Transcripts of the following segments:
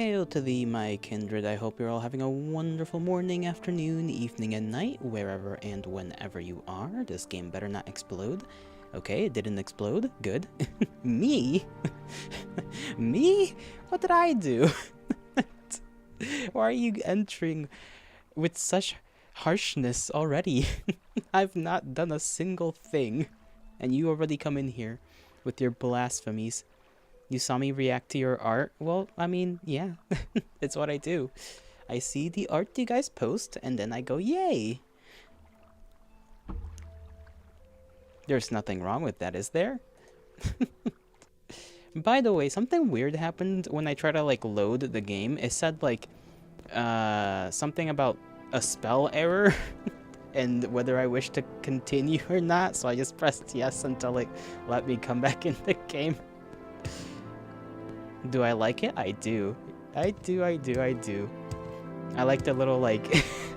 Hail to thee, my kindred. I hope you're all having a wonderful morning, afternoon, evening, and night, wherever and whenever you are. This game better not explode. Okay, it didn't explode. Good. Me? Me? What did I do? Why are you entering with such harshness already? I've not done a single thing, and you already come in here with your blasphemies. You saw me react to your art? Well, I mean, yeah, it's what I do. I see the art you guys post, and then I go, yay! There's nothing wrong with that, is there? By the way, something weird happened when I tried to, like, load the game. It said, like, something about a spell error, and whether I wish to continue or not, so I just pressed yes until it let me come back in the game. Do I like it? I do. I do. I like the little, like,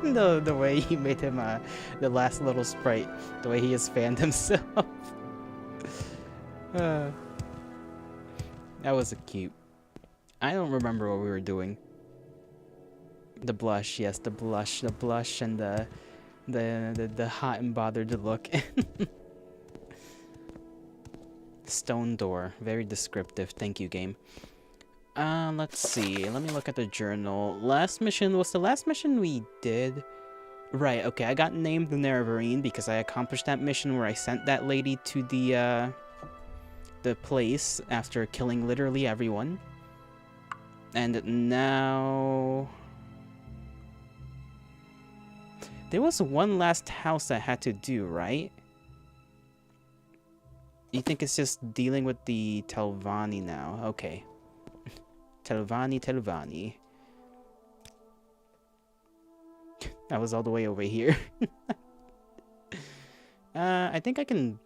the way he made him, the last little sprite. The way he has fanned himself. That was cute. I don't remember what we were doing. The blush, yes, the blush, and the hot and bothered look. Stone door, very descriptive. Thank you, game. Let's see. Let me look at the journal. Last mission was the last mission we did. Right, okay, I got named the Nerevarine because I accomplished that mission where I sent that lady to the place after killing literally everyone. And now there was one last house I had to do, right? You think it's just dealing with the Telvanni now? Okay. Telvanni. I was all the way over here. I think I can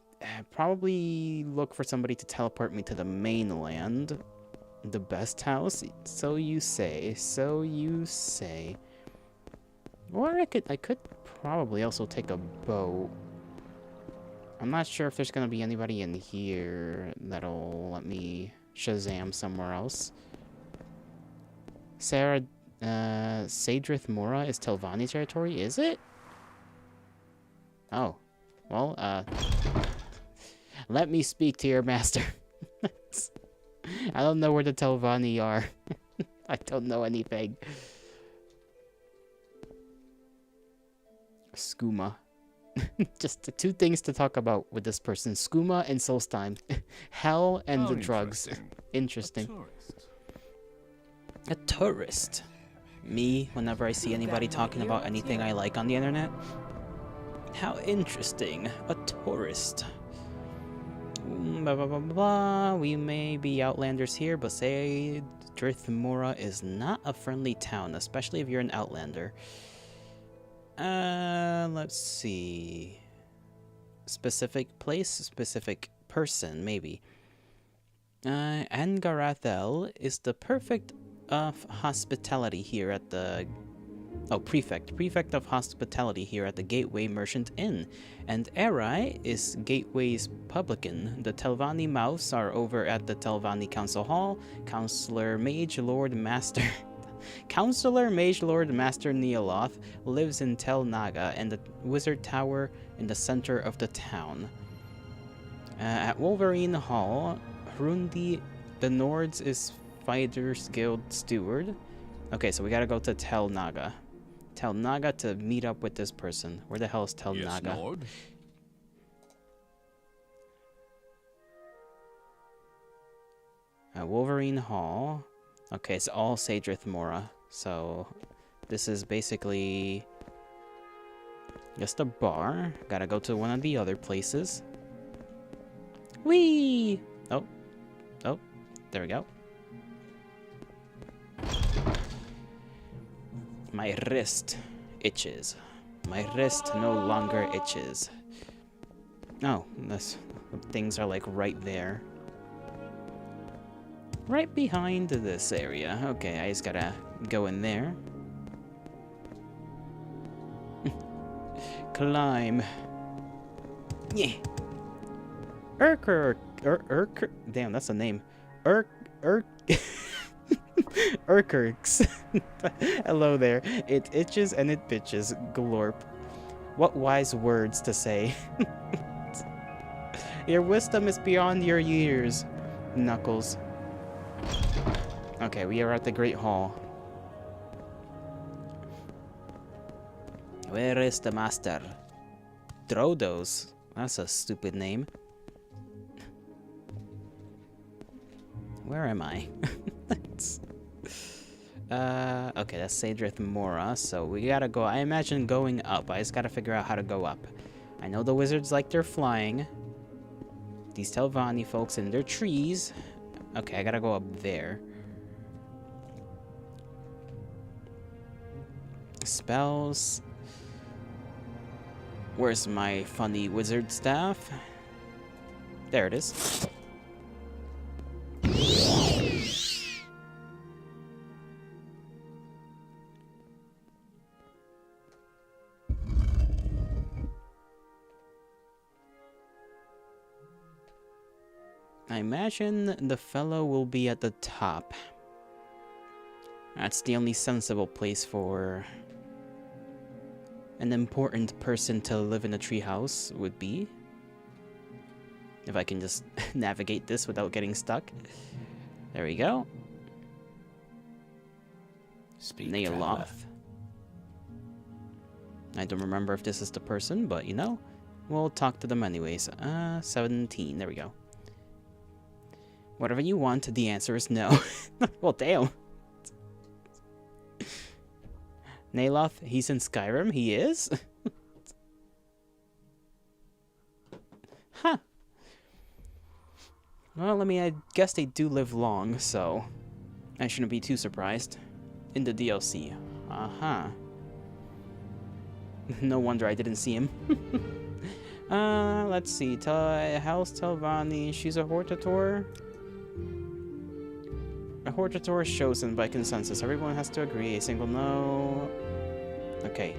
probably look for somebody to teleport me to the mainland. The best house? So you say. Or I could probably also take a boat. I'm not sure if there's gonna be anybody in here that'll let me Shazam somewhere else. Sarah, Sadrith Mora is Telvanni territory, is it? Oh. Well, let me speak to your master. I don't know where the Telvanni are. I don't know anything. Skooma. Just the two things to talk about with this person. Skooma and Solstheim. Hell and the drugs. Interesting. A tourist. Me, whenever I see anybody talking about anything I like on the internet. How interesting. A tourist. Blah, blah, blah, blah. We may be outlanders here, but say Drithmora is not a friendly town, especially if you're an outlander. Let's see. Specific place, specific person, maybe. Angarathel is the perfect of hospitality here at the... Oh, prefect of hospitality here at the Gateway Merchant Inn. And Erai is Gateway's publican. The Telvanni Mouths are over at the Telvanni Council Hall. Counselor Mage Lord Master Neoloth lives in Tel Naga and the Wizard Tower in the center of the town. At Wolverine Hall, Hrundi the Nords is Fighters Guild Steward. Okay, so we gotta go to Tel Naga. Tel Naga to meet up with this person. Where the hell is Tel Naga? Lord. At Wolverine Hall. Okay, it's all Sadrith Mora. So this is basically just a bar. Gotta go to one of the other places. Whee! Oh, there we go. My wrist itches. My wrist no longer itches. Oh, things are like right there. Right behind this area. Okay, I just gotta go in there. Climb. Yeah. Damn, that's a name. Urkerks. Hello there. It itches and it bitches. Glorp. What wise words to say. Your wisdom is beyond your years, Knuckles. Okay, we are at the Great Hall. Where is the master? Drodos. That's a stupid name. Where am I? Okay, that's Sadrith Mora, so we gotta go. I imagine going up. I just gotta figure out how to go up. I know the wizards like their flying. These Telvanni folks in their trees. Okay, I gotta go up there. Spells. Where's my funny wizard staff? There it is. I imagine the fellow will be at the top. That's the only sensible place for an important person to live in a treehouse would be. If I can just navigate this without getting stuck. There we go. Nailoth. I don't remember if this is the person, but you know, we'll talk to them anyways. 17, there we go. Whatever you want, the answer is no. Well, damn. Nailoth, he's in Skyrim? He is? Huh. Well, I mean, I guess they do live long, so I shouldn't be too surprised. In the DLC. Uh-huh. No wonder I didn't see him. Let's see. House Telvanni, she's a Hortator. A Hortator is chosen by consensus. Everyone has to agree. A single no. Okay.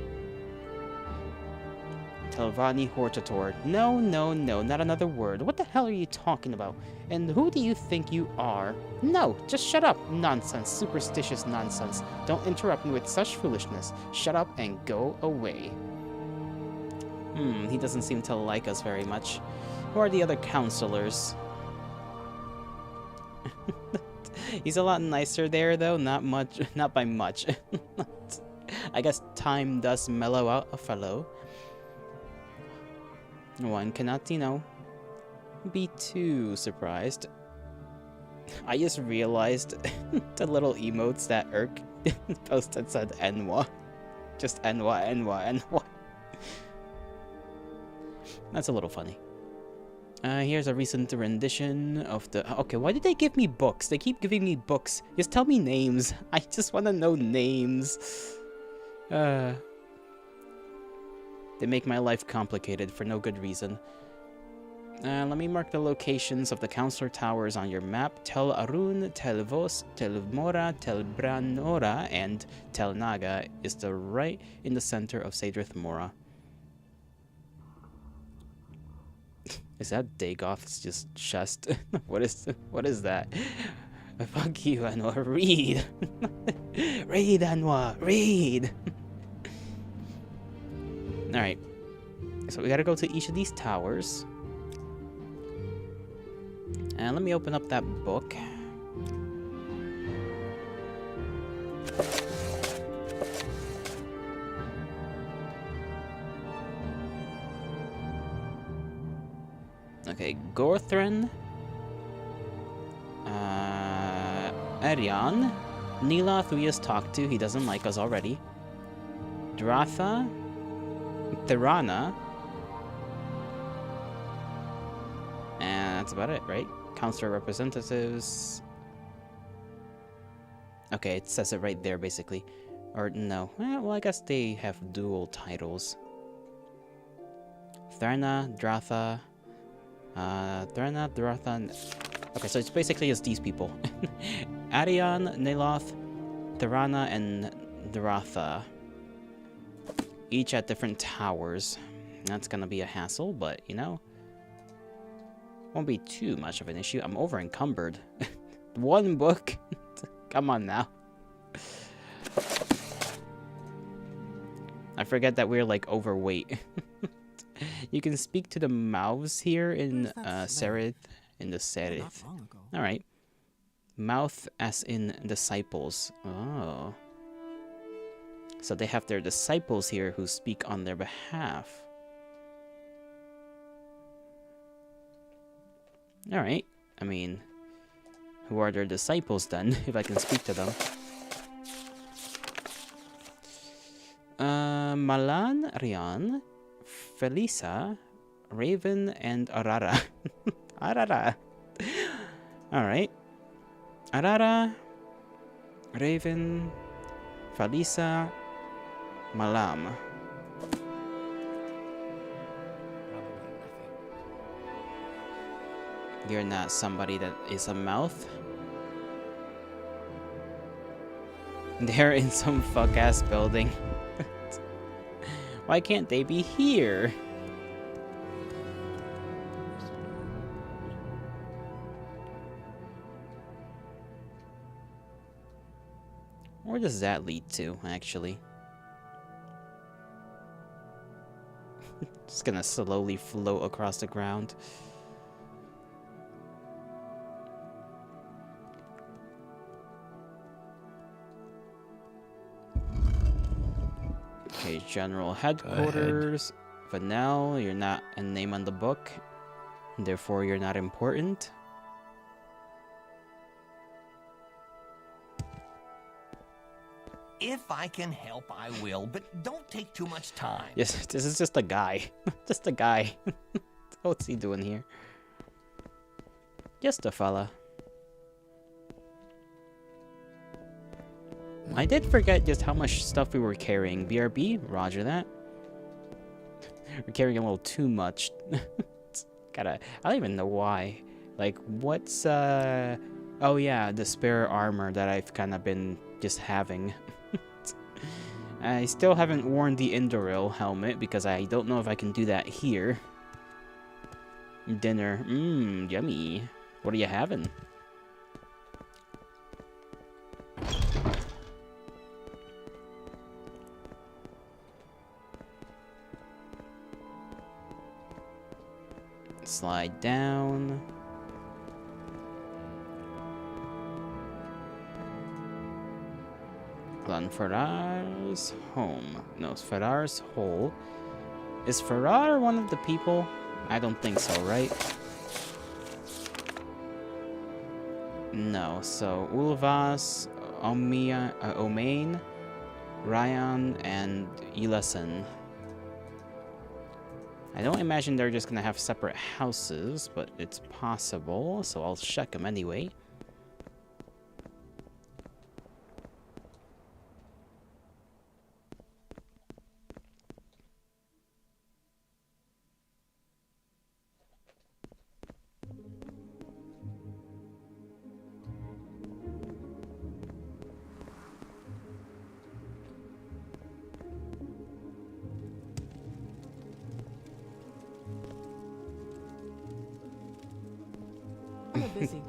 Telvanni Hortator. No, no, no. Not another word. What the hell are you talking about? And who do you think you are? No, just shut up. Nonsense. Superstitious nonsense. Don't interrupt me with such foolishness. Shut up and go away. He doesn't seem to like us very much. Who are the other counselors? He's a lot nicer there, though. Not much. Not by much. I guess time does mellow out a fellow. One cannot, you know, be too surprised. I just realized the little emotes that Irk posted said Enwa. Just Enwa, Enwa, Enwa. That's a little funny. Here's a recent rendition of the... Okay, why did they give me books? They keep giving me books. Just tell me names. I just want to know names. They make my life complicated for no good reason. Let me mark the locations of the Counselor Towers on your map. Tel Arun, Tel Vos, Tel Mora, Tel Branora, and Tel Naga is the right in the center of Sadrith Mora. Is that Dagoth's just chest? What is that? Fuck you, Anwar. Read! Read, Anwar! Read! Alright. So we gotta go to each of these towers. And let me open up that book. Okay, Gorthran, Arion, Neeloth we just talked to, he doesn't like us already. Dratha, Thirana, and that's about it, right? Counselor representatives. Okay, it says it right there, basically. Or no, well, I guess they have dual titles. Tharna, Dratha. Tharna, Dratha. Okay, so it's basically just these people. Arion, Neeloth, Tharana, and Dratha. Each at different towers. That's gonna be a hassle, but, you know, won't be too much of an issue. I'm over encumbered. One book. Come on now. I forget that we're like overweight. You can speak to the mouths here in Sereth. In the Sereth. Alright. Mouth as in disciples. Oh. So they have their disciples here who speak on their behalf. Alright. I mean, who are their disciples then, if I can speak to them? Malan, Rian, Felisa, Raven, and Arara. Arara. Alright. Arara, Raven, Felisa, Malam. You're not somebody that is a mouth? They're in some fuck-ass building. Why can't they be here? Where does that lead to, actually? Just gonna slowly float across the ground. Okay, General Headquarters. Vanel, you're not a name on the book. Therefore, you're not important. If I can help, I will, but don't take too much time. Yes, this is just a guy. Just a guy. What's he doing here? Just a fella. I did forget just how much stuff we were carrying. BRB, roger that. We're carrying a little too much. I don't even know why. Like, what's, oh yeah, the spare armor that I've kind of been just having. I still haven't worn the Indoril helmet because I don't know if I can do that here. Dinner. Mmm, yummy. What are you having? Slide down. Ferrar's home. No, it's Ferrar's hole. Is Ferrar one of the people? I don't think so, right? No, so Ulvas, Omain, Ryan, and Elason. I don't imagine they're just gonna have separate houses, but it's possible, so I'll check them anyway.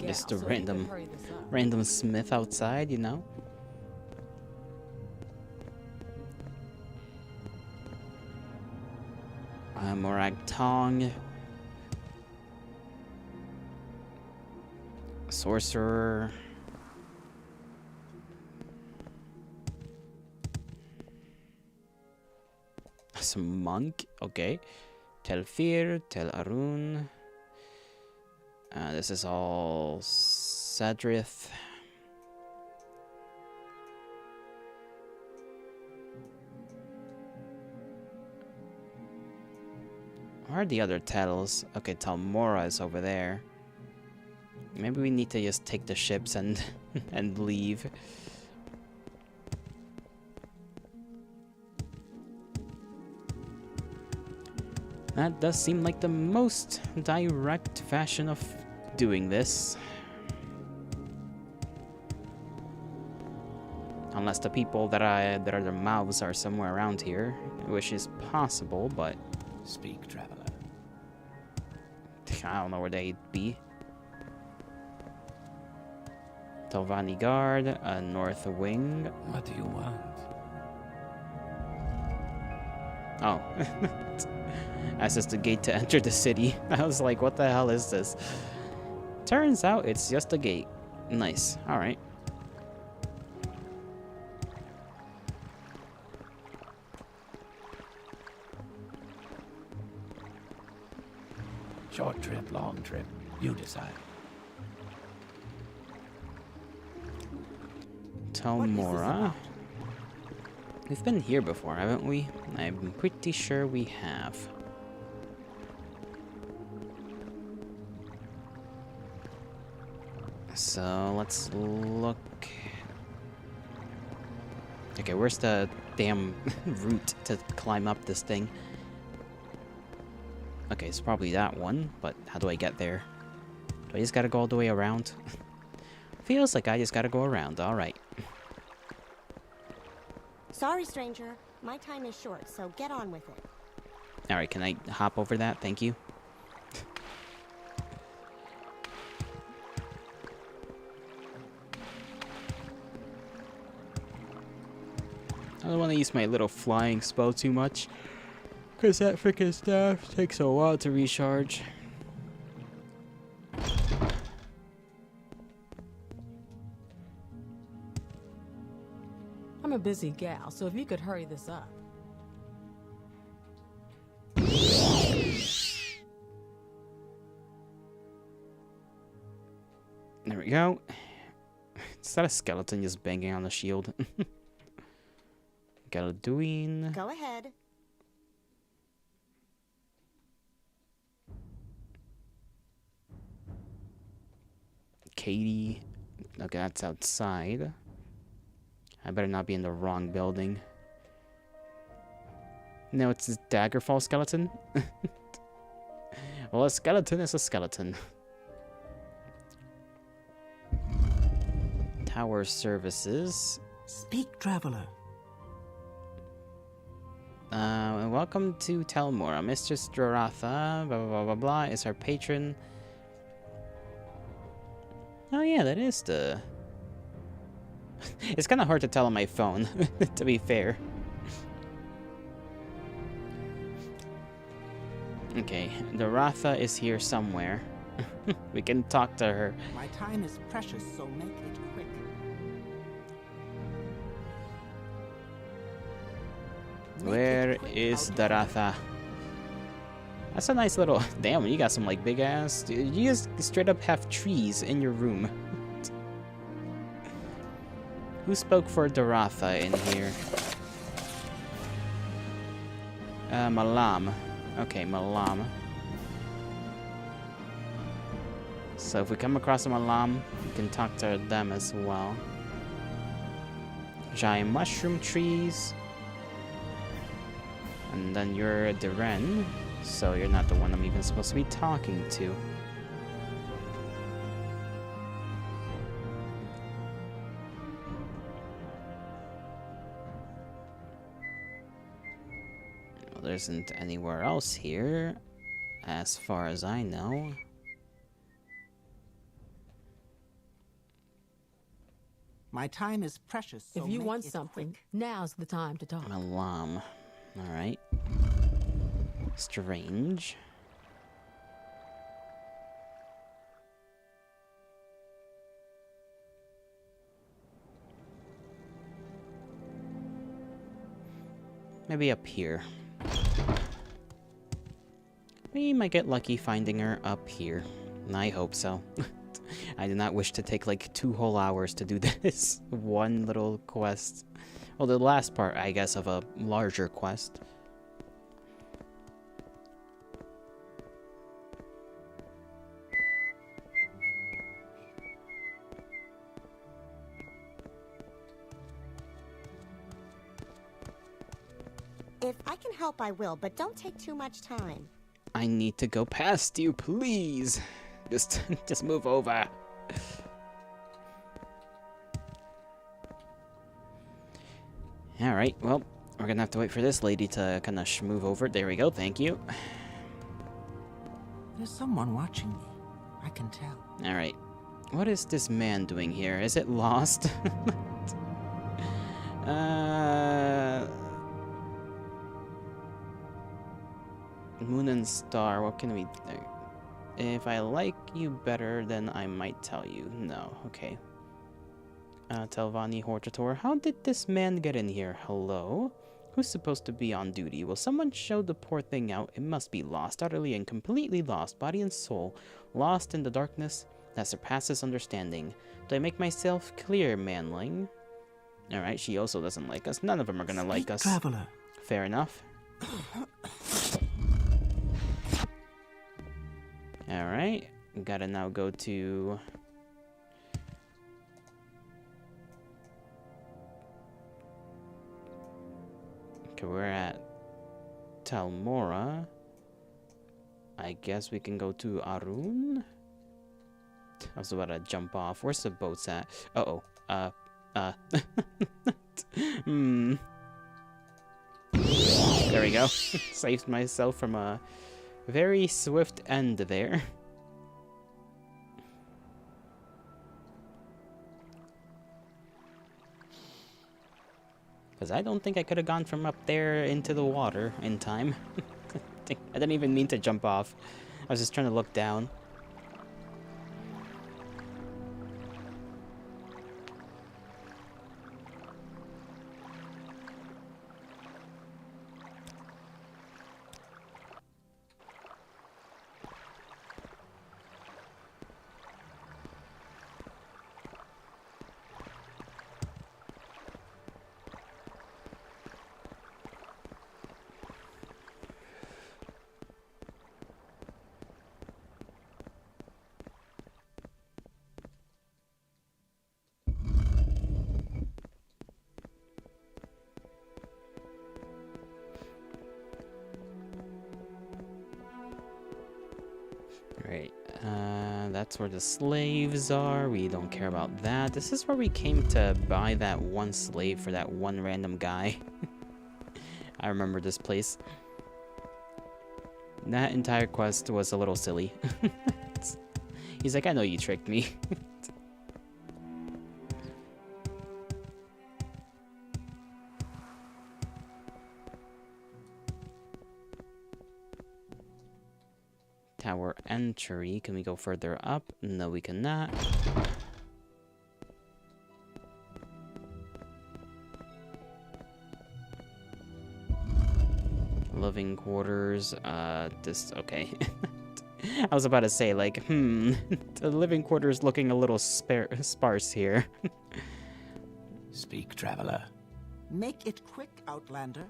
Just a random smith outside, you know? Morag Tong. Sorcerer. Some monk, okay. Telfir, Tel Arun. This is all Sadrith. Where are the other titles? Okay, Talmora is over there. Maybe we need to just take the ships and and leave. That does seem like the most direct fashion of doing this. Unless the people that are their mouths are somewhere around here, which is possible, but speak, traveler. I don't know where they'd be. Telvanni Guard, a North Wing. What do you want? Oh. That's just the gate to enter the city. I was like, what the hell is this? Turns out it's just a gate. Nice. Alright. Short trip, long trip. You decide. Telmora. We've been here before, haven't we? I'm pretty sure we have. So let's look. Okay, where's the damn route to climb up this thing? Okay, it's probably that one, but how do I get there? Do I just gotta go all the way around? Feels like I just gotta go around, alright. Sorry, stranger. My time is short, so get on with it. Alright, can I hop over that? Thank you. I don't want to use my little flying spell too much, because that freaking staff takes a while to recharge. I'm a busy gal, so if you could hurry this up. There we go. Is that a skeleton just banging on the shield? Galduin. Go ahead. Katie. Okay, that's outside. I better not be in the wrong building. No, it's this Daggerfall skeleton. Well, a skeleton is a skeleton. Tower services. Speak, traveler. Welcome to Telmora. Mr. Straratha, blah, blah, blah, blah, blah, is our patron. Oh yeah, that is the... It's kind of hard to tell on my phone, to be fair. Okay, the Ratha is here somewhere. We can talk to her. My time is precious, so make it quick. Where is the Ratha? That's a nice little... Damn, you got some like big ass... You just straight up have trees in your room. Who spoke for Daratha in here? Malam. Okay, Malam. So if we come across a Malam, we can talk to them as well. Giant mushroom trees. And then you're a Diren, so you're not the one I'm even supposed to be talking to. Well, there isn't anywhere else here, as far as I know. My time is precious, so If you make want it something, quick. now's the time to talk. Malam. Alright. Strange. Maybe up here. We might get lucky finding her up here. I hope so. I do not wish to take like 2 whole hours to do this one little quest. Well, the last part, I guess, of a larger quest. If I can help, I will, but don't take too much time. I need to go past you, please. Just move over. Alright, well, we're gonna have to wait for this lady to kind of move over. There we go, thank you. There's someone watching me. I can tell. Alright. What is this man doing here? Is it lost? Moon and star, what can we do? If I like you better, then I might tell you. No, okay. Telvanni Hortator, how did this man get in here? Hello? Who's supposed to be on duty? Will someone show the poor thing out? It must be lost, utterly and completely lost, body and soul, lost in the darkness that surpasses understanding. Do I make myself clear, manling? Alright, she also doesn't like us. None of them are gonna like us. Traveler. Fair enough. Alright, gotta now go to... Okay, we're at Talmora. I guess we can go to Arun? I was about to jump off. Where's the boats at? Uh-oh. There we go. Saved myself from a very swift end there. Because I don't think I could have gone from up there into the water in time. I didn't even mean to jump off. I was just trying to look down. Right, that's where the slaves are. We don't care about that. This is where we came to buy that one slave for that one random guy. I remember this place. That entire quest was a little silly. He's like, I know you tricked me. Tower entry. Can we go further up? No, we cannot. Living quarters. This. Okay. I was about to say, like, the living quarters looking a little sparse here. Speak, traveler. Make it quick, Outlander.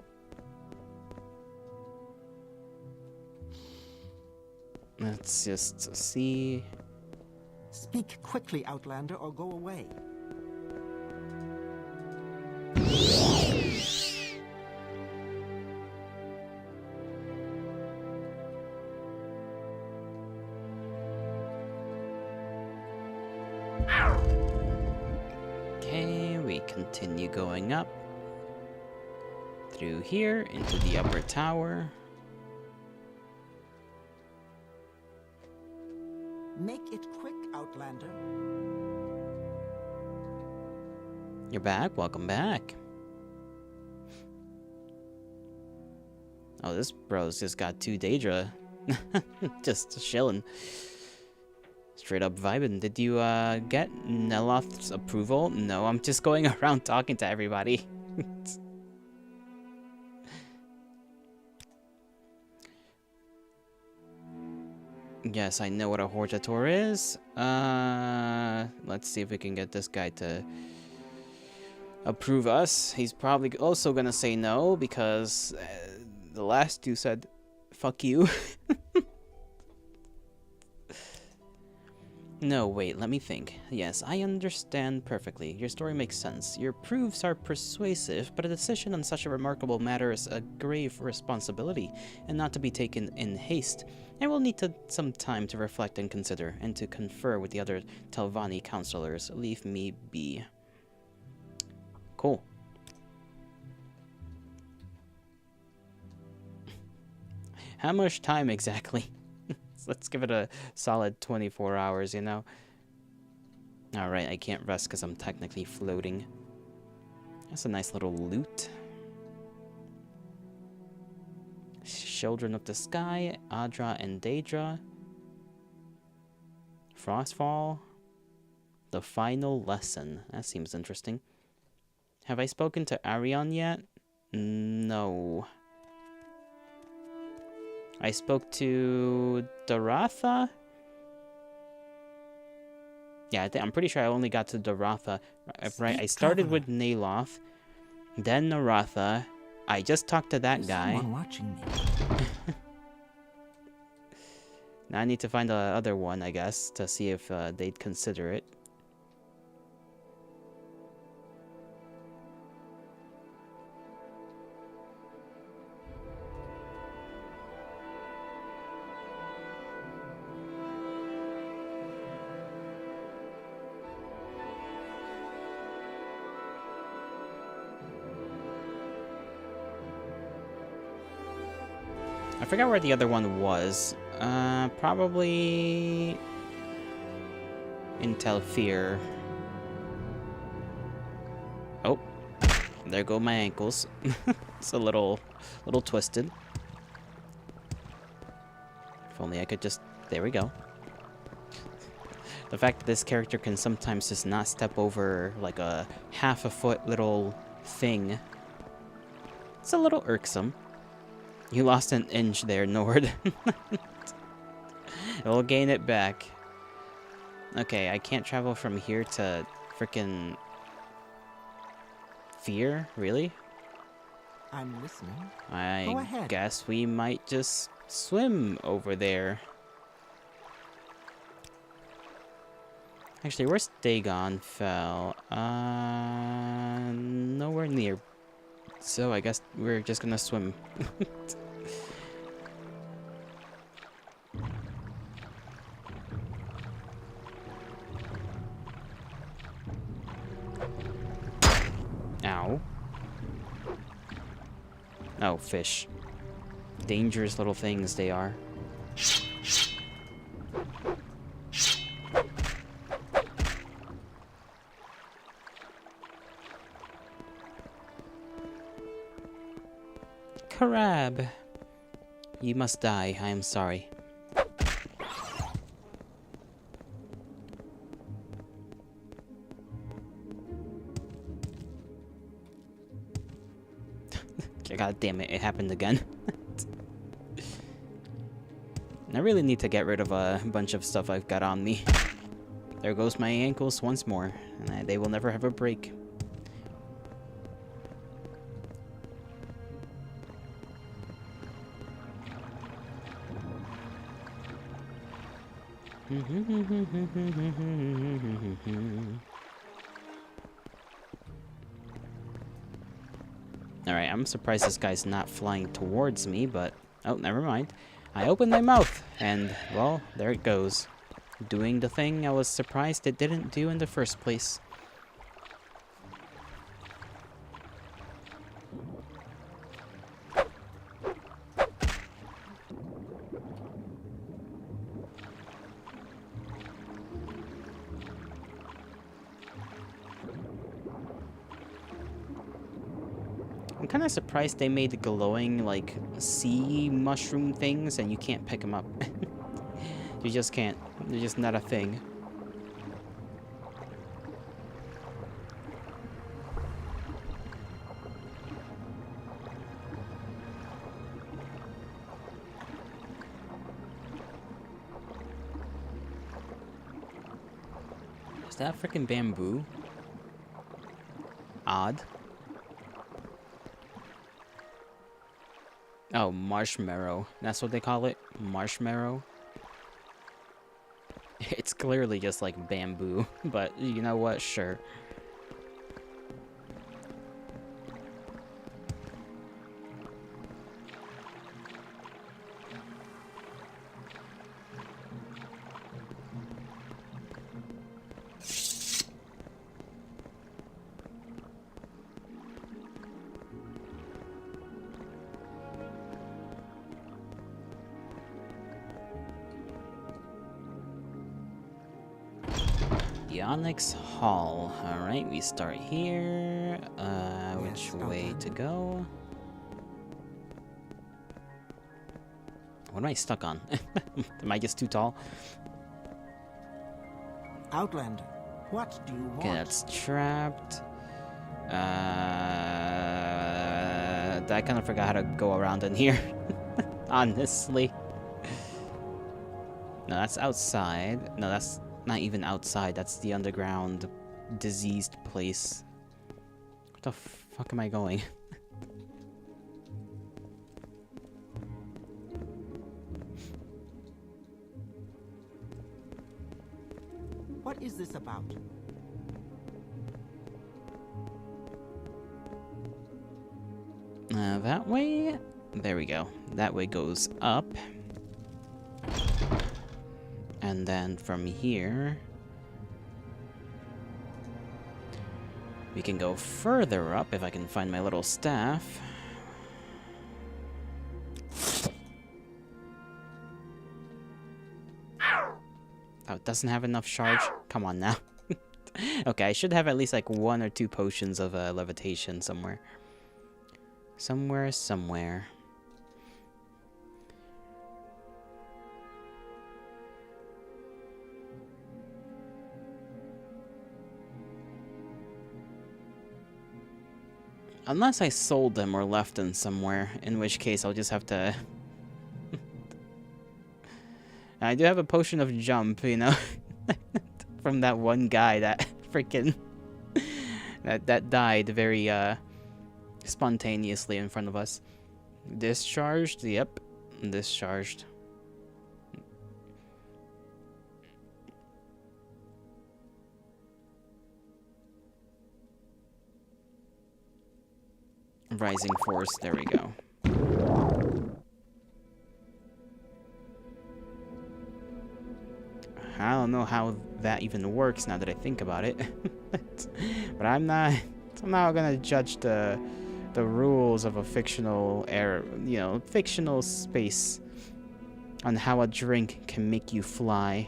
Let's just see. Speak quickly, Outlander, or go away. Okay, we continue going up. Through here, into the upper tower. Make it quick, Outlander. You're back. Welcome back. Oh, this bro's just got 2 Daedra. Just chilling. Straight up vibing. Did you get Neloth's approval? No, I'm just going around talking to everybody. Yes, I know what a Hortator is. Let's see if we can get this guy to approve us. He's probably also gonna say no, because the last 2 said, fuck you. No, wait, let me think. Yes, I understand perfectly. Your story makes sense. Your proofs are persuasive, but a decision on such a remarkable matter is a grave responsibility, and not to be taken in haste. I will need some time to reflect and consider, and to confer with the other Telvanni counselors. Leave me be. Cool. How much time exactly? Let's give it a solid 24 hours, you know? Alright, I can't rest because I'm technically floating. That's a nice little loot. Children of the Sky, Adra and Daedra. Frostfall. The Final Lesson. That seems interesting. Have I spoken to Arion yet? No. I spoke to Doratha? Yeah, I'm pretty sure I only got to Doratha. Right, I started with Naloth, then Noratha. I just talked to that guy. Someone watching me. Now I need to find the other one, I guess, to see if they'd consider it. I forgot where the other one was. Probably in Telfir. Oh, there go my ankles. It's a little twisted. If only I could just... There we go. The fact that this character can sometimes just not step over like a half a foot little thing. It's a little irksome. You lost an inch there, Nord. We'll gain it back. Okay, I can't travel from here to frickin' Fear? Really? I'm listening. Go I ahead. guess we might just swim over there. Actually, where's Dagon fell? Nowhere near. So I guess we're just gonna swim. Ow. Oh, fish. Dangerous little things they are. Crab. You must die. I am sorry. God damn it, it happened again. I really need to get rid of a bunch of stuff I've got on me. There goes my ankles once more, and they will never have a break. Alright, I'm surprised this guy's not flying towards me, but... Oh, never mind. I opened my mouth, and, well, there it goes. Doing the thing I was surprised it didn't do in the first place. I'm kind of surprised they made the glowing, like, sea mushroom things and you can't pick them up. You just can't. They're just not a thing. Is that freaking bamboo? Odd. Oh, marshmallow. That's what they call it? Marshmallow? It's clearly just like bamboo, but you know what? Sure. The Onyx Hall. Alright, we start here. Which Yes, way to go? What am I stuck on? Am I just too tall? Outlander, what do you want? Okay, that's trapped. I kind of forgot how to go around in here. Honestly. No, that's outside. No, that's not even outside. That's the underground diseased place. Where the fuck am I going? What is this about? That way? There we go. That way goes up. And then from here, we can go further up if I can find my little staff. Oh, it doesn't have enough charge? Come on now. Okay, I should have at least like 1 or 2 potions of levitation somewhere. Somewhere. Unless I sold them or left them somewhere, in which case I'll just have to... I do have a potion of jump, you know? From that one guy that freaking... that died very, spontaneously in front of us. Discharged? Yep. Discharged. Rising force, there we go. I don't know how that even works now that I think about it. But I'm not gonna judge the rules of a fictional fictional space on how a drink can make you fly.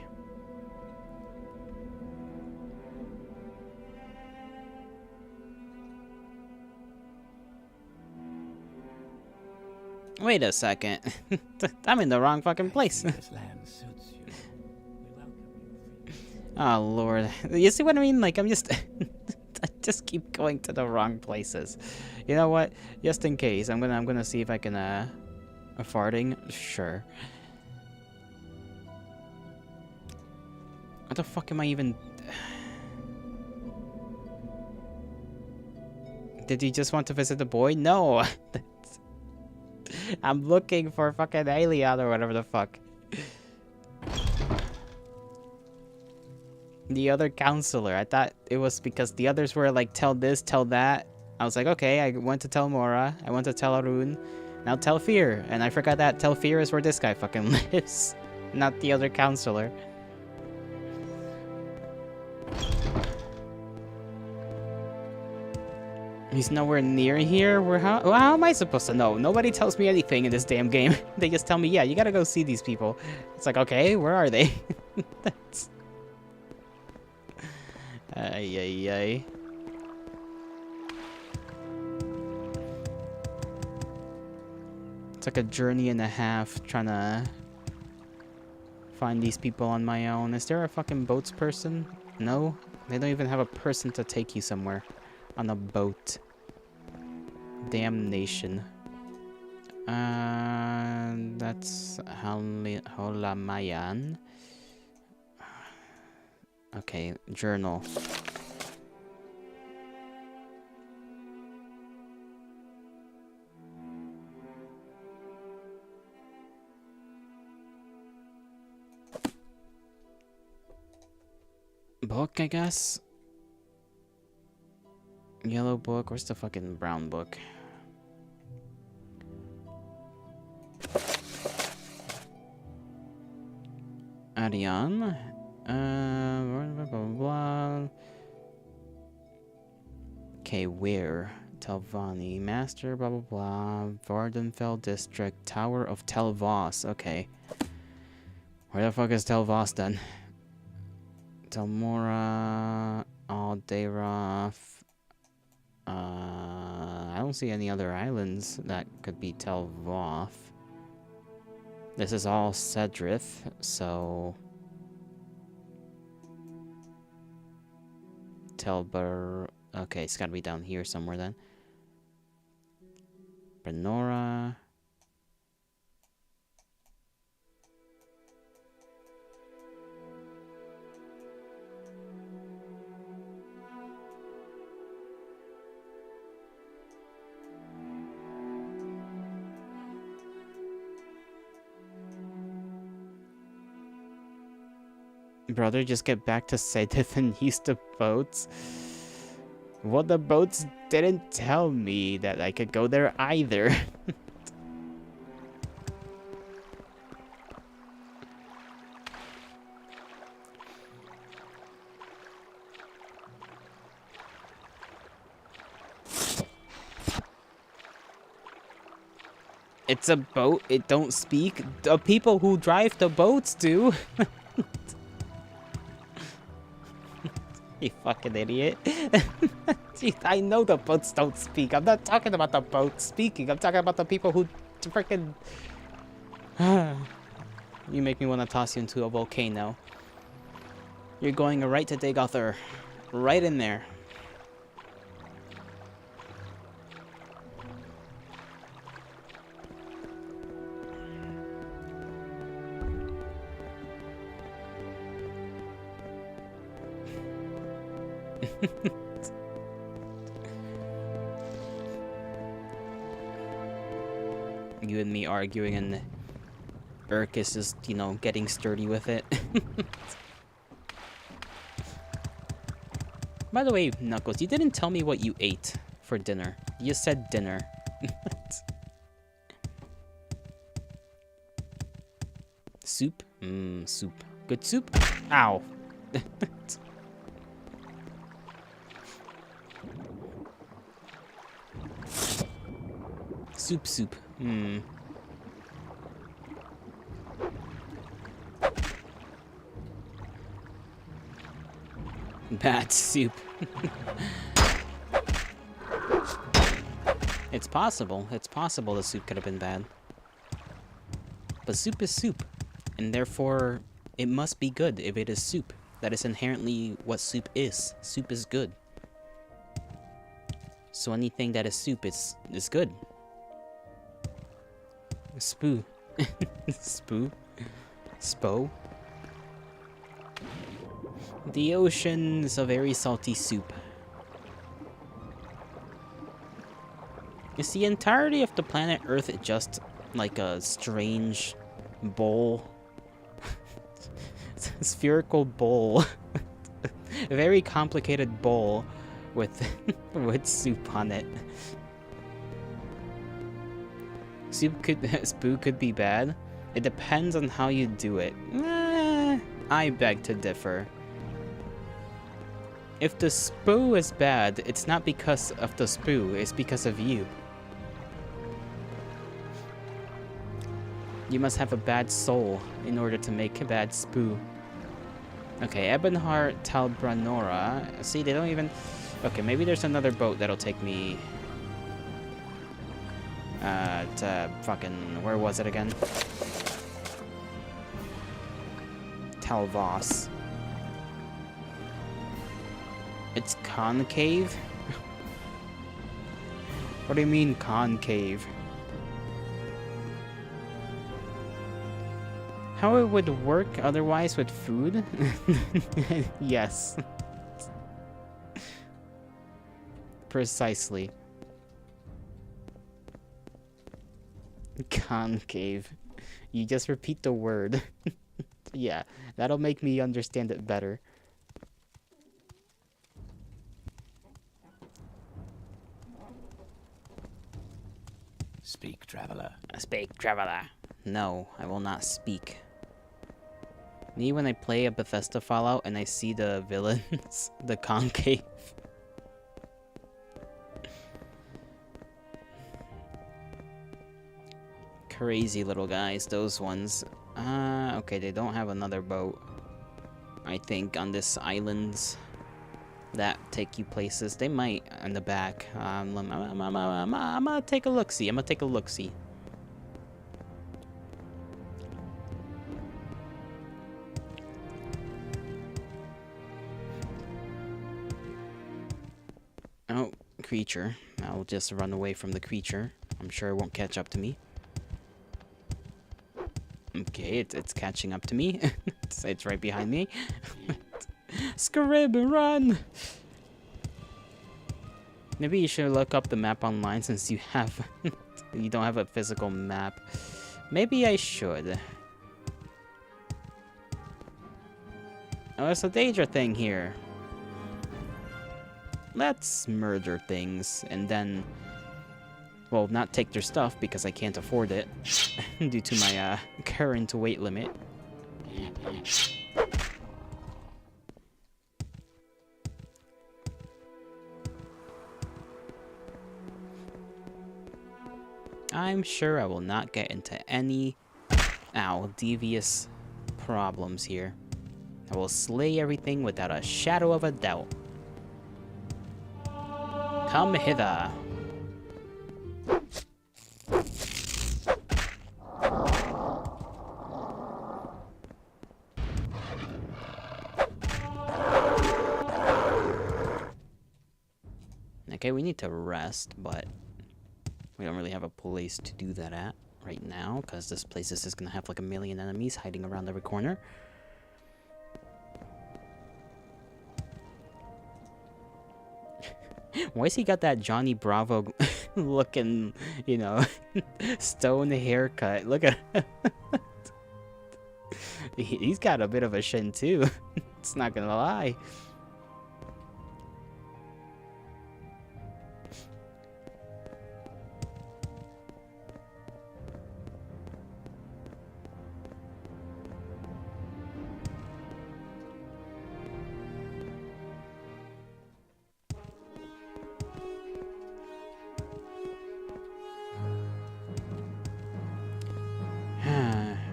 Wait a second. I'm in the wrong fucking place. This land suits you. We welcome you. Oh lord. You see what I mean? Like, I'm just... I just keep going to the wrong places. You know what? Just in case, I'm gonna see if I can, farting? Sure. What the fuck am I even... Did you just want to visit the boy? No! I'm looking for fucking alien or whatever the fuck. The other counselor. I thought it was because the others were like, tell this, tell that. I was like, okay, I went to tell Mora. I went to tell Arun. Now tell Fear. And I forgot that tell Fear is where this guy fucking lives. Not the other counselor. He's nowhere near here? How am I supposed to know? Nobody tells me anything in this damn game. They just tell me, yeah, you gotta go see these people. It's like, okay, where are they? That's... Ay. It's like a journey and a half trying to find these people on my own. Is there a fucking boats person? No? They don't even have a person to take you somewhere. On a boat. Damnation. That's Holamayan. Okay, journal. Book, I guess? Yellow book? Where's the fucking brown book? Ariane? Blah, blah, blah. Okay, where? Telvani. Master, blah, blah, blah. Vardenfell District. Tower of Telvos. Okay. Where the fuck is Telvos then? Delmora, Alderoth. I don't see any other islands that could be Telvoth. This is all Cedrith, so... Telber... Okay, it's gotta be down here somewhere then. Brenora... Brother, just get back to Sedith and use the boats. Well, the boats didn't tell me that I could go there either. It's a boat, it don't speak. The people who drive the boats do. You fucking idiot. Gee, I know the boats don't speak. I'm not talking about the boats speaking. I'm talking about the people who freaking... You make me want to toss you into a volcano. You're going right to Dagother. Right in there. You and me arguing and Urk is just, you know, getting sturdy with it. By the way, Knuckles, you didn't tell me what you ate for dinner. You said dinner. Soup? Mmm, soup. Good soup? Ow. Soup. Hmm. Bad soup. It's possible. It's possible the soup could have been bad. But soup is soup. And therefore, it must be good if it is soup. That is inherently what soup is. Soup is good. So anything that is soup is good. Spoo. Spoo. Spo. The ocean is a very salty soup. Is the entirety of the planet Earth just like a strange bowl? Spherical bowl. A very complicated bowl with with soup on it. Spoo could be bad. It depends on how you do it. I beg to differ. If the spoo is bad, it's not because of the spoo, it's because of you. You must have a bad soul in order to make a bad spoo. Okay, Ebonheart, Talbranora. See, they don't even... Okay, maybe there's another boat that'll take me... to fucking... Where was it again? Talvos. It's concave? What do you mean concave? How it would work otherwise with food? Yes. Precisely. Concave. You just repeat the word. Yeah, that'll make me understand it better. Speak, traveler. Speak, traveler. No, I will not speak. Me when I play a Bethesda Fallout and I see the villains, the concave. Crazy little guys, those ones. Okay, they don't have another boat. I think, on this islands that take you places. They might on the back. I'm gonna take a look-see. I'm gonna take a look-see. Oh, creature. I'll just run away from the creature. I'm sure it won't catch up to me. Okay, it's catching up to me. It's right behind me. Scarib, run! Maybe you should look up the map online since you have you don't have a physical map. Maybe I should. Oh, it's a Daedra thing here. Let's murder things and then, well, not take their stuff because I can't afford it due to my current weight limit. I'm sure I will not get into any, devious problems here. I will slay everything without a shadow of a doubt. Come hither. Okay, we need to rest, but we don't really have a place to do that at right now, because this place is just gonna have like a million enemies hiding around every corner. Why has he got that Johnny Bravo looking, you know, stone haircut? Look at he's got a bit of a shin too. It's not gonna lie.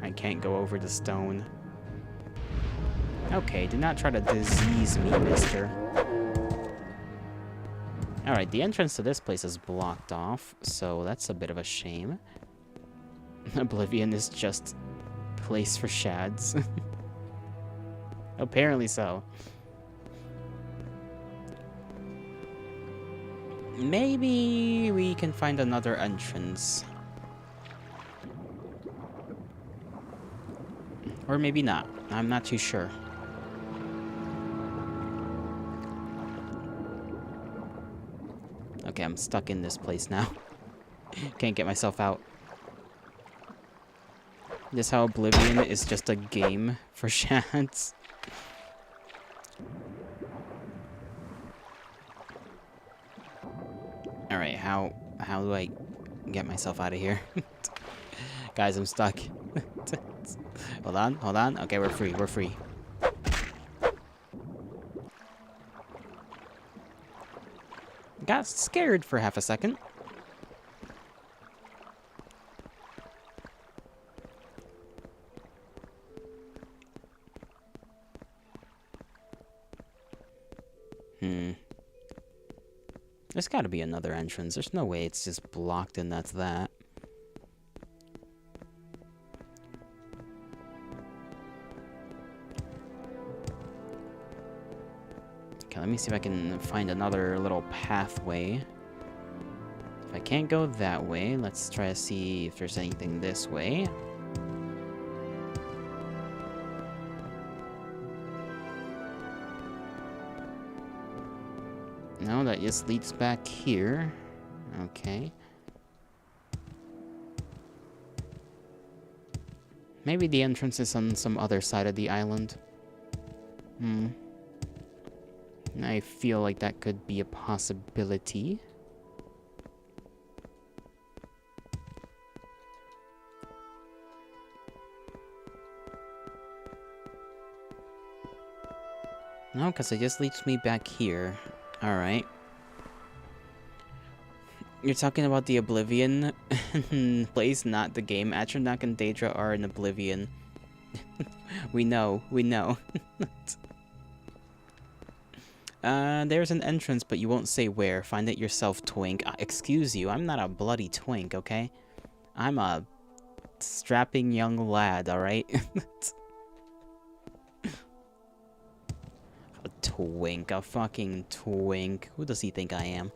I can't go over the stone. Okay, do not try to disease me, mister. Alright, the entrance to this place is blocked off, so that's a bit of a shame. Oblivion is just a place for shads. Apparently so. Maybe we can find another entrance. Or maybe not. I'm not too sure. Okay, I'm stuck in this place now. Can't get myself out. This how Oblivion is just a game for shads. Alright, how do I get myself out of here? Guys, I'm stuck. Hold on. Okay, we're free. Got scared for half a second. There's gotta be another entrance. There's no way it's just blocked and that's that. Okay, let me see if I can find another little pathway. If I can't go that way, let's try to see if there's anything this way. No, that just leads back here. Okay. Maybe the entrance is on some other side of the island. I feel like that could be a possibility. No, because it just leads me back here. Alright. You're talking about the Oblivion place, not the game. Atronach and Daedra are in Oblivion. We know, we know. There's an entrance, but you won't say where. Find it yourself, twink. Excuse you, I'm not a bloody twink, okay? I'm a strapping young lad, alright? A twink, a fucking twink. Who does he think I am?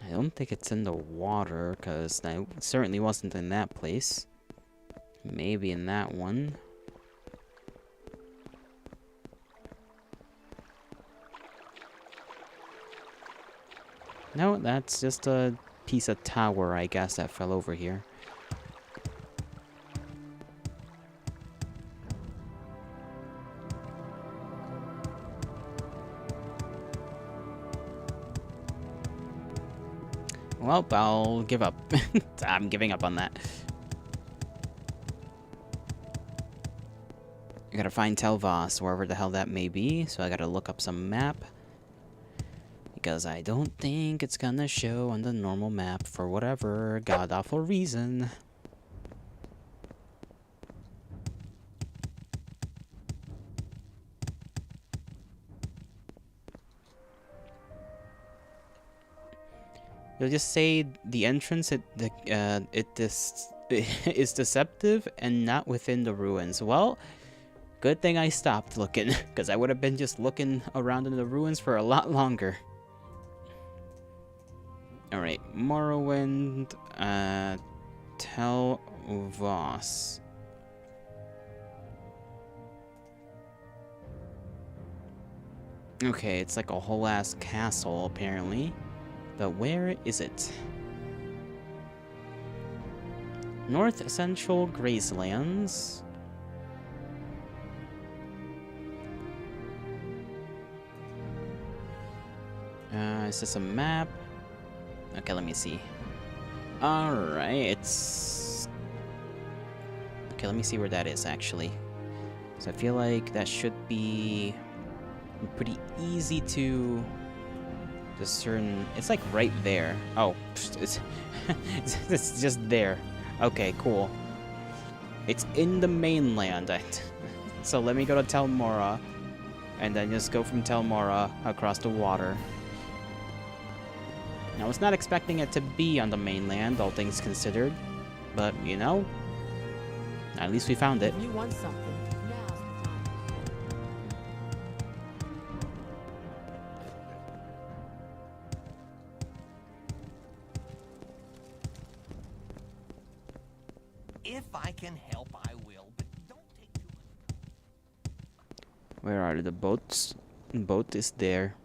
I don't think it's in the water, because I certainly wasn't in that place. Maybe in that one. No, that's just a piece of tower, I guess, that fell over here. Well, I'll give up. I'm giving up on that. I gotta find Telvas, wherever the hell that may be, so I gotta look up some map. Because I don't think it's gonna show on the normal map for whatever god-awful reason. You'll just say the entrance is deceptive and not within the ruins. Well, good thing I stopped looking, because I would have been just looking around in the ruins for a lot longer. Alright, Morrowind, Telvas. Okay, it's like a whole ass castle, apparently. But where is it? North Central Gracelands. Is this a map? Okay, let me see. Alright, it's... Okay, let me see where that is, actually. So I feel like that should be pretty easy to discern. It's like right there. Oh, it's just there. Okay, cool. It's in the mainland. So let me go to Tel Mora, and then just go from Tel Mora across the water. I was not expecting it to be on the mainland, all things considered. But, you know, at least we found it. If you want something, now's the time. If I can help, I will, but don't take too much. Where are the boats? Boat is there.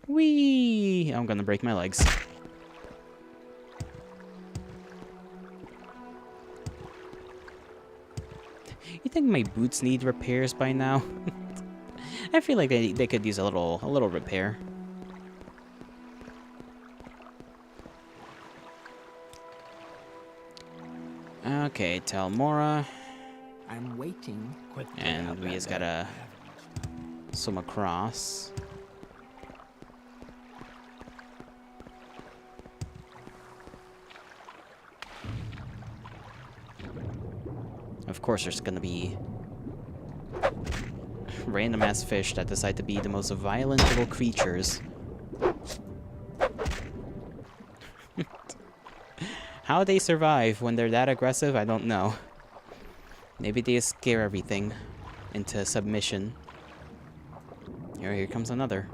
Whee! I'm gonna break my legs. You think my boots need repairs by now? I feel like they could use a little repair. Okay, Tel Mora. I'm waiting. And we just gotta swim across. Of course, there's gonna be random ass fish that decide to be the most violent little creatures. How they survive when they're that aggressive, I don't know. Maybe they scare everything into submission. Here comes another.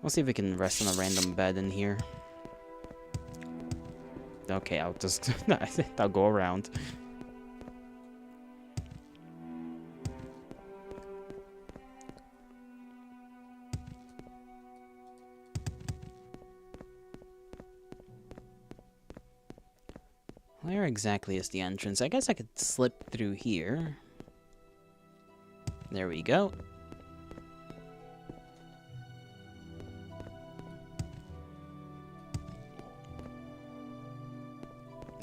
We'll see if we can rest on a random bed in here. Okay, I'll just... I'll go around. Where exactly is the entrance? I guess I could slip through here. There we go.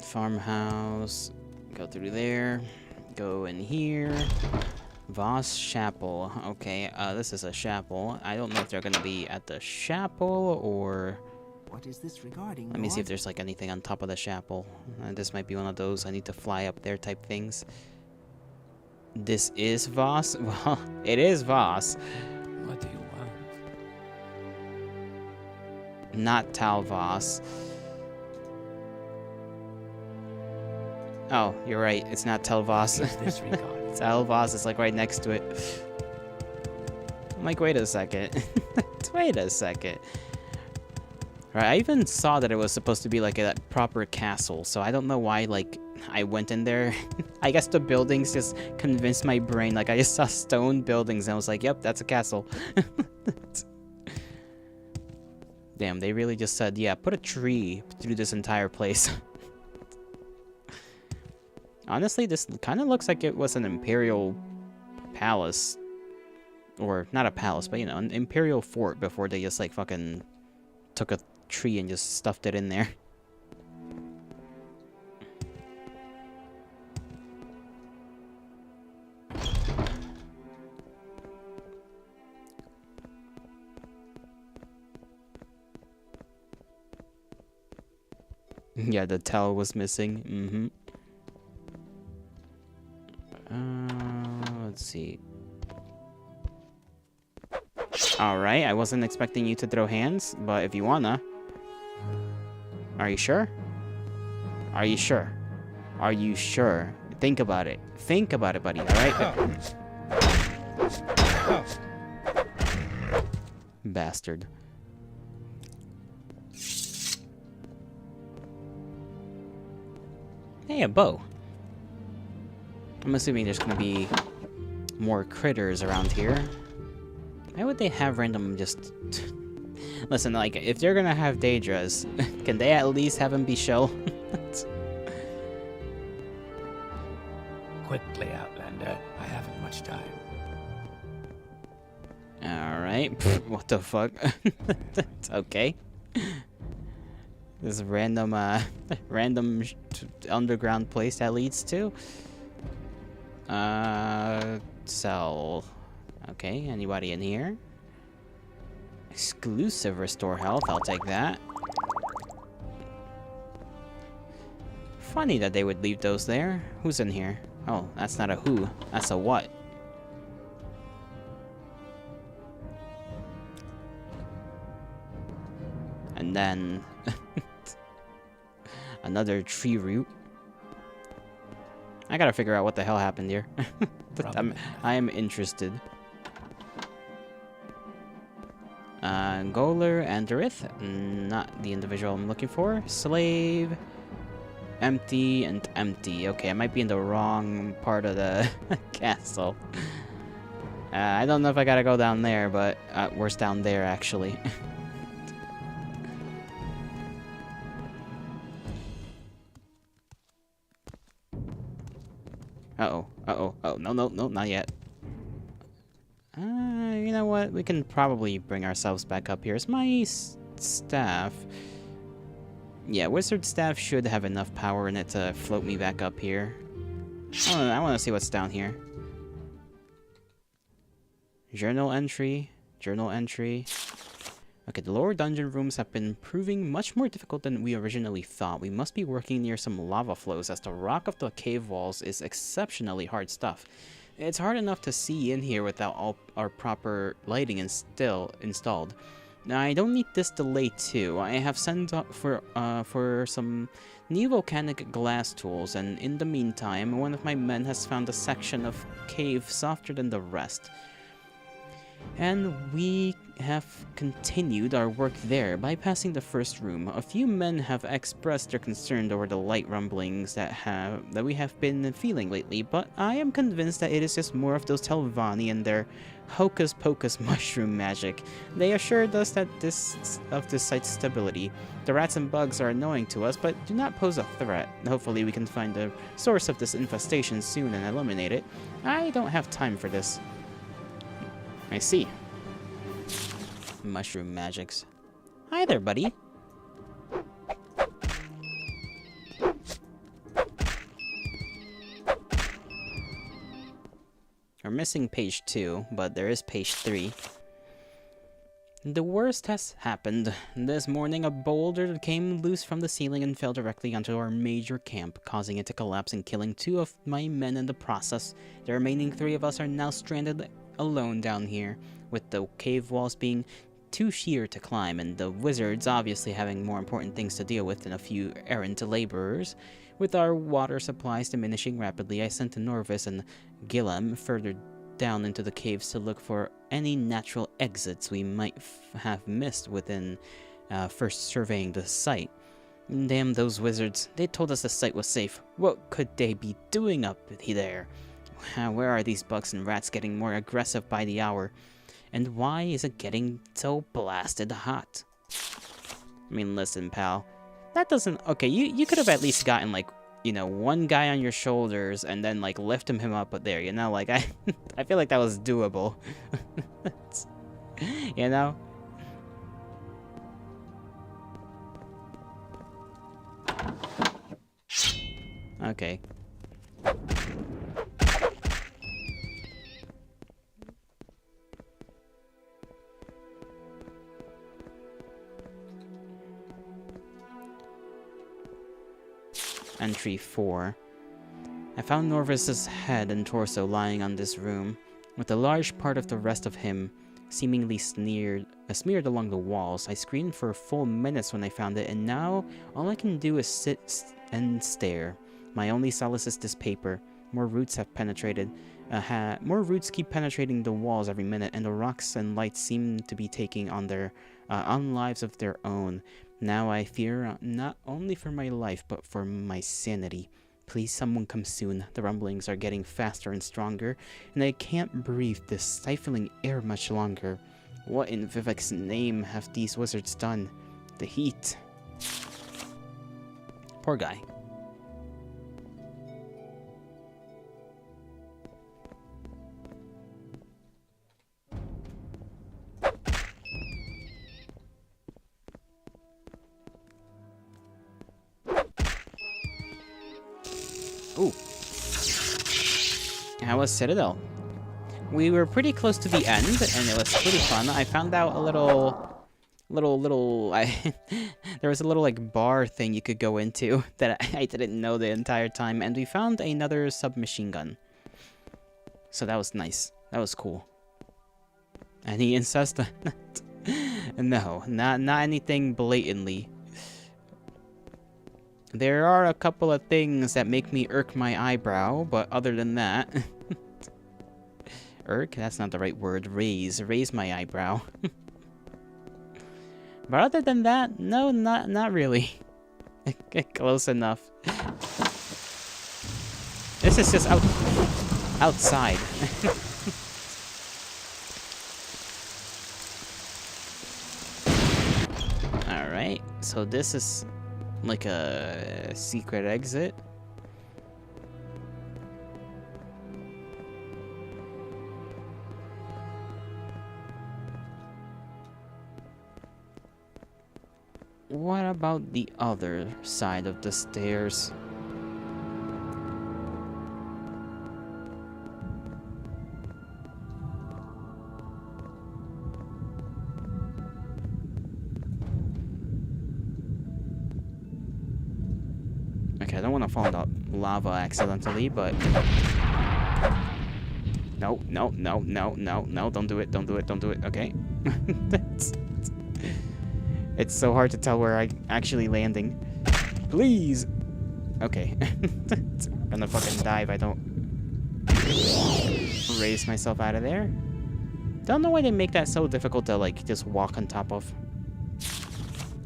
Farmhouse. Go through there. Go in here. Voss Chapel. Okay, this is a chapel. I don't know if they're gonna be at the chapel or... What is this regarding? Let me see if Lord? there's like anything on top of the chapel. This might be one of those I need to fly up there type things. This is Voss? Well, it is Voss. What do you want? Not Tal Voss. Oh, you're right. It's not Tal Voss. What is this regarding? Tal Voss is like right next to it. I'm like, wait a second. Wait a second. Right, I even saw that it was supposed to be like a proper castle, so I don't know why, like, I went in there. I guess the buildings just convinced my brain. Like, I just saw stone buildings and I was like, yep, that's a castle. Damn, they really just said, yeah, put a tree through this entire place. Honestly, this kind of looks like it was an imperial palace. Or, not a palace, but, you know, an imperial fort before they just, like, fucking took a tree and just stuffed it in there. Yeah, the towel was missing. Let's see. Alright, I wasn't expecting you to throw hands, but if you wanna. Are you sure? Are you sure? Are you sure? Think about it. Think about it, buddy, alright? Bastard. Hey, a bow. I'm assuming there's gonna be more critters around here. Why would they have random just... Listen, like, if they're gonna have Daedras, can they at least have them be shell? Quickly, Outlander. I haven't much time. Alright, what the fuck? Okay. This random, random underground place that leads to? Cell. Okay, anybody in here? Exclusive restore health, I'll take that. Funny that they would leave those there. Who's in here? Oh, that's not a who, that's a what. And then... another tree root. I gotta figure out what the hell happened here. I am interested. Goler, Andarith, not the individual I'm looking for. Slave, empty, and empty. Okay, I might be in the wrong part of the castle. I don't know if I gotta go down there, but worse down there, actually. Uh-oh, uh-oh, oh, no, not yet. You know what? We can probably bring ourselves back up here. Is my staff... Yeah, wizard staff should have enough power in it to float me back up here. I want to see what's down here. Journal entry. Journal entry. Okay, the lower dungeon rooms have been proving much more difficult than we originally thought. We must be working near some lava flows, as the rock of the cave walls is exceptionally hard stuff. It's hard enough to see in here without all our proper lighting installed. Now, I don't need this delay too. I have sent for some new volcanic glass tools, and in the meantime, one of my men has found a section of cave softer than the rest. And we have continued our work there, bypassing the first room. A few men have expressed their concern over the light rumblings that we have been feeling lately, but I am convinced that it is just more of those Telvanni and their hocus-pocus mushroom magic. They assured us that this site's stability. The rats and bugs are annoying to us, but do not pose a threat. Hopefully we can find the source of this infestation soon and eliminate it. I don't have time for this. I see. Mushroom magics. Hi there, buddy. We're missing page 2, but there is page 3. The worst has happened. This morning, a boulder came loose from the ceiling and fell directly onto our major camp, causing it to collapse and killing 2 of my men in the process. The remaining 3 of us are now stranded alone down here, with the cave walls being too sheer to climb, and the wizards obviously having more important things to deal with than a few errant laborers. With our water supplies diminishing rapidly, I sent Norvis and Gillam further down into the caves to look for any natural exits we might have missed within first surveying the site. Damn those wizards, they told us the site was safe. What could they be doing up there? Where are these bugs and rats getting more aggressive by the hour? And why is it getting so blasted hot? I mean, listen, pal. That doesn't... Okay, you could have at least gotten, like, you know, one guy on your shoulders and then, like, lift him up there, you know? Like, I feel like that was doable. You know? Okay. Entry 4. I found Norvis's head and torso lying on this room, with a large part of the rest of him seemingly smeared along the walls. I screamed for full minutes when I found it, and now all I can do is sit and stare. My only solace is this paper. More roots keep penetrating the walls every minute, and the rocks and lights seem to be taking on lives of their own. Now I fear not only for my life, but for my sanity. Please, someone come soon. The rumblings are getting faster and stronger, and I can't breathe this stifling air much longer. What in Vivek's name have these wizards done? The heat. Poor guy. Ooh. How was Citadel? We were pretty close to the end, and it was pretty fun. I found out a little, there was a little, like, bar thing you could go into that I didn't know the entire time, and we found another submachine gun. So that was nice. That was cool. Any incest? No, not anything blatantly. There are a couple of things that make me irk my eyebrow, but other than that... Irk? That's not the right word. Raise my eyebrow. But other than that, no, not really. Close enough. This is just outside. Alright, so this is... like a secret exit. What about the other side of the stairs? Okay, I don't want to fall into lava accidentally, but... No, don't do it, okay? It's so hard to tell where I'm actually landing. Please! Okay. I'm gonna fucking die if I don't raise myself out of there. Don't know why they make that so difficult to, like, just walk on top of.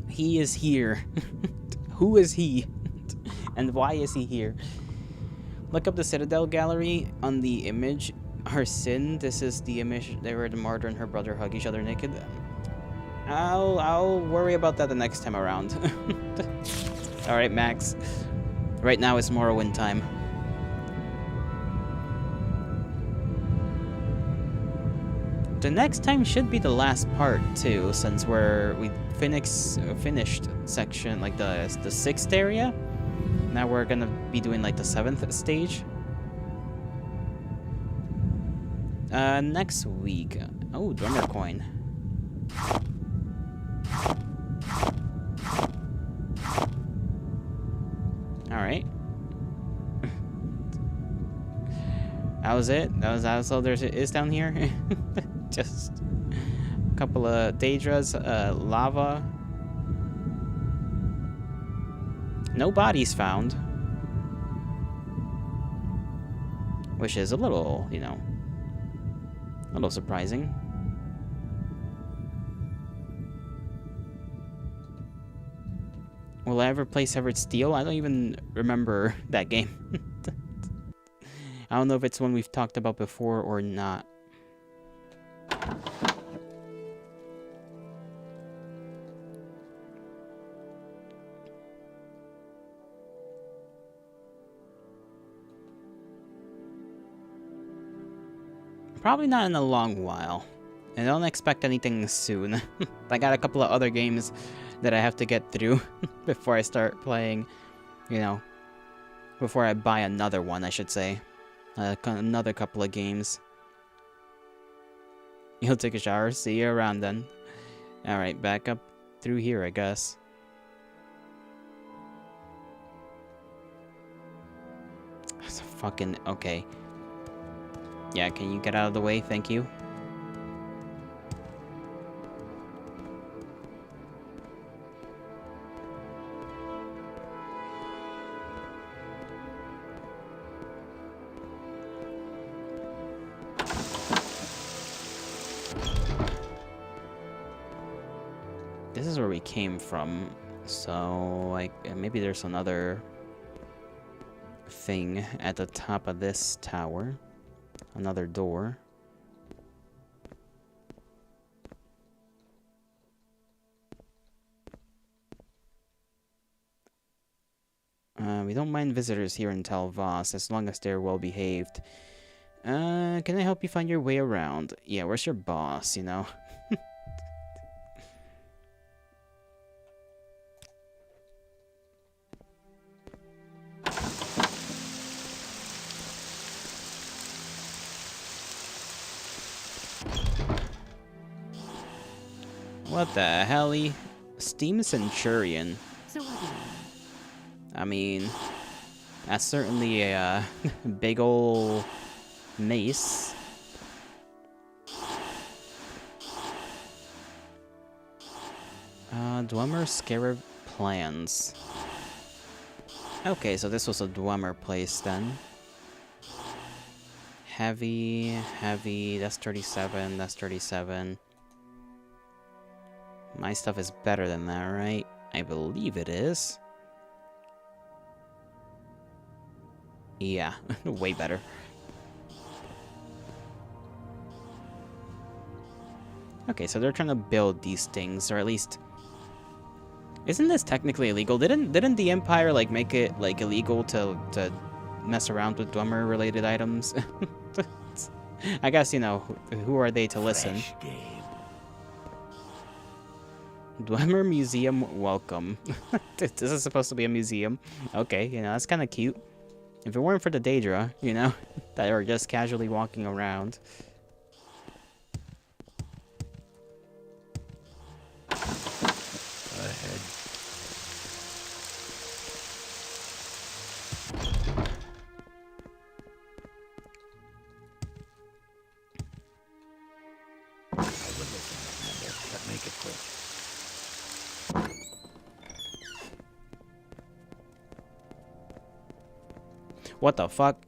He is here. Who is he? And why is he here? Look up the Citadel gallery on the image. Her sin. This is the image where the martyr and her brother hug each other naked. I'll worry about that the next time around. Alright, Max. Right now it's Morrowind time. The next time should be the last part too, since we finished section like the 6th area. Now we're gonna be doing like the 7th stage. Next week. Oh, drummer coin. All right. That was it. That was all there is down here. Just a couple of Daedras, lava. No bodies found. Which is a little, you know, a little surprising. Will I ever play Severed Steel? I don't even remember that game. I don't know if it's one we've talked about before or not. Probably not in a long while. And don't expect anything soon. I got a couple of other games that I have to get through before I start playing, you know, before I buy another one, I should say. Another couple of games. You'll take a shower. See you around then. Alright, back up through here, I guess. That's a fucking... Okay. Yeah, can you get out of the way? Thank you. This is where we came from, so like maybe there's another thing at the top of this tower. Another door. We don't mind visitors here in Tel Voss as long as they're well behaved. Can I help you find your way around? Yeah, where's your boss, you know? What the helly? Steam Centurion. So what do you mean? I mean, that's certainly a big ol' mace. Dwemer Scarab plans. Okay, so this was a Dwemer place then. Heavy, that's 37, that's 37. My stuff is better than that, right? I believe it is. Yeah, way better. Okay, so they're trying to build these things, or at least... Isn't this technically illegal? Didn't the Empire, like, make it, like, illegal to mess around with Dwemer-related items? I guess, you know, who are they to listen? Dwemer Museum, welcome. This is supposed to be a museum. Okay, you know, that's kind of cute. If it weren't for the Daedra, you know, that are just casually walking around. Go ahead. I would listen, but make it quick. What the fuck?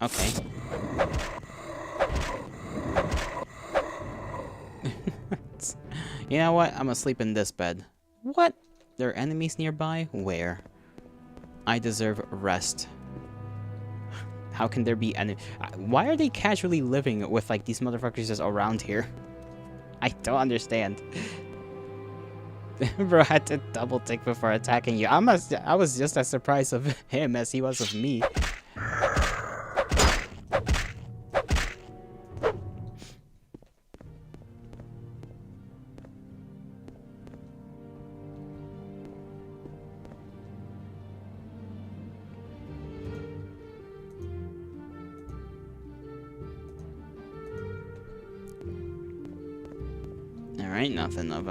Okay. You know what? I'm gonna sleep in this bed. What? There are enemies nearby? Where? I deserve rest. How can there be any? Why are they casually living with like these motherfuckers just around here? I don't understand. Bro, I had to double tick before attacking you. I was just as surprised of him as he was of me. Alright, nothing of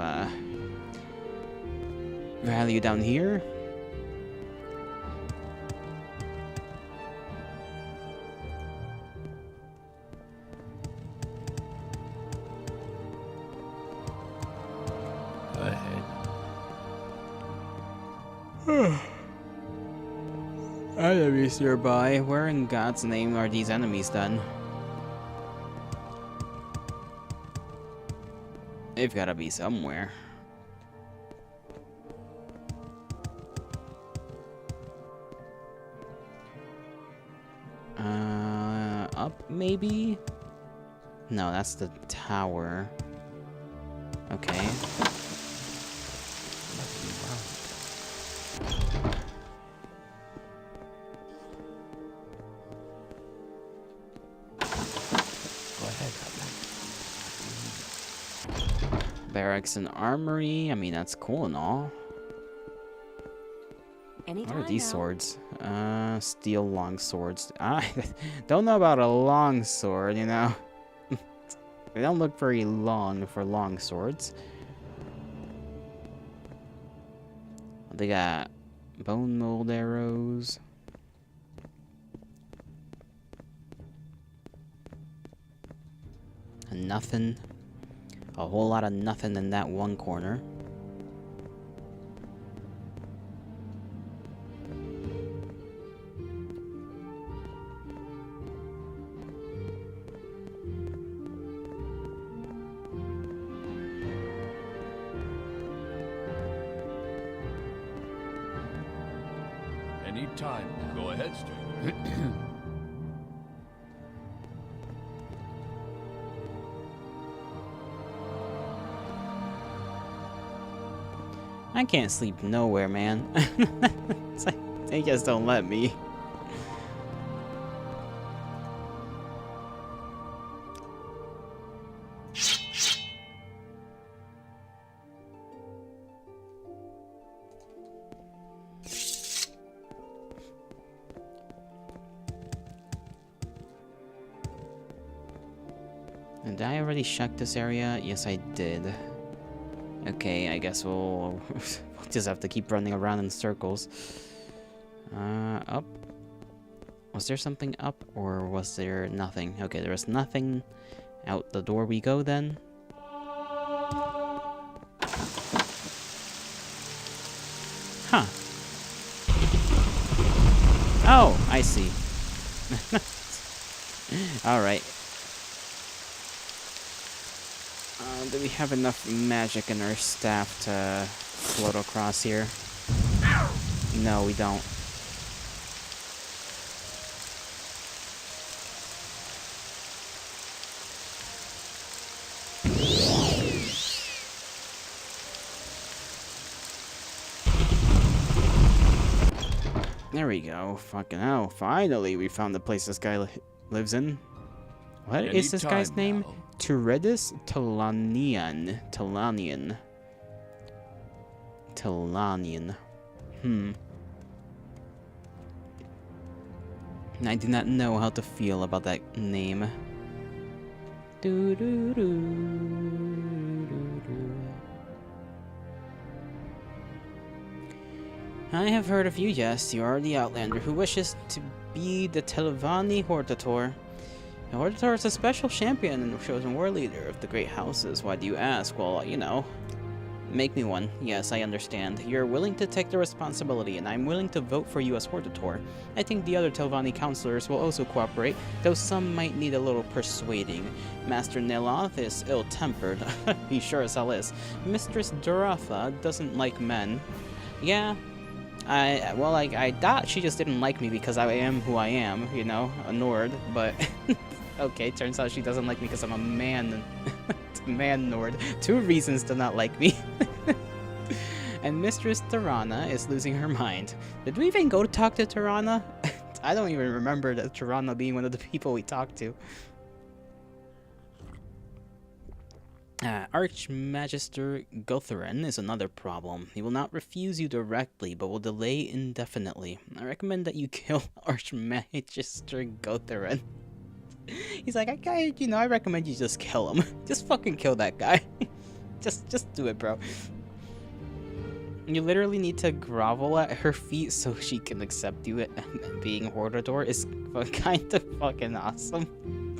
value down here. Go ahead. Enemies nearby. Where in God's name are these enemies then? They've gotta be somewhere. Up maybe? No, that's the tower. Okay. Go ahead, Barracks and armory. I mean, that's cool and all. Anytime What are these now. swords? Steel long swords. I don't know about a long sword, you know. They don't look very long for long swords. They got bone mold arrows. And nothing. A whole lot of nothing in that one corner. Any time. Go ahead, stranger. I can't sleep nowhere, man. It's like, they just don't let me. And did I already check this area? Yes, I did. Okay, I guess we'll just have to keep running around in circles. Up. Was there something up, or was there nothing? Okay, there was nothing. Out the door we go then. Huh. Oh, I see. Alright. Do we have enough magic in our staff to float across here? No, we don't. There we go. Fucking hell. Finally, we found the place this guy lives in. What is this guy's name? Turedis Talanian. I do not know how to feel about that name. I have heard of you, yes. You are the Outlander who wishes to be the Telvanni Hortator. The Hortator is a special champion and chosen war leader of the great houses. Why do you ask? Well, you know. Make me one. Yes, I understand. You're willing to take the responsibility, and I'm willing to vote for you as Hortator. I think the other Telvanni counselors will also cooperate, though some might need a little persuading. Master Neloth is ill-tempered. He sure as hell is. Mistress Duratha doesn't like men. Yeah, I thought she just didn't like me because I am who I am, you know, a Nord, but okay, turns out she doesn't like me because I'm a man. Man Nord. 2 reasons to not like me. And Mistress Tirana is losing her mind. Did we even go to talk to Tirana? I don't even remember that Tirana being one of the people we talked to. Archmagister Gotharin is another problem. He will not refuse you directly, but will delay indefinitely. I recommend that you kill Archmagister Gotharin. He's like, I recommend you just kill him. Just fucking kill that guy. just do it, bro. You literally need to grovel at her feet so she can accept you being Hortator is kind of fucking awesome.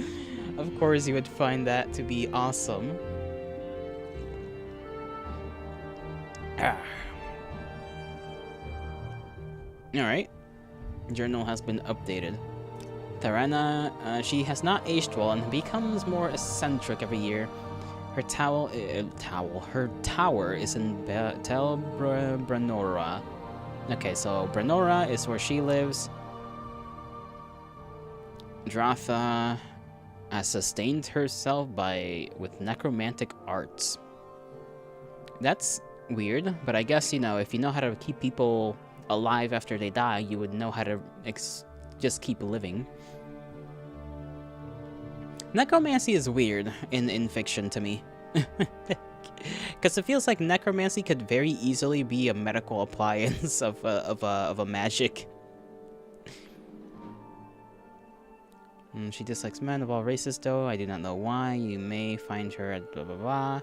Of course you would find that to be awesome. Alright. Journal has been updated. Tirana, she has not aged well and becomes more eccentric every year. Her tower is in Tel Brenora. Okay, so Brenora is where she lives. Dratha has sustained herself with necromantic arts. That's weird, but I guess, you know, if you know how to keep people alive after they die, you would know how to just keep living. Necromancy is weird in fiction to me. Because it feels like necromancy could very easily be a medical appliance of a magic. She dislikes men of all races, though. I do not know why. You may find her at blah blah blah.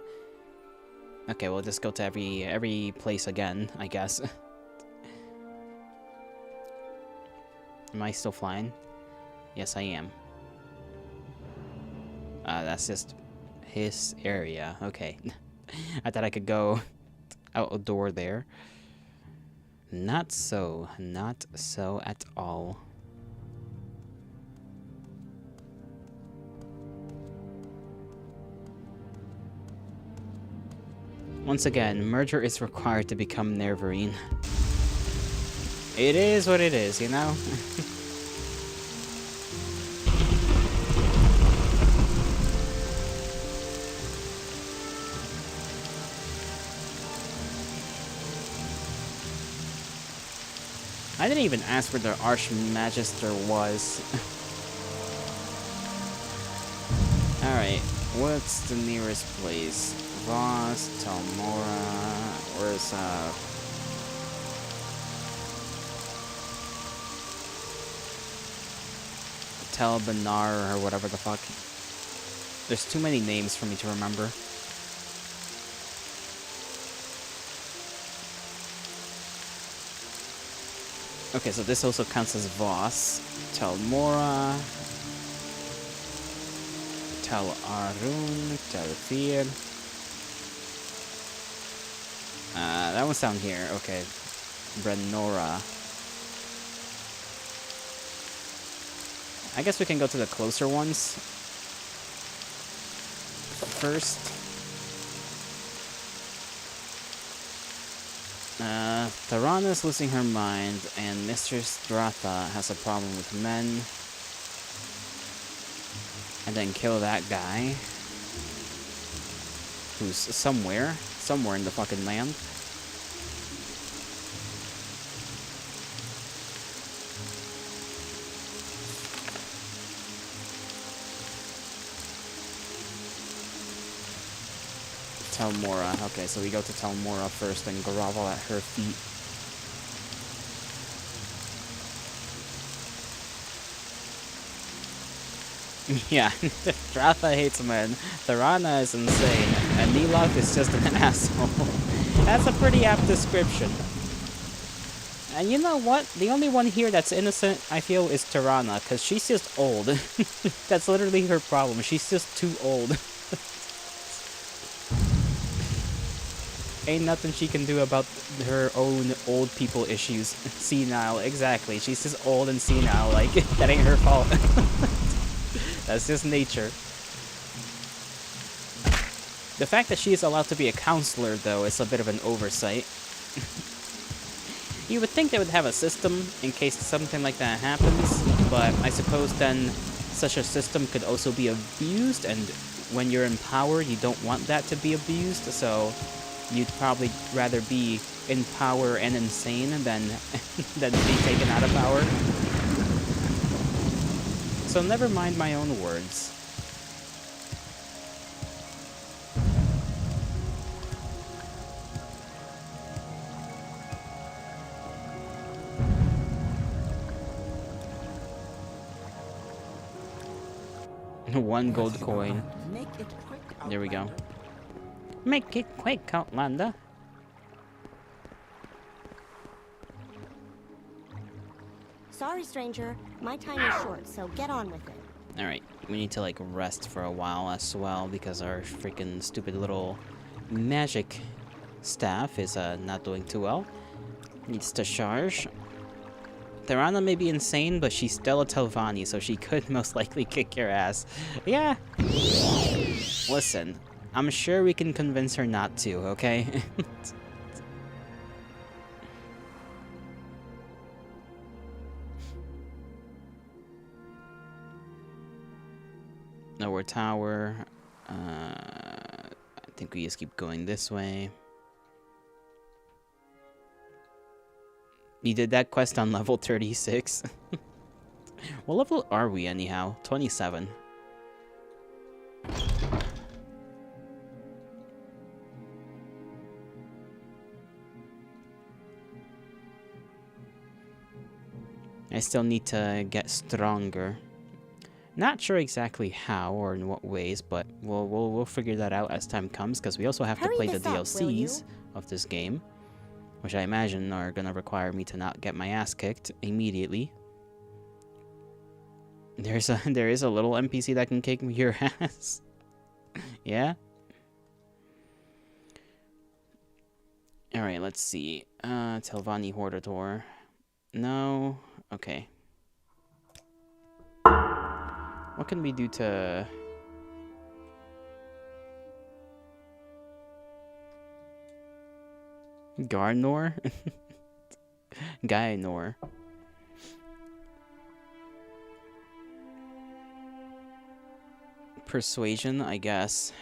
Okay, we'll just go to every place again, I guess. Am I still flying? Yes, I am. That's just his area. Okay. I thought I could go out a door there. Not so. Not so at all. Once again, merger is required to become Nervarine. It is what it is, you know? I didn't even ask where the Archmagister was. Alright, what's the nearest place? Voss, Talmora, where's Tel Benar or whatever the fuck. There's too many names for me to remember. Okay, so this also counts as Voss. Talmora, Tel Arun, Tel Fir. That one's down here. Okay, Brenora. I guess we can go to the closer ones first. Tirana's losing her mind, and Mistress Dratha has a problem with men. And then kill that guy, who's somewhere in the fucking land. Talmora. Okay, so we go to Talmora first and grovel at her feet. Yeah, Dratha hates men, Tirana is insane, and Neloth is just an asshole. That's a pretty apt description. And you know what? The only one here that's innocent, I feel, is Tirana, because she's just old. That's literally her problem. She's just too old. Ain't nothing she can do about her own old people issues. Senile, exactly. She's just old and senile, like, that ain't her fault. That's just nature. The fact that she is allowed to be a counselor, though, is a bit of an oversight. You would think they would have a system in case something like that happens, but I suppose then such a system could also be abused, and when you're in power, you don't want that to be abused, so you'd probably rather be in power and insane than be taken out of power. So never mind my own words. One gold coin. Make it quick, There we go. Outlander. Make it quick, Outlander. Sorry, stranger. My time is short, so get on with it. Alright, we need to like rest for a while as well because our freaking stupid little magic staff is not doing too well. Needs to charge. Therana may be insane, but she's still a Telvanni, so she could most likely kick your ass. Yeah. Listen, I'm sure we can convince her not to, okay? Lower tower. I think we just keep going this way. You did that quest on level 36. What level are we anyhow? 27. I still need to get stronger. Not sure exactly how or in what ways, but we'll figure that out as time comes, because we also have to Hurry play the this up, will you? DLCs of this game, which I imagine are gonna require me to not get my ass kicked immediately. There is a little NPC that can kick your ass. Yeah. All right, let's see. Telvanni Hordator. No. Okay. What can we do to... Garnor? Gainor. Persuasion, I guess.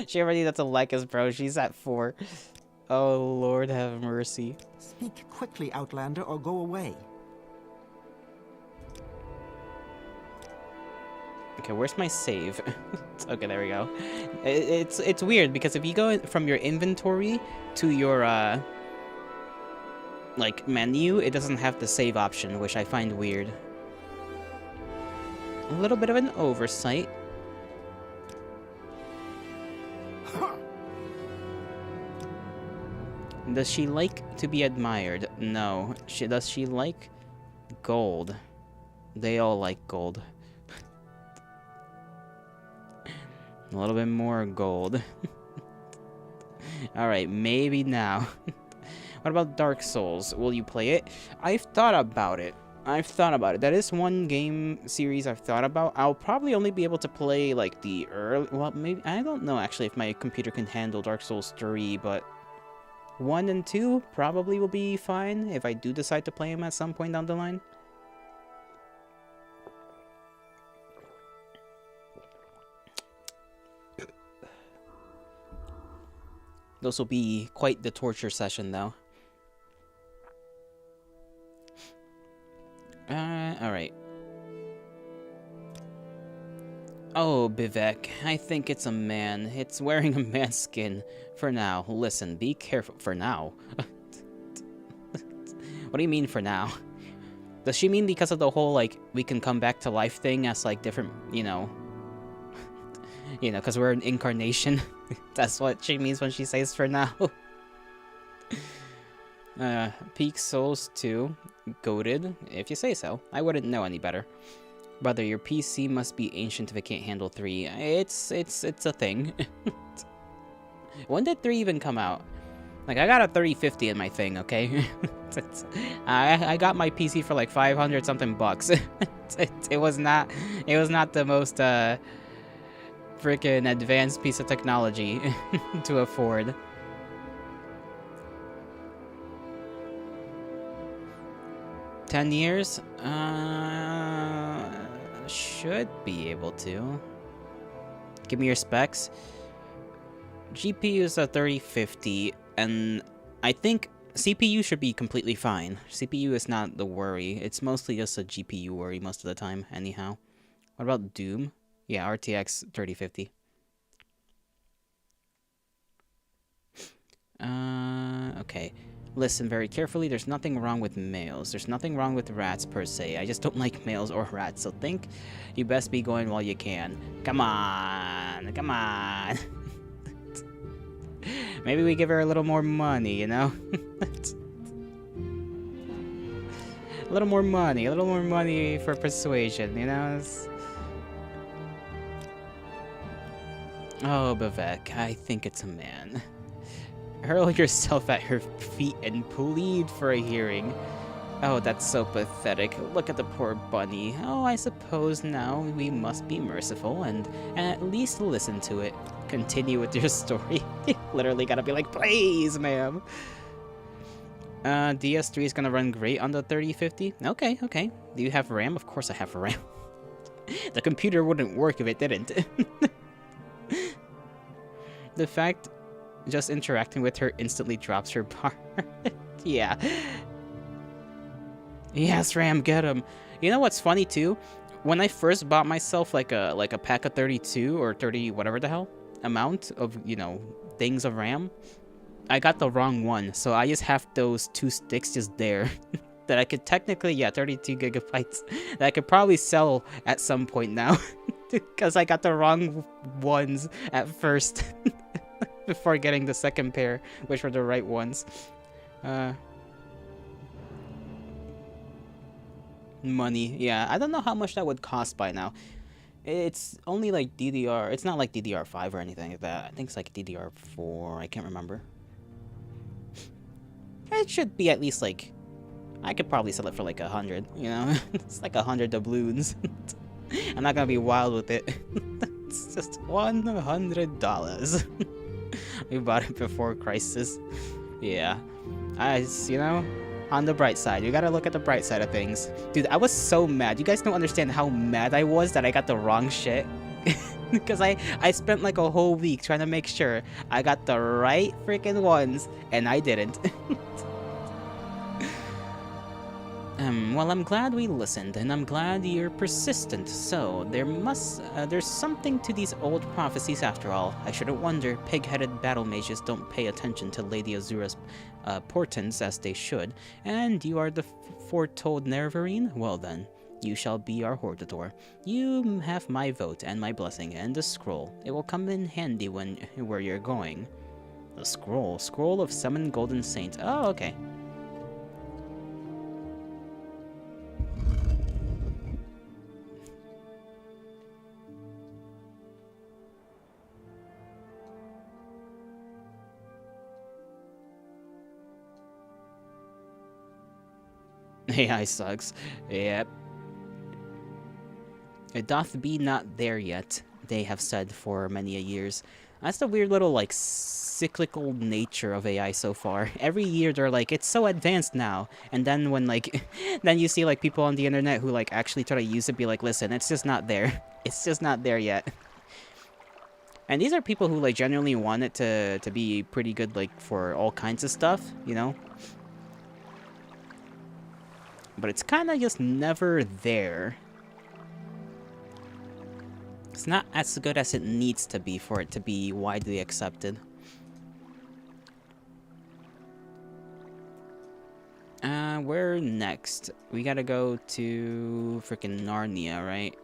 She already doesn't like us, bro. She's at 4. Oh, Lord have mercy. Speak quickly, Outlander, or go away. Okay, where's my save? Okay, there we go. It's weird because if you go from your inventory to your like menu, it doesn't have the save option, which I find weird. A little bit of an oversight. Does she like to be admired? No. Does she like gold? They all like gold. A little bit more gold. Alright, maybe now. What about Dark Souls? Will you play it? I've thought about it. That is one game series I've thought about. I'll probably only be able to play, like, the early... Well, maybe... I don't know, actually, if my computer can handle Dark Souls 3, but... 1 and 2 probably will be fine if I do decide to play them at some point down the line. Those will be quite the torture session, though. Alright. Oh, Bivek, I think it's a man. It's wearing a man's skin. For now. Listen, be careful. For now? What do you mean, for now? Does she mean because of the whole, like, we can come back to life thing as, like, different, you know... You know, because we're an incarnation. That's what she means when she says for now. Peak Souls 2. Goated, if you say so. I wouldn't know any better. Brother, your PC must be ancient if it can't handle 3. It's a thing. When did 3 even come out? Like, I got a 3050 in my thing, okay? I got my PC for like 500 something bucks. It was not the most freaking advanced piece of technology to afford. $10 years? Should be able to. Give me your specs. GPU is a 3050, and I think CPU should be completely fine. CPU is not the worry. It's mostly just a GPU worry most of the time, anyhow. What about Doom? Yeah, RTX 3050. Okay. Listen very carefully. There's nothing wrong with males. There's nothing wrong with rats per se. I just don't like males or rats, so think you best be going while you can. Come on! Come on! Maybe we give her a little more money, you know? A little more money for persuasion, you know? Oh, Bavek, I think it's a man. Hurl yourself at her feet and plead for a hearing. Oh, that's so pathetic. Look at the poor bunny. Oh, I suppose now we must be merciful and at least listen to it. Continue with your story. Literally gotta be like, please, ma'am. DS3 is gonna run great on the 3050. Okay, okay. Do you have RAM? Of course I have RAM. The computer wouldn't work if it didn't. The fact just interacting with her instantly drops her bar. Yeah. Yes, Ram, get him. You know what's funny too? When I first bought myself like a pack of 32 or 30 whatever the hell amount of, you know, things of RAM, I got the wrong one. So I just have those 2 sticks just there that I could technically, yeah, 32 gigabytes that I could probably sell at some point now because I got the wrong ones at first. Before getting the second pair, which were the right ones. Money, yeah. I don't know how much that would cost by now. It's only like DDR. It's not like DDR5 or anything like that. I think it's like DDR4. I can't remember. It should be at least like... I could probably sell it for like 100, you know? It's like 100 doubloons. I'm not gonna be wild with it. It's just $100. We bought it before crisis. Yeah. You know, on the bright side. You gotta look at the bright side of things. Dude, I was so mad. You guys don't understand how mad I was that I got the wrong shit. Because I spent like a whole week trying to make sure I got the right freaking ones, and I didn't. Well, I'm glad we listened, and I'm glad you're persistent. So, there's something to these old prophecies after all. I shouldn't wonder pig-headed battle mages don't pay attention to Lady Azura's portents as they should. And you are the foretold Nerevarine? Well then, you shall be our Hortator. You have my vote and my blessing and the scroll. It will come in handy where you're going. The scroll? Scroll of 7 golden saints. Oh, okay. AI sucks. Yep. It doth be not there yet, they have said for many a years. That's the weird little, like, cyclical nature of AI so far. Every year they're like, it's so advanced now. And then when, like, then you see, like, people on the internet who, like, actually try to use it, be like, listen, it's just not there. It's just not there yet. And these are people who, like, genuinely want it to be pretty good, like, for all kinds of stuff, you know? But it's kind of just never there. It's not as good as it needs to be for it to be widely accepted. Where next? We gotta go to freaking Narnia, right?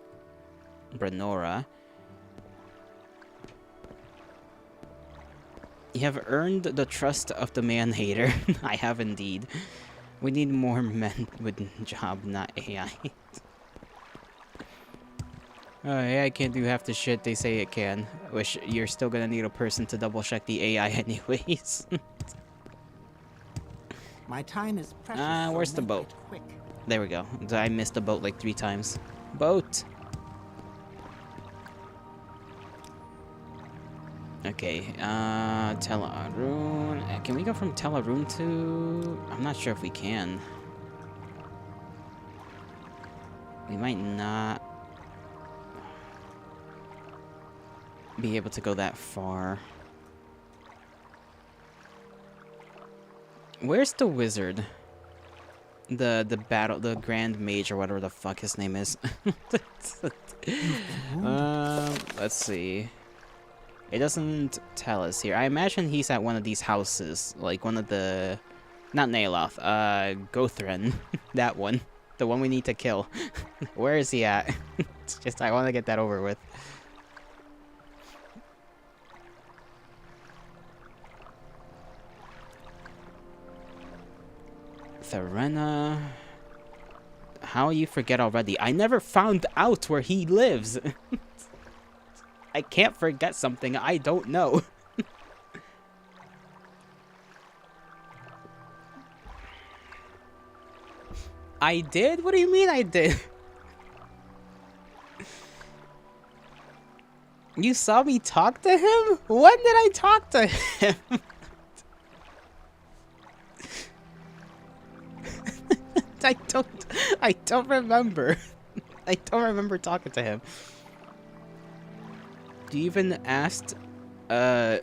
Brenora. You have earned the trust of the man-hater. I have indeed. We need more men with job, not AI. Oh, AI can't do half the shit they say it can. Wish you're still gonna need a person to double check the AI anyways. My time is precious. So Where's the make boat? it quick. There we go. I missed the boat like 3 times. Boat! Okay, Tel Arun. Can we go from Tel Arun to... I'm not sure if we can. We might not be able to go that far. Where's the wizard? The Grand Mage or whatever the fuck his name is. Let's see. It doesn't tell us here. I imagine he's at one of these houses, like one of the, not Nailoth, Gothran, that one, the one we need to kill. Where is he at? It's just I want to get that over with. Therena. How you forget already? I never found out where he lives. I can't forget something I don't know. I did? What do you mean I did? You saw me talk to him? When did I talk to him? I don't remember. I don't remember talking to him. You even asked, how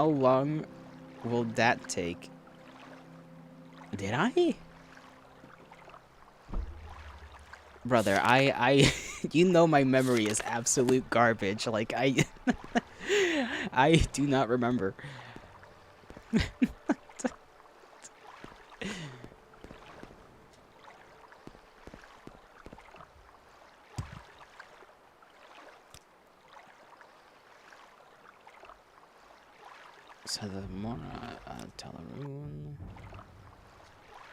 long will that take? Did I? Brother, you know my memory is absolute garbage. Like, I do not remember. So the Mora, Tel Arun.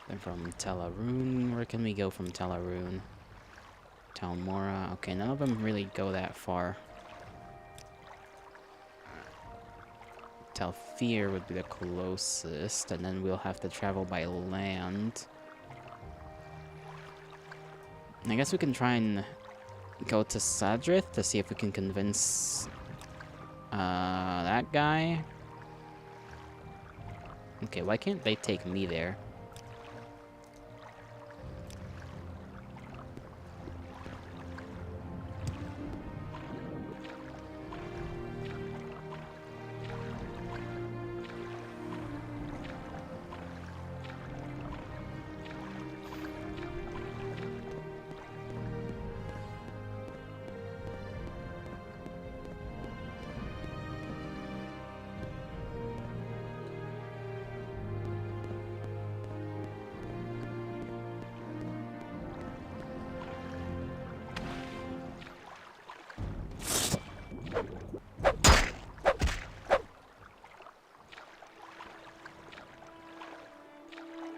Then from Tel Arun, where can we go from Tel Arun? Tel Mora. Okay, none of them really go that far. Tel Fear would be the closest, and then we'll have to travel by land. I guess we can try and go to Sadrith to see if we can convince that guy. Okay, why can't they take me there?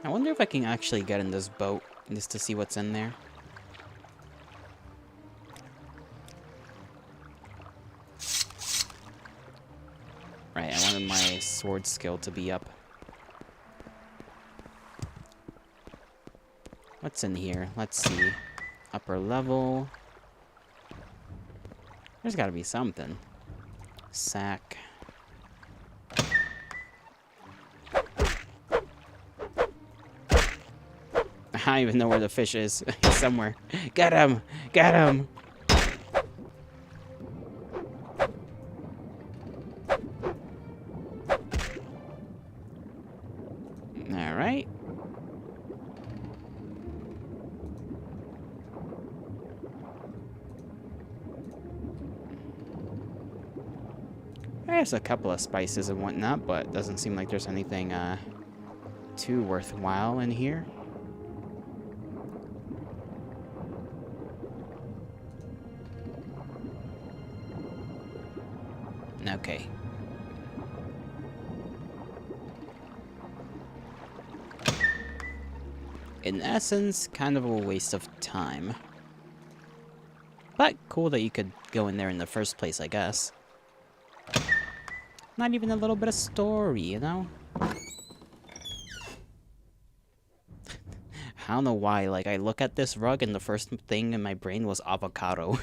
I wonder if I can actually get in this boat just to see what's in there. Right, I wanted my sword skill to be up. What's in here? Let's see. Upper level. There's gotta be something. Sack. I don't even know where the fish is. He's somewhere. Get him! Get him! Alright. There's a couple of spices and whatnot, but doesn't seem like there's anything too worthwhile in here. Okay. In essence, kind of a waste of time. But cool that you could go in there in the first place, I guess. Not even a little bit of story, you know? I don't know why, like, I look at this rug and the first thing in my brain was avocado.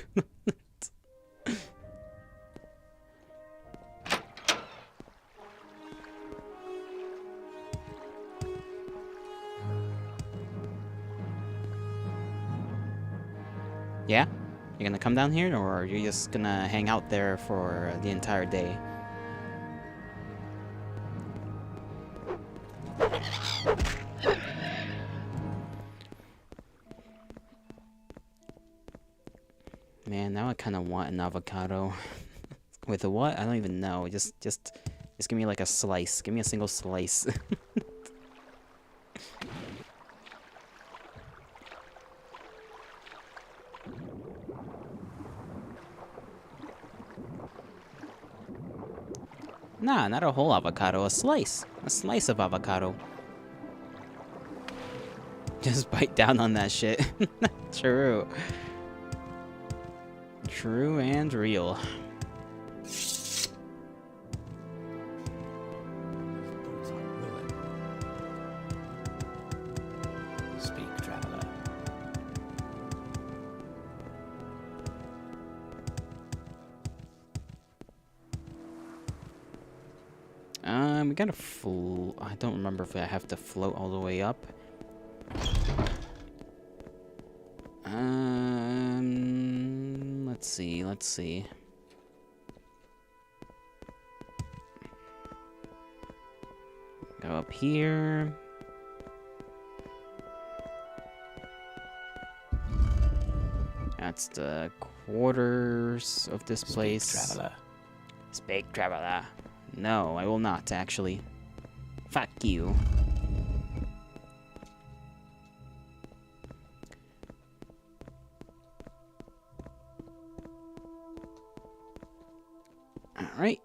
Yeah? You're gonna come down here, or are you just gonna hang out there for the entire day? Man, now I kind of want an avocado. With a what? I don't even know. Just give me like a slice. Give me a single slice. Nah, not a whole avocado. A slice. A slice of avocado. Just bite down on that shit. True. True and real. Those boots are ruined. Speak, traveler. We gotta I don't remember if I have to float all the way up. Let's see. Go up here. That's the quarters of this place. Traveler. Speak, traveler. No, I will not, actually. Fuck you. Alright.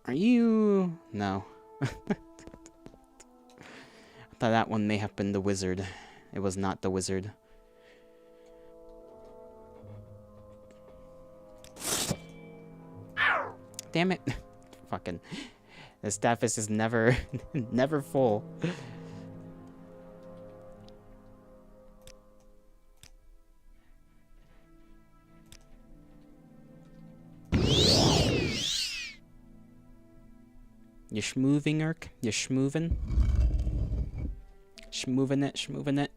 Are you... No. I thought that one may have been the wizard. It was not the wizard. Damn it. Fucking... The staffus is never... never full. You schmooving, Urk? You schmoovin'? Schmoovin' it, schmoovin' it.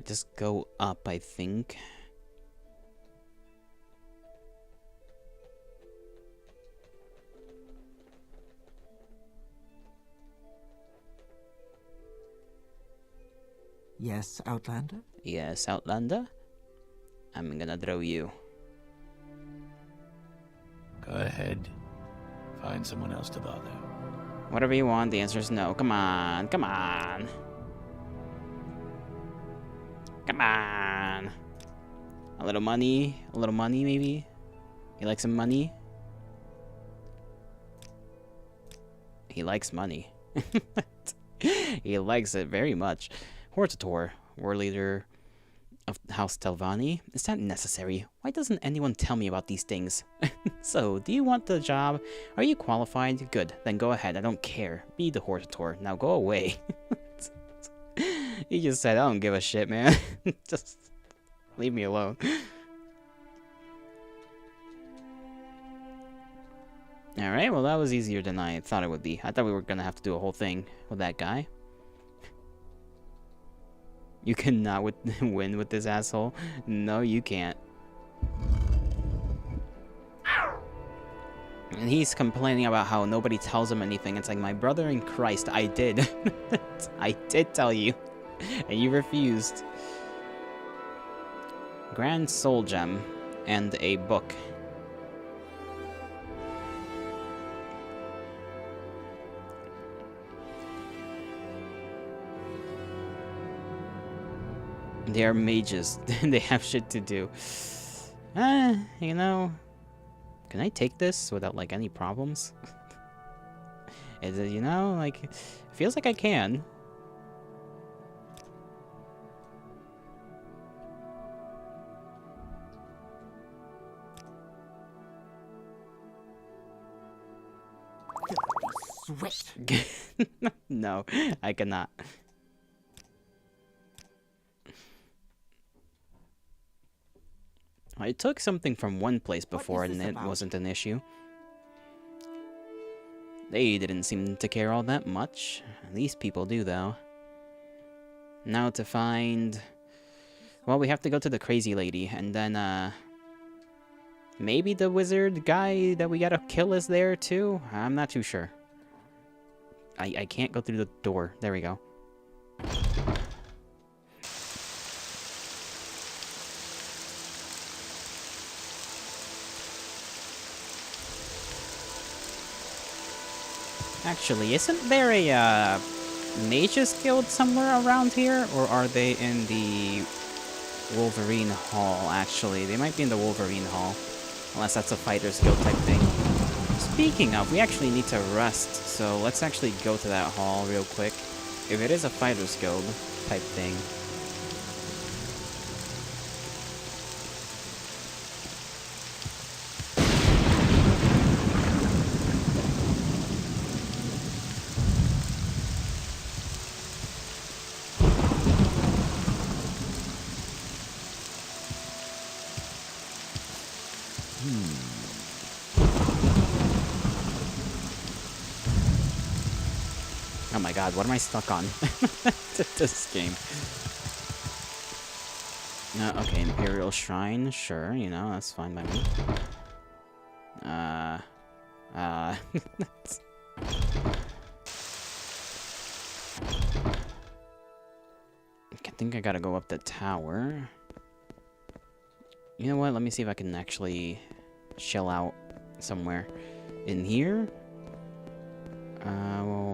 Just go up, I think. Yes, Outlander? Yes, Outlander. I'm gonna throw you. Go ahead. Find someone else to bother. Whatever you want, the answer is no. Come on, come on. Come on. A little money maybe? You like some money? He likes money. He likes it very much. Hortator, war leader of House Telvanni. Is that necessary? Why doesn't anyone tell me about these things? So, do you want the job? Are you qualified? Good, then go ahead. I don't care. Be the Hortator. Now go away. He just said, I don't give a shit, man. Just leave me alone. Alright, well that was easier than I thought it would be. I thought we were gonna have to do a whole thing with that guy. You cannot win with this asshole. No, you can't. And he's complaining about how nobody tells him anything. It's like, my brother in Christ, I did. I did tell you. And you refused. Grand Soul Gem and a book. They are mages. They have shit to do. You know... Can I take this without, like, any problems? Is it, you know, like... It feels like I can. correct? No, I cannot. I took something from one place before is and this it about? wasn't an issue. They didn't seem to care all that much. These people do, though. Now to find... Well, we have to go to the crazy lady, and then, maybe the wizard guy that we gotta kill is there, too? I'm not too sure. I can't go through the door. There we go. Actually, isn't there a, Mages Guild somewhere around here? Or are they in the Wolverine Hall, actually? They might be in the Wolverine Hall. Unless that's a Fighters Guild type thing. Speaking of, we actually need to rest, so let's actually go to that hall real quick. If it is a Fighters Guild type thing. Oh my god, what am I stuck on? This game. Okay, Imperial Shrine, sure, you know, that's fine by me. I think I gotta go up the tower. You know what, let me see if I can actually shell out somewhere. In here?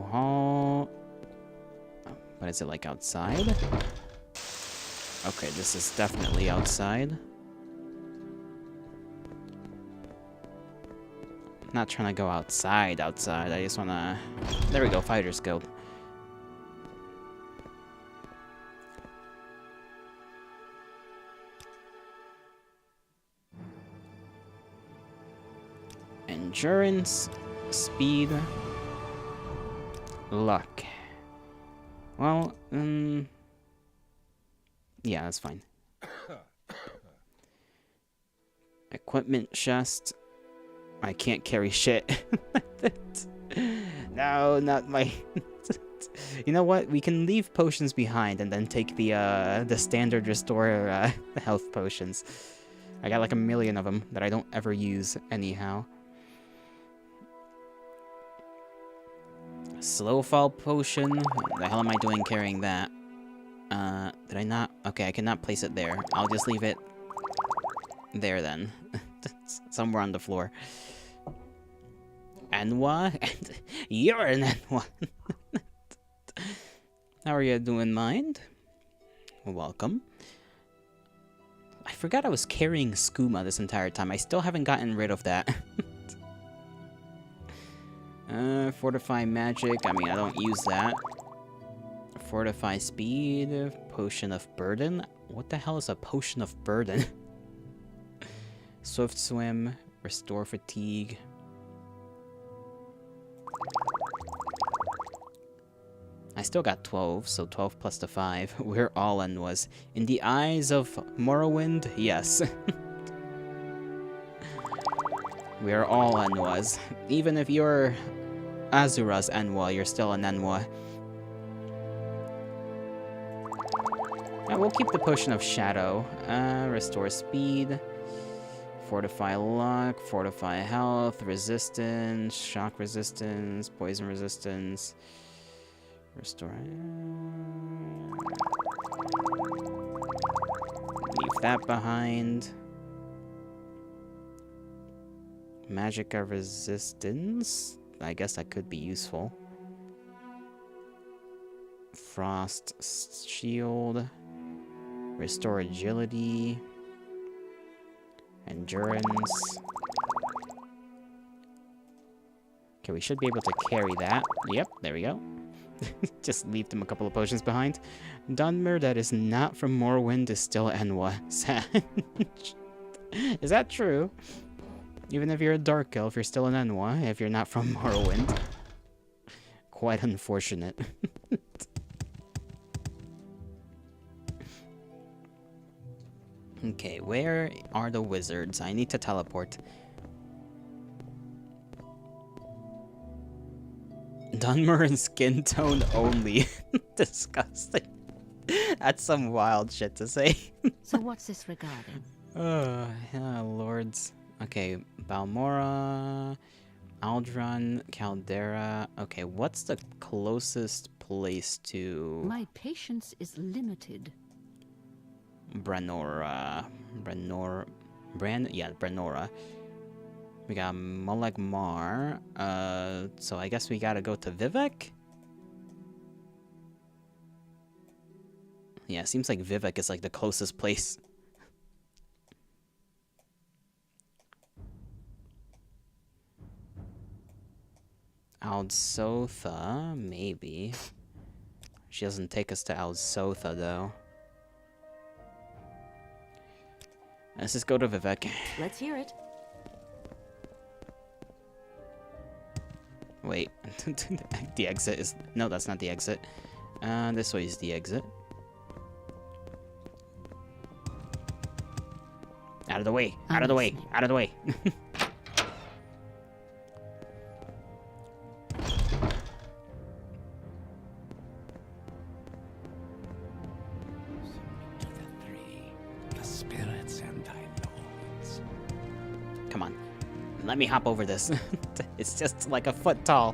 Hall... What is it, like outside? Okay, this is definitely outside. I'm not trying to go outside, I just wanna... There we go, Fighters Guild. Endurance, speed, luck. Well, yeah, that's fine. Equipment chest. I can't carry shit. No, not my... You know what? We can leave potions behind and then take the standard restore health potions. I got like 1 million of them that I don't ever use anyhow. Slow fall potion. What the hell am I doing carrying that? Did I not? Okay, I cannot place it there. I'll just leave it there then. Somewhere on the floor. Anwa? You're an Anwa. How are you doing, mind? Welcome. I forgot I was carrying skooma this entire time. I still haven't gotten rid of that. Fortify magic. I mean, I don't use that. Fortify speed. Potion of burden. What the hell is a potion of burden? Swift swim. Restore fatigue. I still got 12, so 12 plus the 5. We're all in was. In the eyes of Morrowind, yes. We are all Anwas. Even if you're Azura's Anwa, you're still an Anwa. We'll keep the Potion of Shadow. Restore speed. Fortify luck. Fortify health. Resistance. Shock resistance. Poison resistance. Restore... Leave that behind. Magicka resistance? I guess that could be useful. Frost shield. Restore agility. Endurance. Okay, we should be able to carry that. Yep, there we go. Just leave them a couple of potions behind. Dunmer that is not from Morrowind is still Enwa. Is that true? Even if you're a dark elf, you're still an Enwa if you're not from Morrowind. quite unfortunate. Okay, where are the wizards? I need to teleport. Dunmer and skin tone only. Disgusting. That's some wild shit to say. So what's this regarding? Oh, yeah, lords. Okay, Balmora, Aldrun, Caldera. Okay, what's the closest place to My patience is limited. Brenora? Brenora. We got Molag Mar. So I guess we gotta go to Vivek? Yeah, seems like Vivek is like the closest place. Aldsotha, maybe. She doesn't take us to Aldsotha, though. Let's just go to Vivek. Let's hear it. Wait, the exit is... No, that's not the exit. This way is the exit. Out of the way! Out of the way! Out of the way! To the three, the spirits and thy lords. Come on. Let me hop over this. It's just like a foot tall.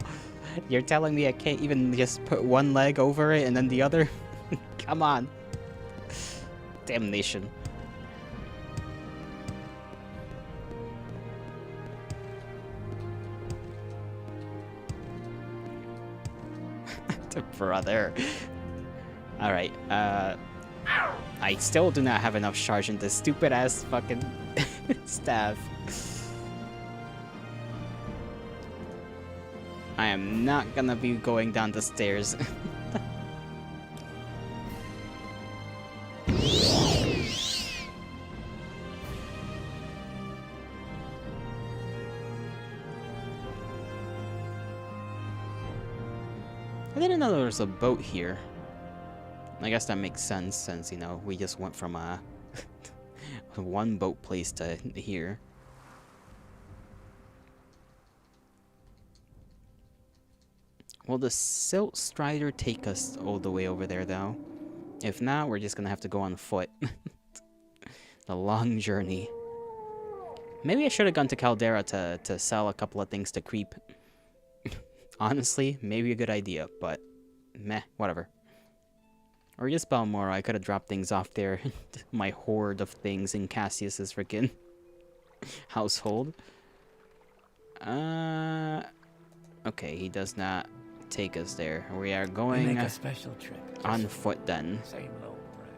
You're telling me I can't even just put one leg over it and then the other? Come on. Damnation. Brother. Alright, I still do not have enough charge in this stupid ass fucking staff. I am not gonna be going down the stairs. I didn't know there was a boat here. I guess that makes sense since, you know, we just went from one boat place to here. Will the Silt Strider take us all the way over there, though? If not, we're just gonna have to go on foot. The long journey. Maybe I should have gone to Caldera to sell a couple of things to Creep. Honestly, maybe a good idea, but meh, whatever. Or just Balmora, I could have dropped things off there. My hoard of things in Cassius's freaking household. Okay, he does not take us there. We are We going make a special trip. on foot then. Same low prayer.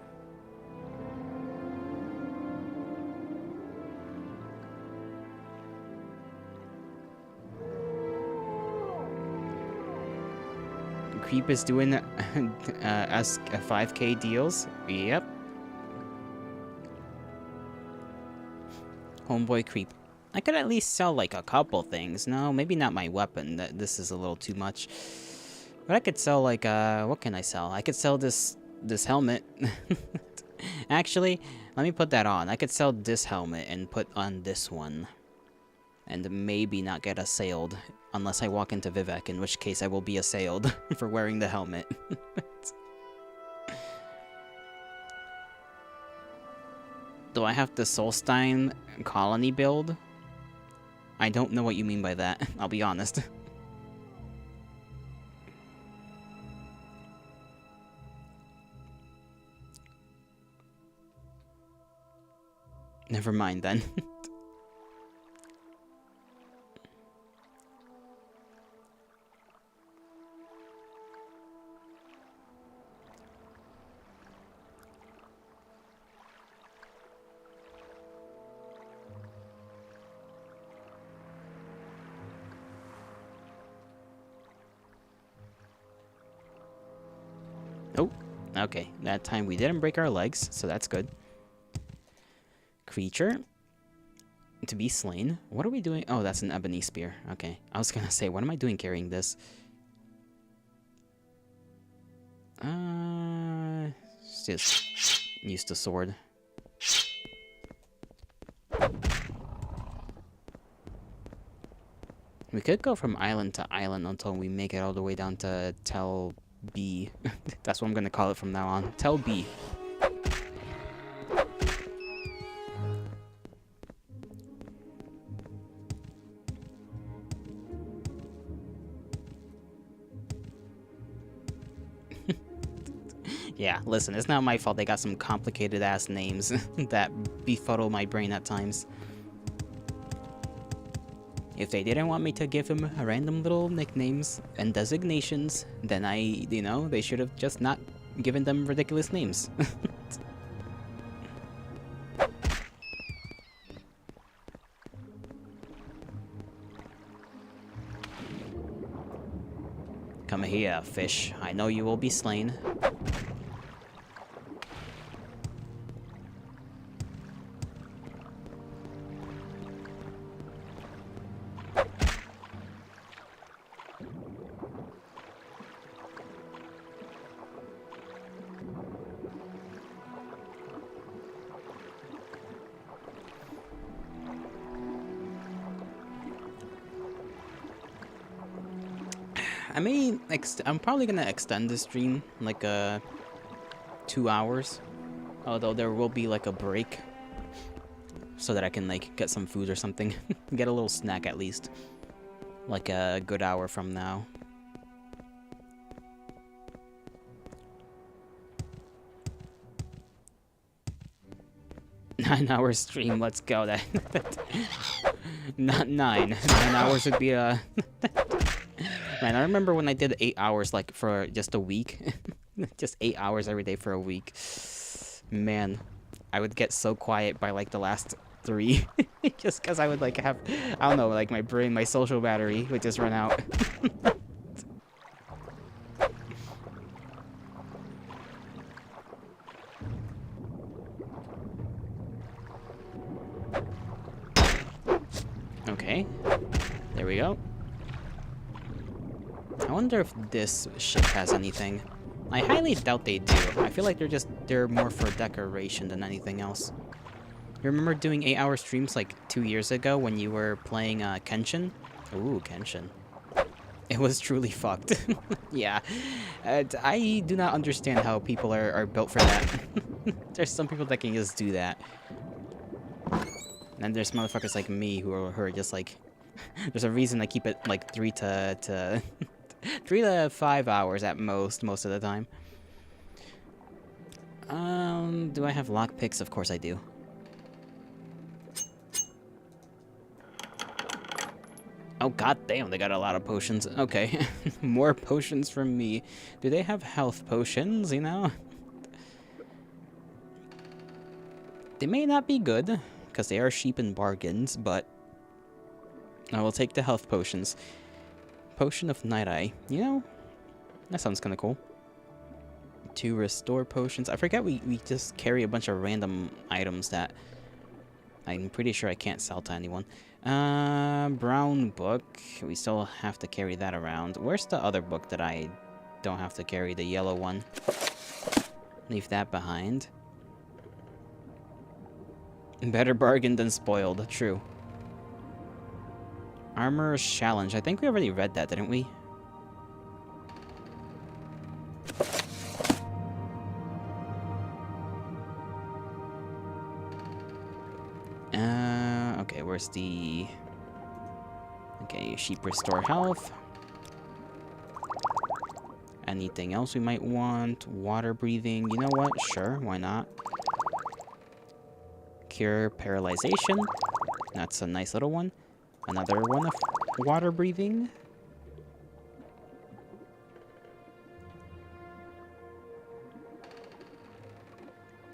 Creep is doing us 5K deals. Yep. Homeboy Creep. I could at least sell like a couple things. No, maybe not my weapon. This is a little too much. But I could sell like what can I sell? I could sell this helmet. Actually, let me put that on. I could sell this helmet and put on this one. And maybe not get assailed. Unless I walk into Vivek, in which case I will be assailed for wearing the helmet. Do I have the Solstein colony build? I don't know what you mean by that, I'll be honest. Never mind then. Oh, okay. That time we didn't break our legs, so that's good. Creature. To be slain. What are we doing? Oh, that's an ebony spear. Okay. I was gonna say, what am I doing carrying this? just use the sword. We could go from island to island until we make it all the way down to Tel B. That's what I'm gonna call it from now on. Tel B. Yeah, listen, it's not my fault they got some complicated ass names that befuddle my brain at times. If they didn't want me to give him random little nicknames and designations, then they should have just not given them ridiculous names. Come here, fish. I know you will be slain. I'm probably gonna extend this stream like 2 hours, although there will be like a break so that I can like get some food or something. Get a little snack at least, like a good hour from now. Nine-hour stream, let's go. That not 9 hours would be a Man, I remember when I did 8 hours, like, for just a week. Just 8 hours every day for a week. Man, I would get so quiet by, like, the last 3. Just because I would, like, have, I don't know, like, my brain, my social battery would just run out. Okay. There we go. I wonder if this ship has anything. I highly doubt they do. I feel like they're more for decoration than anything else. You remember doing 8-hour streams like 2 years ago when you were playing Kenshin? Ooh, Kenshin. It was truly fucked. Yeah. I do not understand how people are built for that. There's some people that can just do that. And there's motherfuckers like me who are just like... There's a reason I keep it like 3 to 5 hours at most of the time. Do I have lockpicks? Of course I do. Oh god damn, they got a lot of potions. Okay. More potions from me. Do they have health potions, you know? They may not be good, because they are cheap in bargains, but I will take the health potions. Potion of Night Eye. You know, that sounds kind of cool. 2 restore potions. I forget we just carry a bunch of random items that I'm pretty sure I can't sell to anyone. Brown book. We still have to carry that around. Where's the other book that I don't have to carry? The yellow one. Leave that behind. Better bargain than spoiled. True. Armor's Challenge. I think we already read that, didn't we? Okay, where's the... Okay, sheep restore health. Anything else we might want? Water breathing. You know what? Sure, why not? Cure paralyzation. That's a nice little one. Another one of water breathing.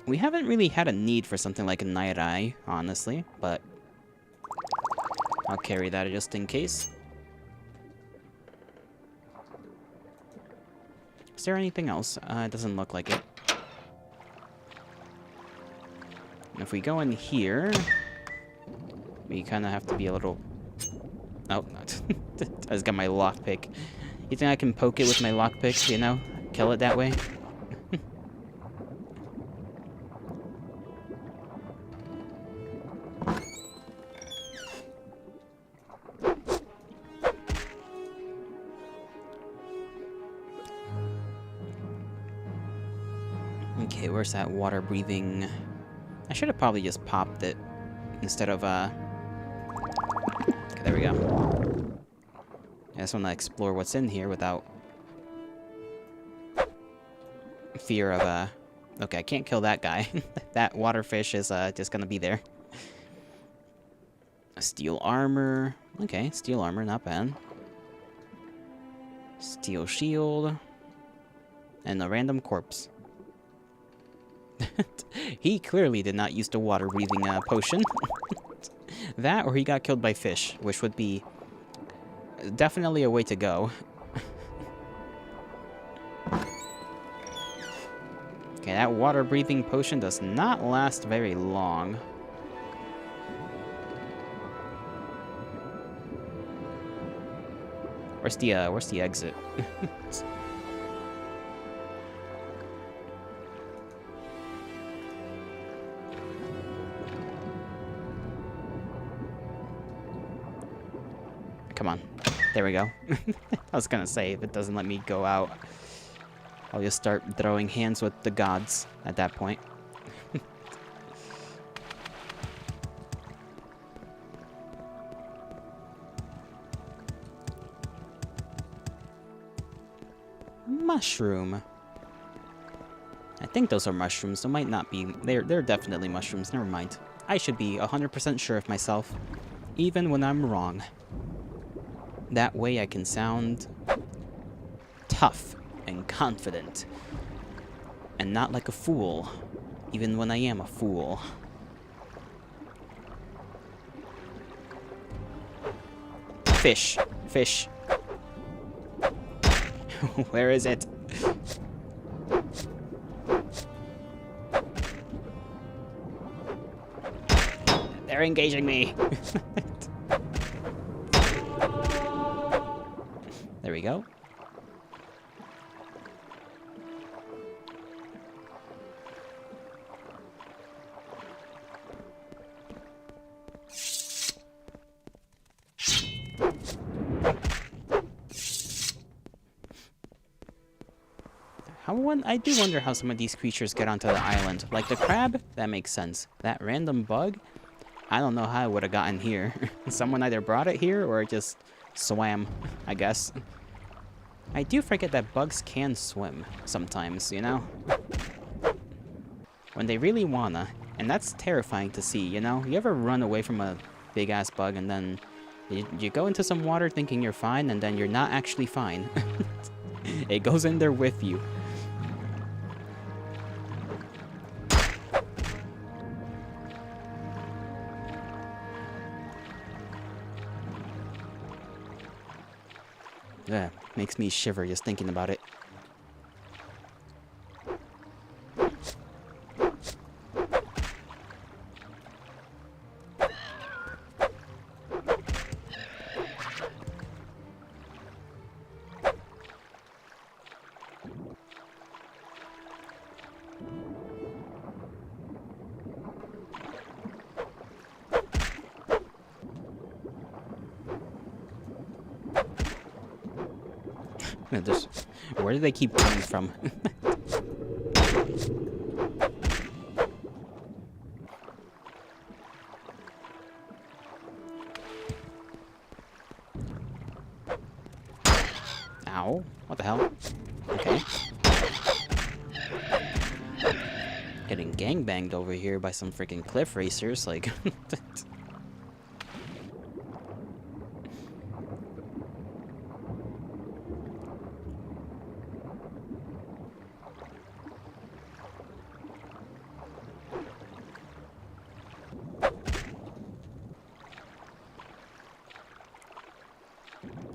We haven't really had a need for something like a Night Eye, honestly, but I'll carry that just in case. Is there anything else? It doesn't look like it. If we go in here, we kind of have to be a little... Oh, I just got my lockpick. You think I can poke it with my lockpick, you know? Kill it that way? Okay, where's that water breathing? I should have probably just popped it instead of okay, there we go. I just want to explore what's in here without fear of okay, I can't kill that guy. That water fish is just gonna be there. Steel armor. Okay, steel armor, not bad. Steel shield. And a random corpse. He clearly did not use the water-breathing potion. That, or he got killed by fish, which would be definitely a way to go. Okay, that water-breathing potion does not last very long. Where's the exit? Come on. There we go. I was gonna say, if it doesn't let me go out, I'll just start throwing hands with the gods at that point. Mushroom. I think those are mushrooms. They might not be. They're definitely mushrooms. Never mind. I should be 100% sure of myself, even when I'm wrong. That way I can sound tough and confident, and not like a fool, even when I am a fool. Fish. Fish. Where is it? They're engaging me. There we go. I do wonder how some of these creatures get onto the island. Like the crab, that makes sense. That random bug, I don't know how it would have gotten here. Someone either brought it here or it just swam, I guess. I do forget that bugs can swim sometimes, you know? When they really wanna. And that's terrifying to see, you know? You ever run away from a big-ass bug and then you go into some water thinking you're fine and then you're not actually fine. It goes in there with you. Yeah, makes me shiver just thinking about it. Where do they keep coming from? Ow. What the hell? Okay. Getting gangbanged over here by some freaking cliff racers, like...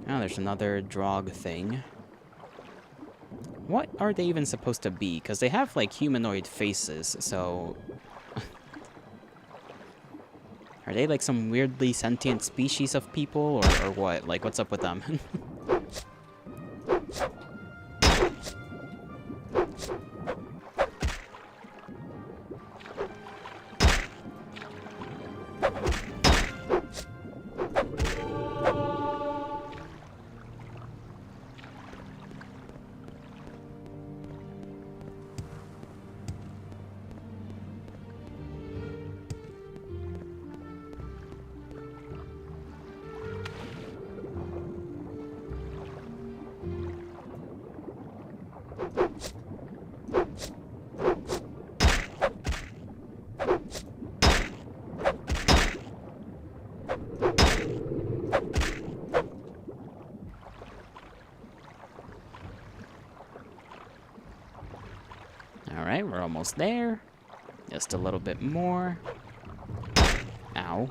Oh, there's another Drog thing. What are they even supposed to be? Because they have, like, humanoid faces, so... Are they, like, some weirdly sentient species of people, or what? Like, what's up with them? Alright, we're almost there. Just a little bit more. Ow.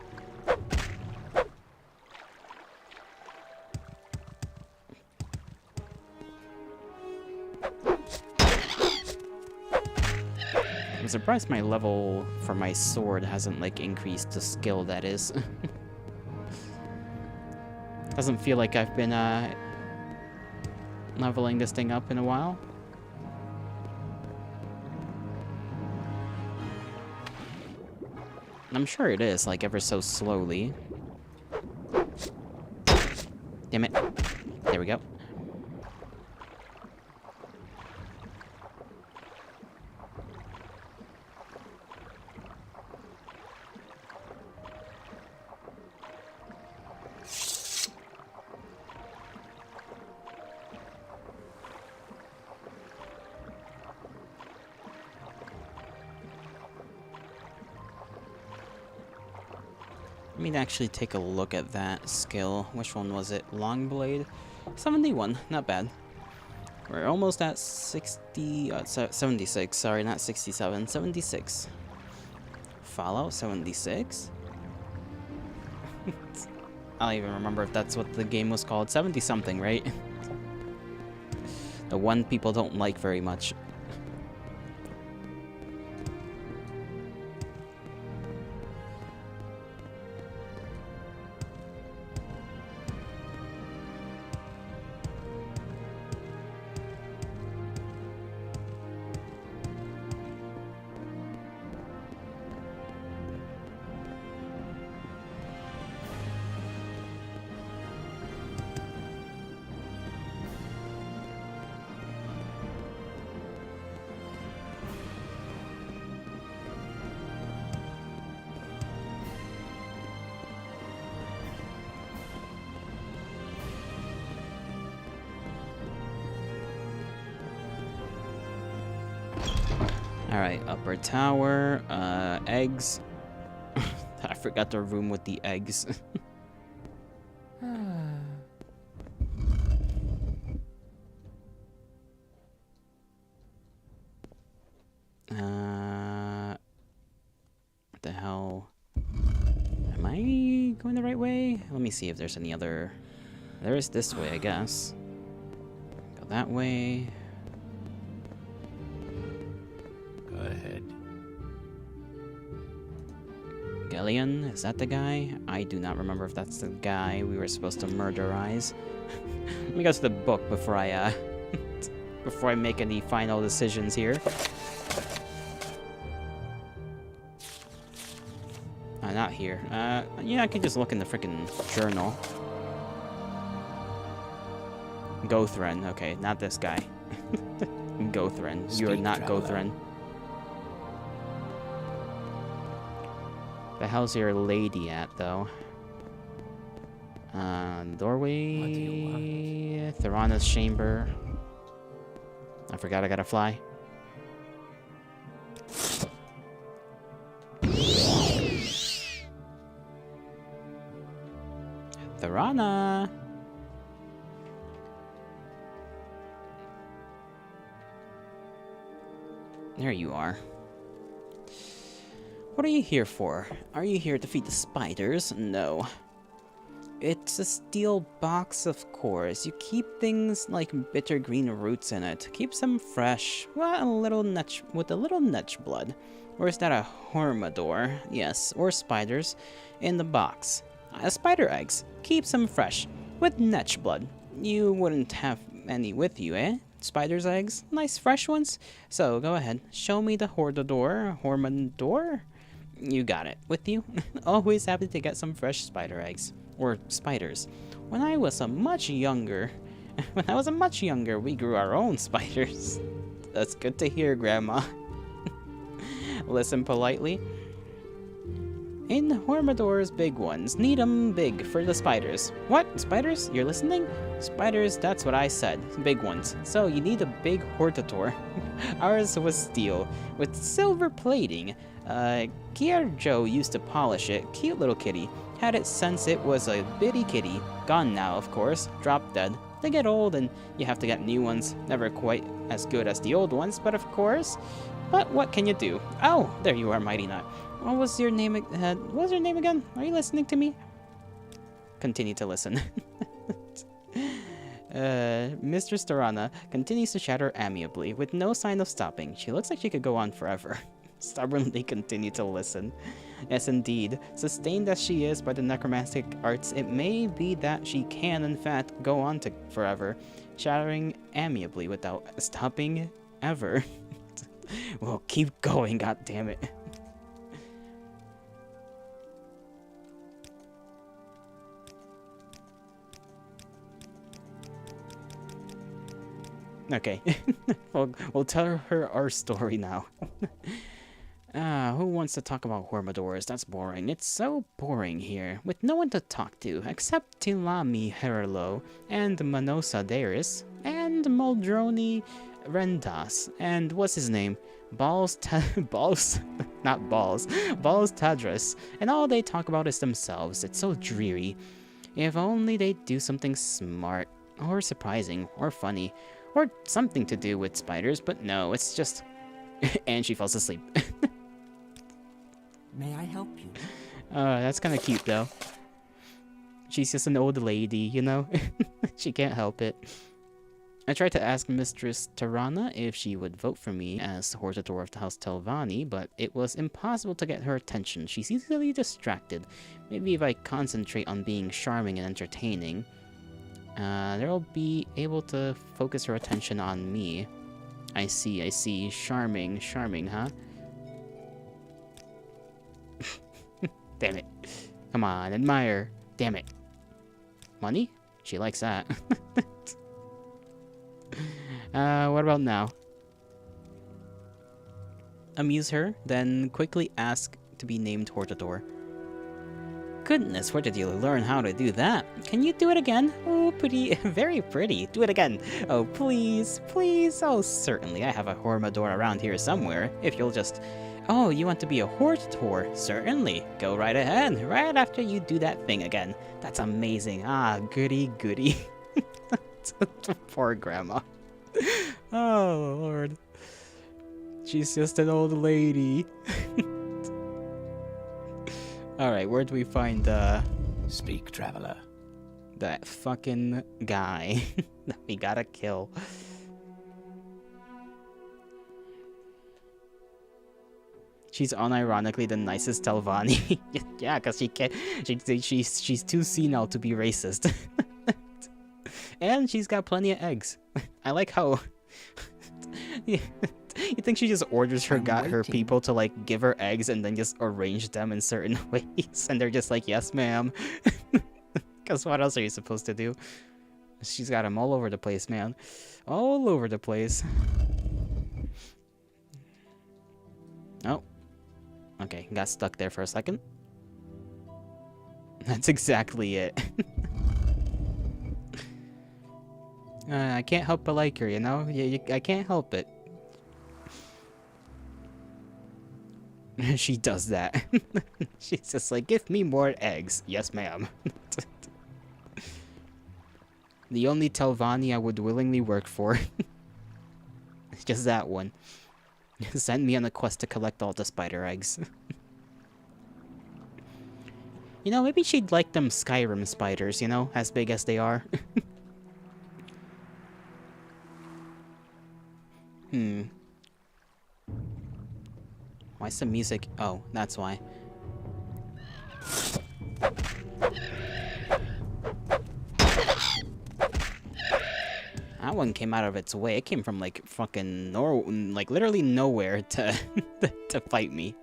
I'm surprised my level for my sword hasn't, like, increased the skill, that is. Doesn't feel like I've been, leveling this thing up in a while. I'm sure it is, like, ever so slowly. Damn it. There we go. Let me actually take a look at that skill. Which one was it? Long blade? 71. Not bad. We're almost at 76. Sorry, not 67. 76. Fallout 76? I don't even remember if that's what the game was called. 70-something, right? The one people don't like very much. Alright, upper tower, eggs. I forgot the room with the eggs. What the hell? Am I going the right way? Let me see if there's any other... There is this way, I guess. Go that way. Go ahead. Gellion, is that the guy? I do not remember if that's the guy we were supposed to murderize. Let me go to the book before I before I make any final decisions here. Not here. Yeah, I can just look in the freaking journal. Gothren, okay, not this guy. Gothren, you are Speak, not traveler. Gothren. The hell's your lady at, though? Doorway... Tharana's chamber. I forgot I gotta fly. Tharana! There you are. What are you here for? Are you here to feed the spiders? No. It's a steel box, of course. You keep things like bitter green roots in it. Keeps them fresh. Well, with a little netch blood. Or is that a hormador? Yes, or spiders in the box. Spider eggs. Keeps them fresh. With netch blood. You wouldn't have any with you, eh? Spider's eggs? Nice fresh ones? So, go ahead. Show me the hormador? You got it. With you? Always happy to get some fresh spider eggs. Or spiders. When I was a much younger, we grew our own spiders. That's good to hear, Grandma. Listen politely. In Hormador's big ones. Need 'em big for the spiders. What? Spiders? You're listening? Spiders, that's what I said. Big ones. So you need a big Hortator. Ours was steel, with silver plating. Joe used to polish it. Cute little kitty. Had it since it was a bitty kitty. Gone now, of course. Drop dead. They get old and you have to get new ones. Never quite as good as the old ones, but of course. But what can you do? Oh, there you are, Mighty Nut. What was your name? What was your name again? Are you listening to me? Continue to listen. Mistress Tarana continues to chatter amiably, with no sign of stopping. She looks like she could go on forever. Stubbornly continue to listen. Yes, indeed. Sustained as she is by the necromantic arts, it may be that she can, in fact, go on to forever, chattering amiably without stopping ever. Well, keep going, goddammit. Okay, we'll tell her our story now. Who wants to talk about Hormadors? That's boring. It's so boring here, with no one to talk to, except Tilami Herlo, and Manosa Daris, and Moldroni Rendas, and what's his name? Balls not Balls. Balls Tadras, and all they talk about is themselves. It's so dreary. If only they'd do something smart, or surprising, or funny, or something to do with spiders, but no, it's just... And she falls asleep. May I help you? That's kind of cute, though. She's just an old lady, you know? She can't help it. I tried to ask Mistress Tarana if she would vote for me as Hortator of the House Telvanni, but it was impossible to get her attention. She's easily distracted. Maybe if I concentrate on being charming and entertaining, they'll be able to focus her attention on me. I see. Charming, huh? Damn it. Come on, admire. Damn it. Money? She likes that. What about now? Amuse her, then quickly ask to be named Hortator. Goodness, where did you learn how to do that? Can you do it again? Oh, pretty, very pretty. Do it again. Oh, please, please. Oh, certainly. I have a Hormador around here somewhere. If you'll just... Oh, you want to be a Hortator? Certainly. Go right ahead, right after you do that thing again. That's amazing. Ah, goody, goody. Poor grandma. Oh, Lord. She's just an old lady. Alright, where do we find, Speak, traveler. that fucking guy that we gotta kill? She's unironically the nicest Telvanni. Yeah, because she can't. She's too senile to be racist. And she's got plenty of eggs. I like how. You think she just orders her people to like give her eggs and then just arrange them in certain ways, and they're just like, yes, ma'am. Because what else are you supposed to do? She's got them all over the place, man. All over the place. Oh. Okay, got stuck there for a second. That's exactly it. I can't help but like her, you know? I can't help it. She does that. She's just like, give me more eggs. Yes, ma'am. The only Telvanni I would willingly work for. Just that one. Send me on a quest to collect all the spider eggs. You know, maybe she'd like them Skyrim spiders, you know? As big as they are. Why's the music? Oh, that's why. That one came out of its way. It came from like fucking like literally nowhere to to fight me.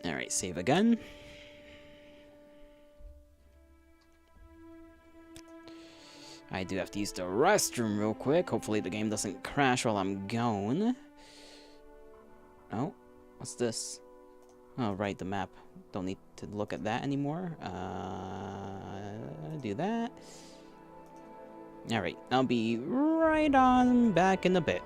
All right, save again. I do have to use the restroom real quick. Hopefully the game doesn't crash while I'm going. Oh, What's this? Oh, right, the map. Don't need to look at that anymore. Do that. Alright, I'll be right on back in a bit.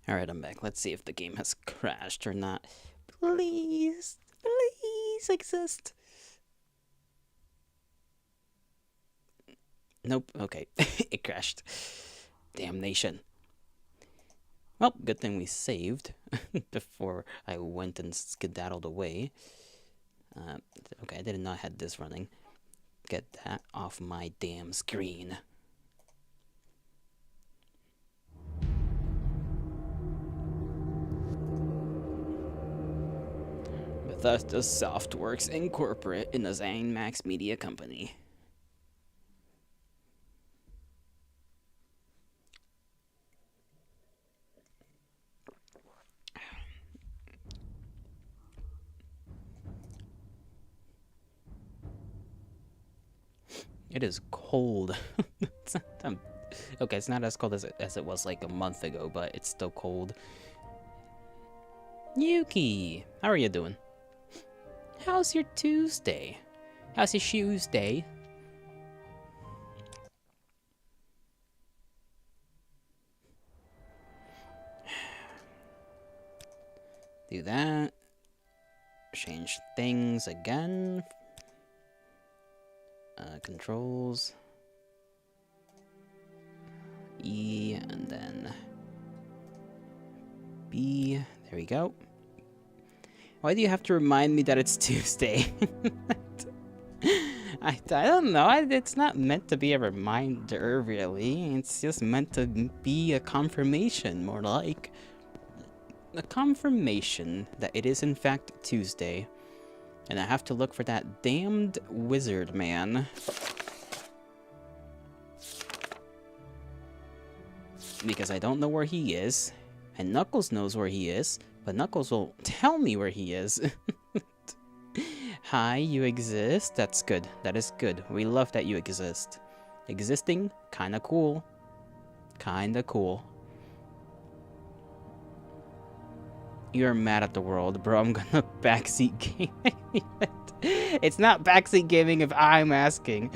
Alright, I'm back. Let's see if the game has crashed or not. Please, please exist. Nope, okay. It crashed. Damnation. Well, good thing we saved before I went and skedaddled away. Okay, I did not have this running. Get that off my damn screen. Bethesda Softworks Incorporate in the ZeniMax Media Company. It is cold. Okay, it's not as cold as it was like a month ago, but it's still cold. Yuki, how are you doing? How's your Tuesday? How's your Tuesday? Do that. Change things again. Controls. E and then B. There we go. Why do you have to remind me that it's Tuesday? I don't know. It's not meant to be a reminder, really. It's just meant to be a confirmation, more like. A confirmation that it is in fact Tuesday. And I have to look for that damned wizard man. Because I don't know where he is. And Knuckles knows where he is. But Knuckles will tell me where he is. Hi, you exist? That's good. That is good. We love that you exist. Existing? Kinda cool. Kinda cool. You're mad at the world, bro. I'm gonna backseat game. It's not backseat gaming if I'm asking.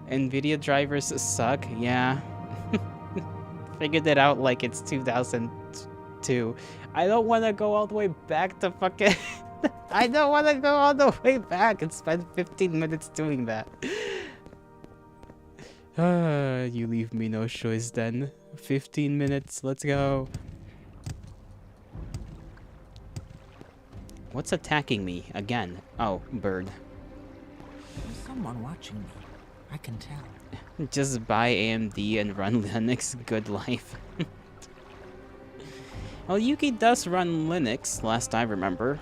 Nvidia drivers suck. Yeah. Figured it out like it's 2002. I don't want to go all the way back to fucking... I don't want to go all the way back and spend 15 minutes doing that. You leave me no choice then. 15 minutes, let's go. What's attacking me again? Oh, bird. There's someone watching me. I can tell. Just buy AMD and run Linux. Good life. Well, Yuki does run Linux, last I remember.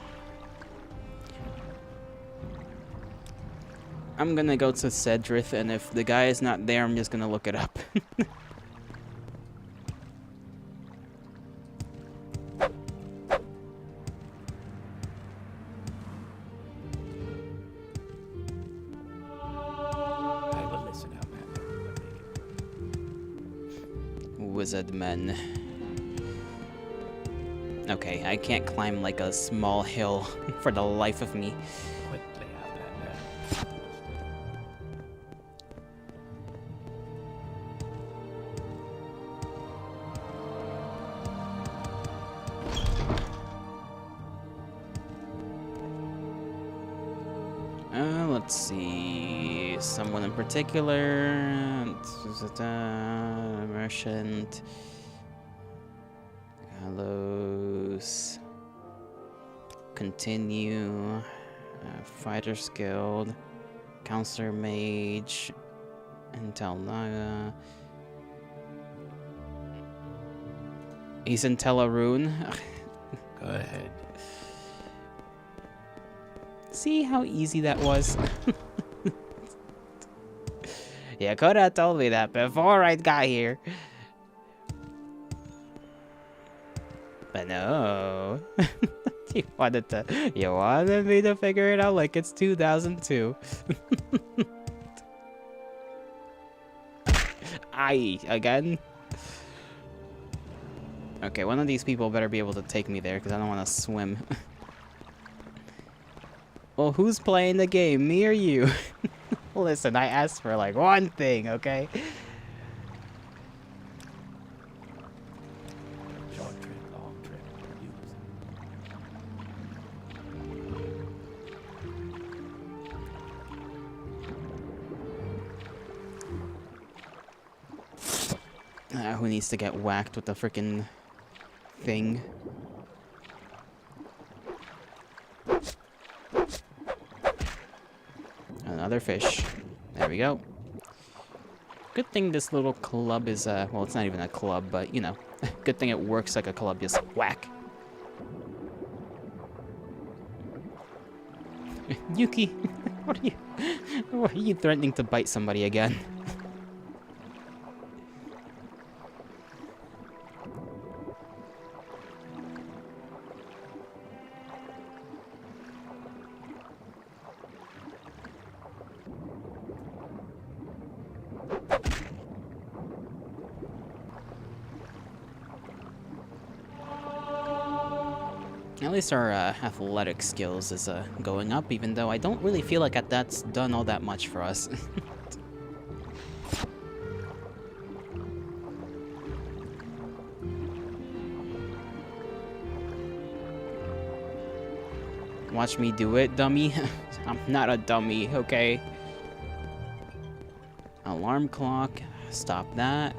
I'm gonna go to Cedrith, and if the guy is not there, I'm just gonna look it up. Wizard men. Okay, I can't climb like a small hill for the life of me. Quickly, Outlander. Let's see. Someone in particular. Merchant. Gallows. Continue. Fighter's Guild. Counselor Mage. Intel Naga. He's in Telarune. Go ahead. See how easy that was? You could have told me that before I got here. But no. You wanted me to figure it out like it's 2002. Aye, again? Okay, one of these people better be able to take me there because I don't want to swim. Well, who's playing the game, me or you? Listen, I asked for like one thing, okay? Short trip Who needs to get whacked with the frickin' thing? Another fish. There we go. Good thing this little club is, well, it's not even a club, but, you know. Good thing it works like a club, just whack. Yuki, why are you threatening to bite somebody again? At least our athletic skills is going up, even though I don't really feel like that's done all that much for us. Watch me do it, dummy. I'm not a dummy, okay? Alarm clock. Stop that.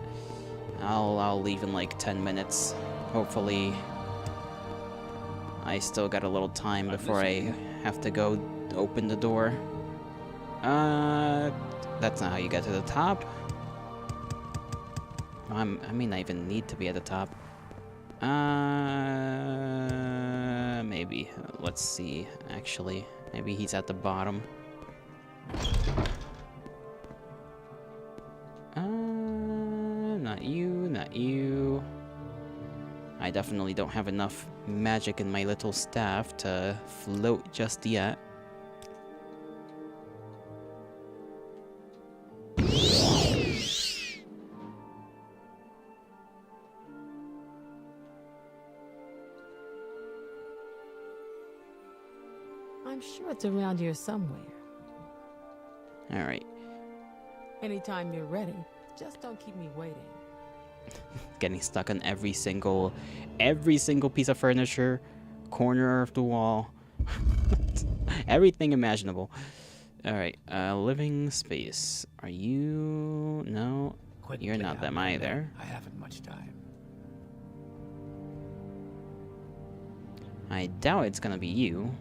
I'll leave in like 10 minutes. Hopefully I still got a little time before I have to go open the door. That's not how you get to the top. I may not even need to be at the top. Maybe. Let's see, actually. Maybe he's at the bottom. Not you, not you. I definitely don't have enough magic in my little staff to float just yet. I'm sure it's around here somewhere. Alright. Anytime you're ready, just don't keep me waiting. Getting stuck on every single piece of furniture, corner of the wall, everything imaginable. All right, living space. Are you? No, you're not them either. I haven't much time. I doubt it's gonna be you,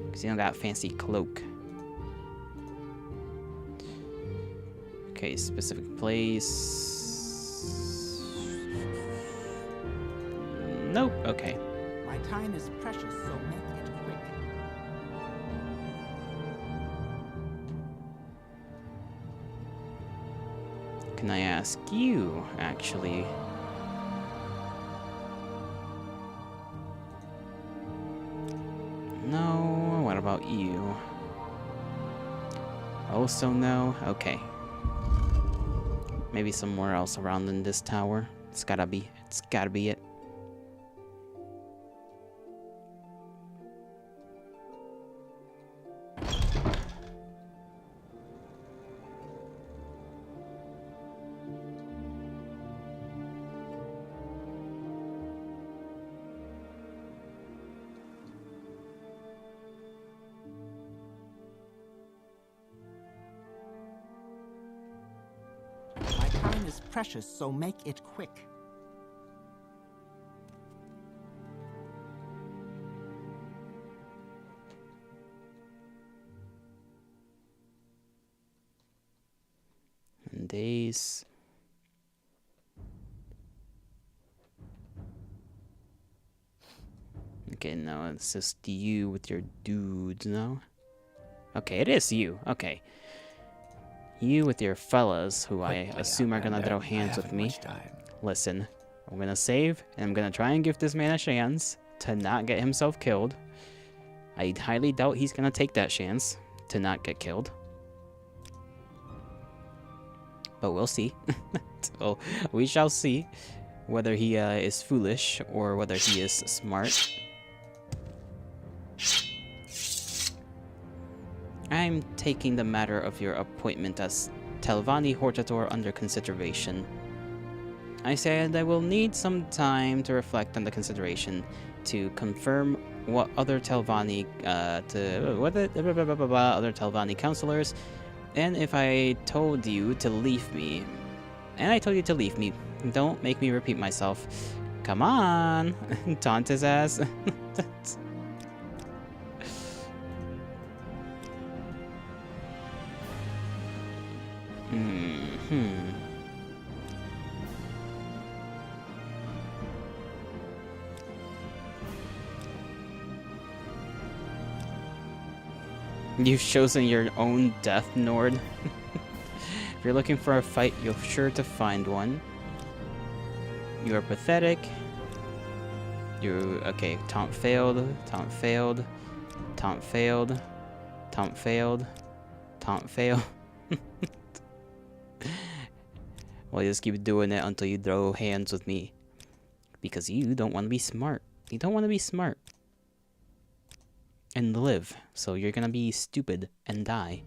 because you don't got a fancy cloak. Okay, specific place. Nope, okay. My time is precious, so make it quick. Can I ask you, actually? No, what about you? Also no? Okay. Maybe somewhere else around in this tower. It's gotta be it. My time is precious, so make it quick. Days. Okay, no, it's just you with your dudes, no? Okay, it is you. Okay. You with your fellas, who I assume are gonna throw hands with me. Listen, I'm gonna save, and I'm gonna try and give this man a chance to not get himself killed. I highly doubt he's gonna take that chance to not get killed. But we'll see. So we shall see whether he is foolish or whether he is smart. I'm taking the matter of your appointment as Telvanni Hortator under consideration. I said I will need some time to reflect on the consideration to confirm what other Telvanni other Telvanni counselors, and if I told you to leave me, And I told you to leave me. Don't make me repeat myself. Come on! Taunt his ass. You've chosen your own death, Nord. If you're looking for a fight, you're sure to find one. You are pathetic. Okay, taunt failed, taunt failed, taunt failed, taunt failed, taunt failed. Well, you just keep doing it until you throw hands with me. Because you don't want to be smart. You don't want to be smart. And live. So you're gonna be stupid and die.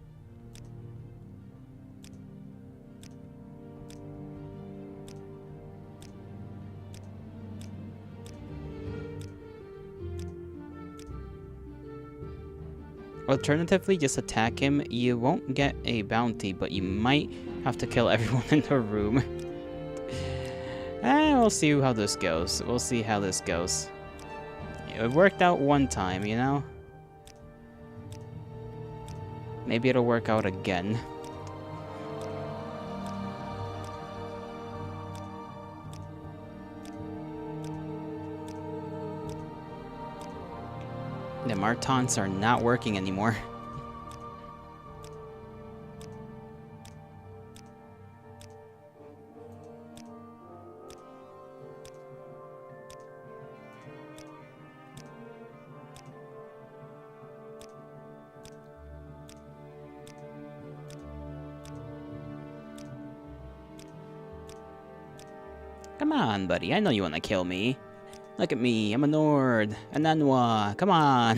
Alternatively, just attack him. You won't get a bounty, but you might have to kill everyone in the room. And we'll see how this goes. We'll see how this goes. It worked out one time, you know? Maybe it'll work out again. The Martons are not working anymore. Come on, buddy. I know you want to kill me. Look at me. I'm a Nord. A Nanwa. Come on.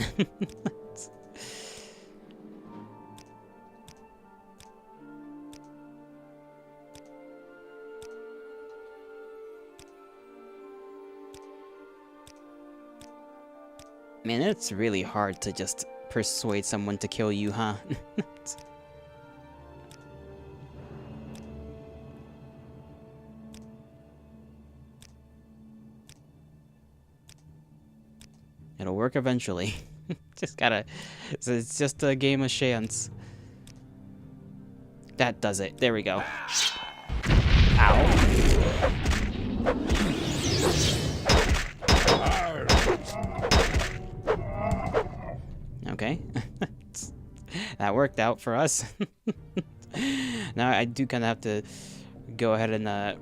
Man, it's really hard to just persuade someone to kill you, huh? It'll work eventually. Just gotta... It's just a game of chance. That does it. There we go. Ow. Okay. That worked out for us. Now I do kind of have to go ahead and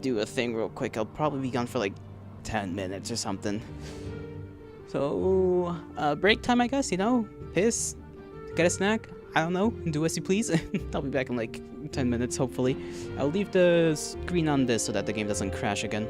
do a thing real quick. I'll probably be gone for like 10 minutes or something. So, break time, I guess, you know? Piss, get a snack, I don't know, do as you please. I'll be back in like 10 minutes, hopefully. I'll leave the screen on this so that the game doesn't crash again.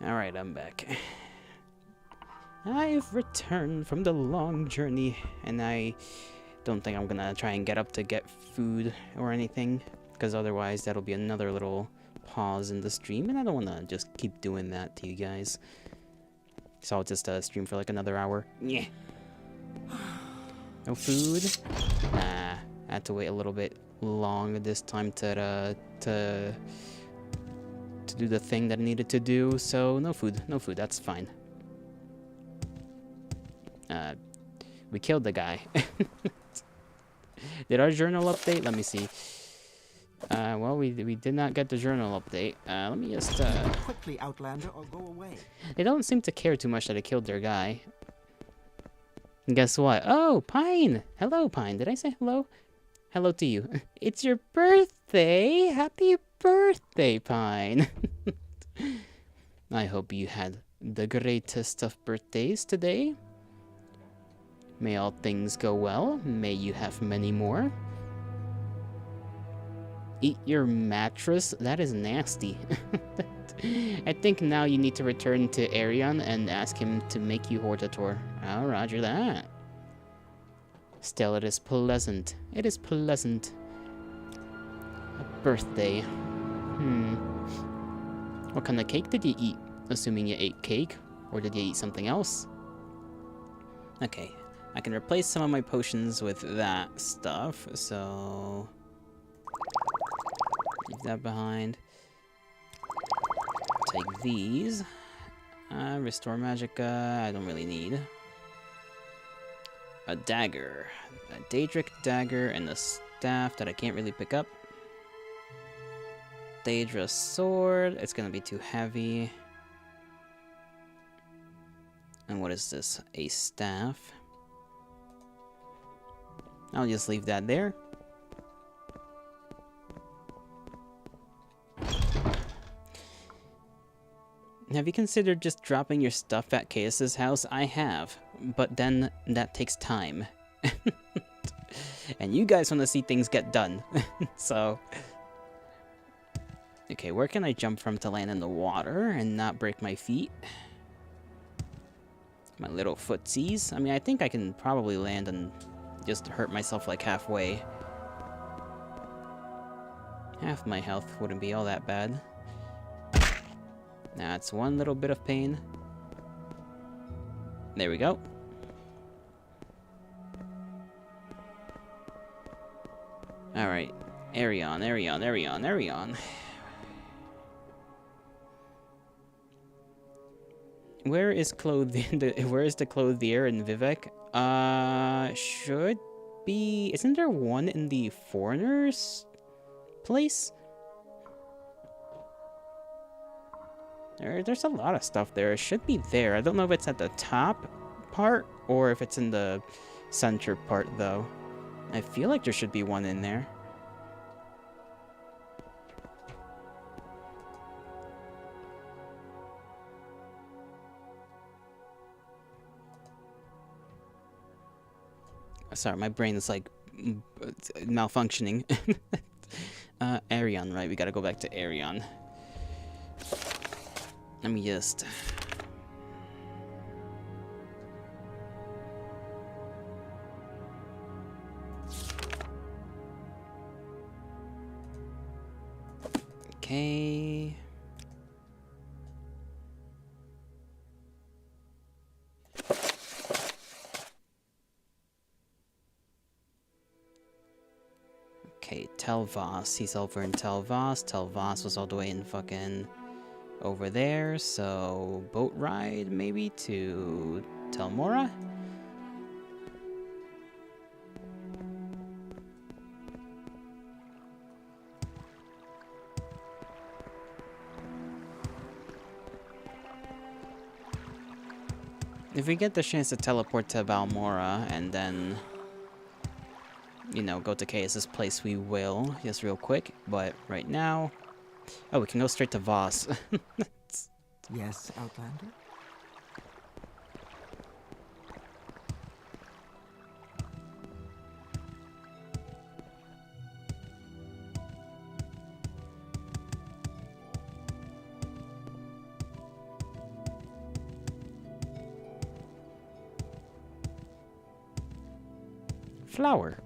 Alright, I'm back. I've returned from the long journey, and I don't think I'm gonna try and get up to get food or anything, because otherwise that'll be another little pause in the stream, and I don't want to just keep doing that to you guys. So I'll just stream for like another hour. Yeah. No food? Nah, I had to wait a little bit long this time to do the thing that I needed to do, so no food, that's fine. We killed the guy. Did our journal update? Let me see. Well, we did not get the journal update. Let me just, Quickly, Outlander, or go away. They don't seem to care too much that I killed their guy. And guess what? Oh, Pine! Hello, Pine. Did I say hello? Hello to you. It's your birthday! Happy birthday, Pine! I hope you had the greatest of birthdays today. May all things go well. May you have many more. Eat your mattress? That is nasty. I think now you need to return to Arion and ask him to make you Hortator. Oh, roger that. Still, it is pleasant. It is pleasant. A birthday. What kind of cake did you eat? Assuming you ate cake. Or did you eat something else? Okay. I can replace some of my potions with that stuff, so... leave that behind. Take these. Restore Magicka, I don't really need. A dagger. A Daedric dagger and a staff that I can't really pick up. Daedra sword, it's gonna be too heavy. And what is this? A staff. I'll just leave that there. Have you considered just dropping your stuff at Chaos's house? I have, but then that takes time. And you guys want to see things get done. So... okay, where can I jump from to land in the water and not break my feet? My little footsies. I mean, I think I can probably land and just hurt myself like halfway. Half my health wouldn't be all that bad. That's one little bit of pain. There we go. Alright. Arion, Arion, Arion, Arion. Where is where is the clothier in Vivek? Should be... isn't there one in the foreigners place? There's a lot of stuff there. It should be there. I don't know if it's at the top part or if it's in the center part, though. I feel like there should be one in there. Sorry, my brain is like malfunctioning. Arion, right? We gotta go back to Arion. Let me just... okay... okay, Telvas. He's over in Telvas. Telvas was all the way in fucking... over there, so boat ride maybe to Telmora? If we get the chance to teleport to Balmora and then, you know, go to Chaos's place, we will, just real quick, but right now... oh, we can go straight to Voss. Yes, Outlander? flower.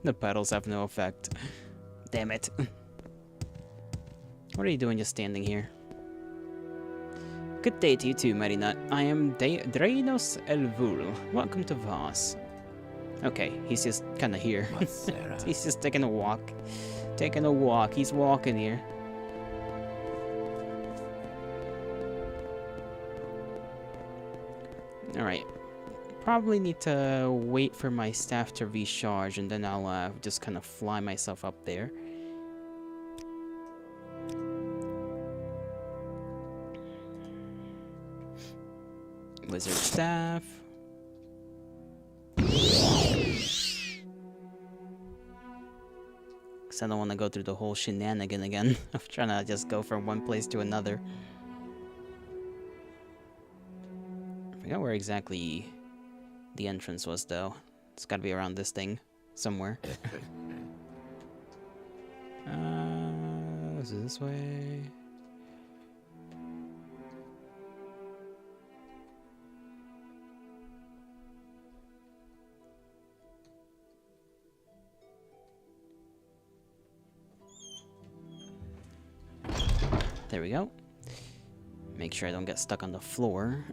The petals have no effect. Damn it. What are you doing just standing here? Good day to you too, Mighty Nut. I am Drainos Elvul. Welcome to Voss. Okay, he's just kinda here. But Sarah, He's just taking a walk. Taking a walk. He's walking here. Alright. Probably need to wait for my staff to recharge, and then I'll just kind of fly myself up there. Wizard staff. Because I don't want to go through the whole shenanigan again of trying to just go from one place to another. I forgot where exactly the entrance was, though. It's gotta be around this thing somewhere. Is it this way? There we go. Make sure I don't get stuck on the floor.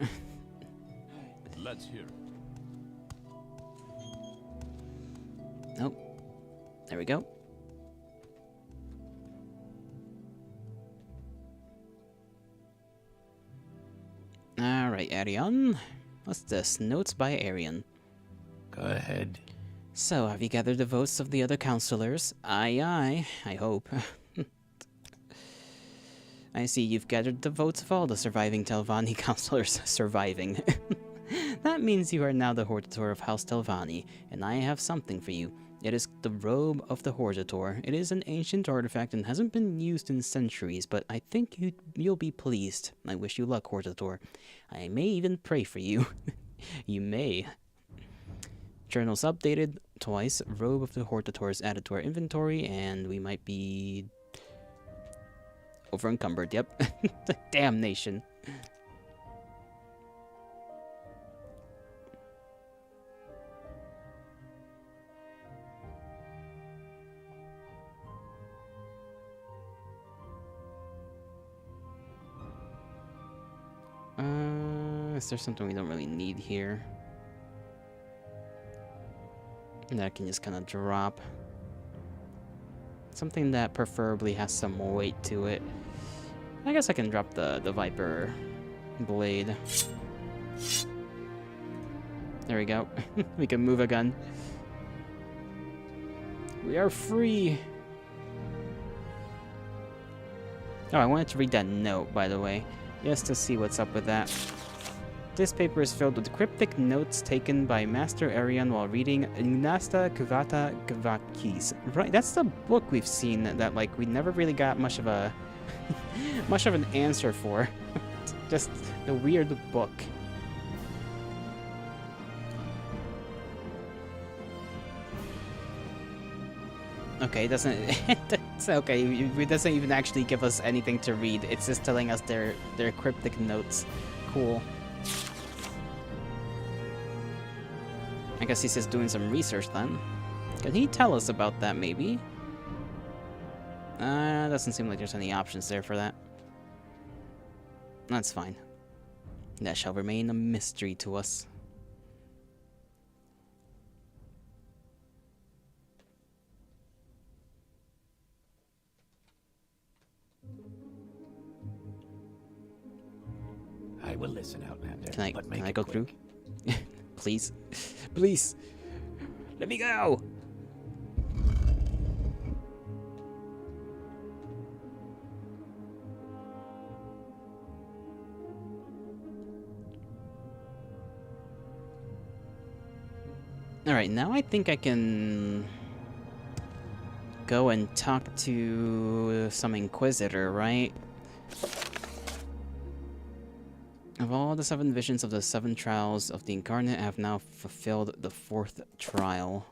let's hear. Nope. There we go. Alright, Arion. What's this? Notes by Arion. Go ahead. So, have you gathered the votes of the other counselors? Aye, I hope. I see you've gathered the votes of all the surviving Telvanni counselors surviving. That means you are now the Hortator of House Telvanni, and I have something for you. It is the robe of the Hortator. It is an ancient artifact and hasn't been used in centuries, but I think you'll be pleased. I wish you luck, Hortator. I may even pray for you. You may. Journals updated twice. Robe of the Hortator is added to our inventory, and we might be over encumbered. Yep. Damnation. Is there something we don't really need here? That I can just kind of drop. Something that preferably has some weight to it. I guess I can drop the Viper blade. There we go. We can move a gun. We are free! Oh, I wanted to read that note, by the way, just to see what's up with that. This paper is filled with cryptic notes taken by Master Arion while reading Ignasta Kvata Kvakis. Right, that's the book we've seen that like we never really got much of a much of an answer for. Just a weird book. Okay, it doesn't. It's okay. It doesn't even actually give us anything to read. It's just telling us their cryptic notes. Cool. I guess he's just doing some research then. Can he tell us about that, maybe? Doesn't seem like there's any options there for that. That's fine. That shall remain a mystery to us. I will listen, Outlander. Can but make I it go quick. through? Please. Please. Let me go. Alright, now I think I can go and talk to some Inquisitor, right? Of all the 7 visions of the 7 trials of the Incarnate, I have now fulfilled the 4th trial.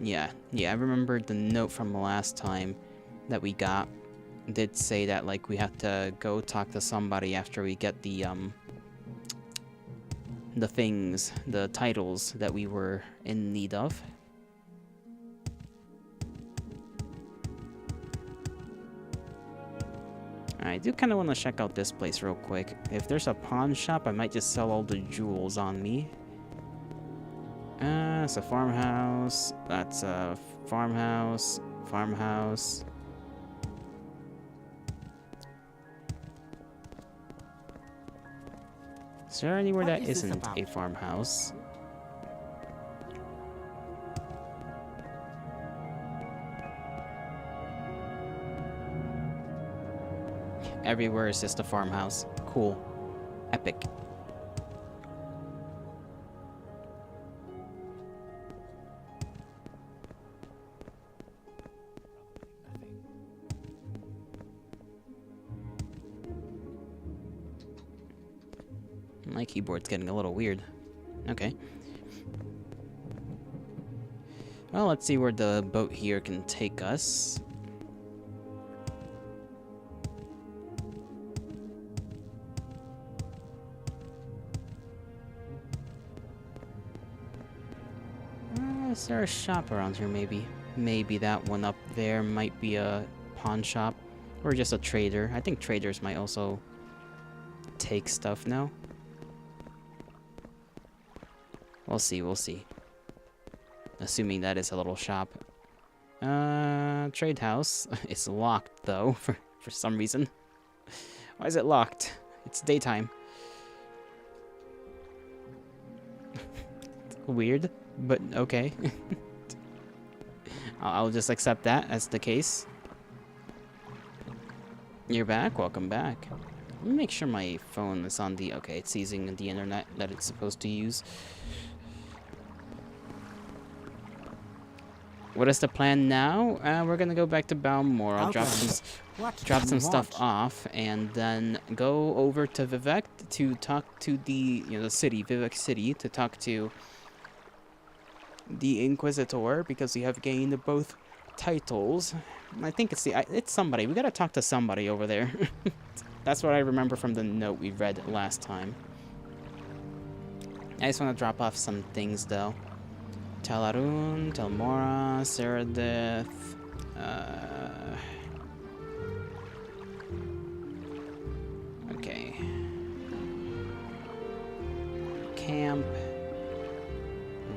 Yeah, I remember the note from the last time that we got did say that, like, we have to go talk to somebody after we get the things, the titles that we were in need of. I do kind of want to check out this place real quick. If there's a pawn shop, I might just sell all the jewels on me. It's a farmhouse. That's a farmhouse. Farmhouse. Is there anywhere What that is this isn't about? a farmhouse? Everywhere is just a farmhouse. Cool. Epic. My keyboard's getting a little weird. Okay. Well, let's see where the boat here can take us. Is there a shop around here, maybe? Maybe that one up there might be a pawn shop. Or just a trader. I think traders might also take stuff now. We'll see, we'll see. Assuming that is a little shop. Trade house. It's locked, though, for some reason. Why is it locked? It's daytime. Weird, but okay. I'll just accept that as the case. You're back? Welcome back. Let me make sure my phone is on the... Okay, it's using the internet that it's supposed to use. What is the plan now? We're gonna go back to Balmore. I'll drop some stuff off, and then go over to Vivek to talk to the city, Vivek City, to talk to the Inquisitor, because we have gained both titles. I think it's somebody. We gotta talk to somebody over there. That's what I remember from the note we read last time. I just want to drop off some things though. Talarun, Telmora, Seradith, okay. Camp,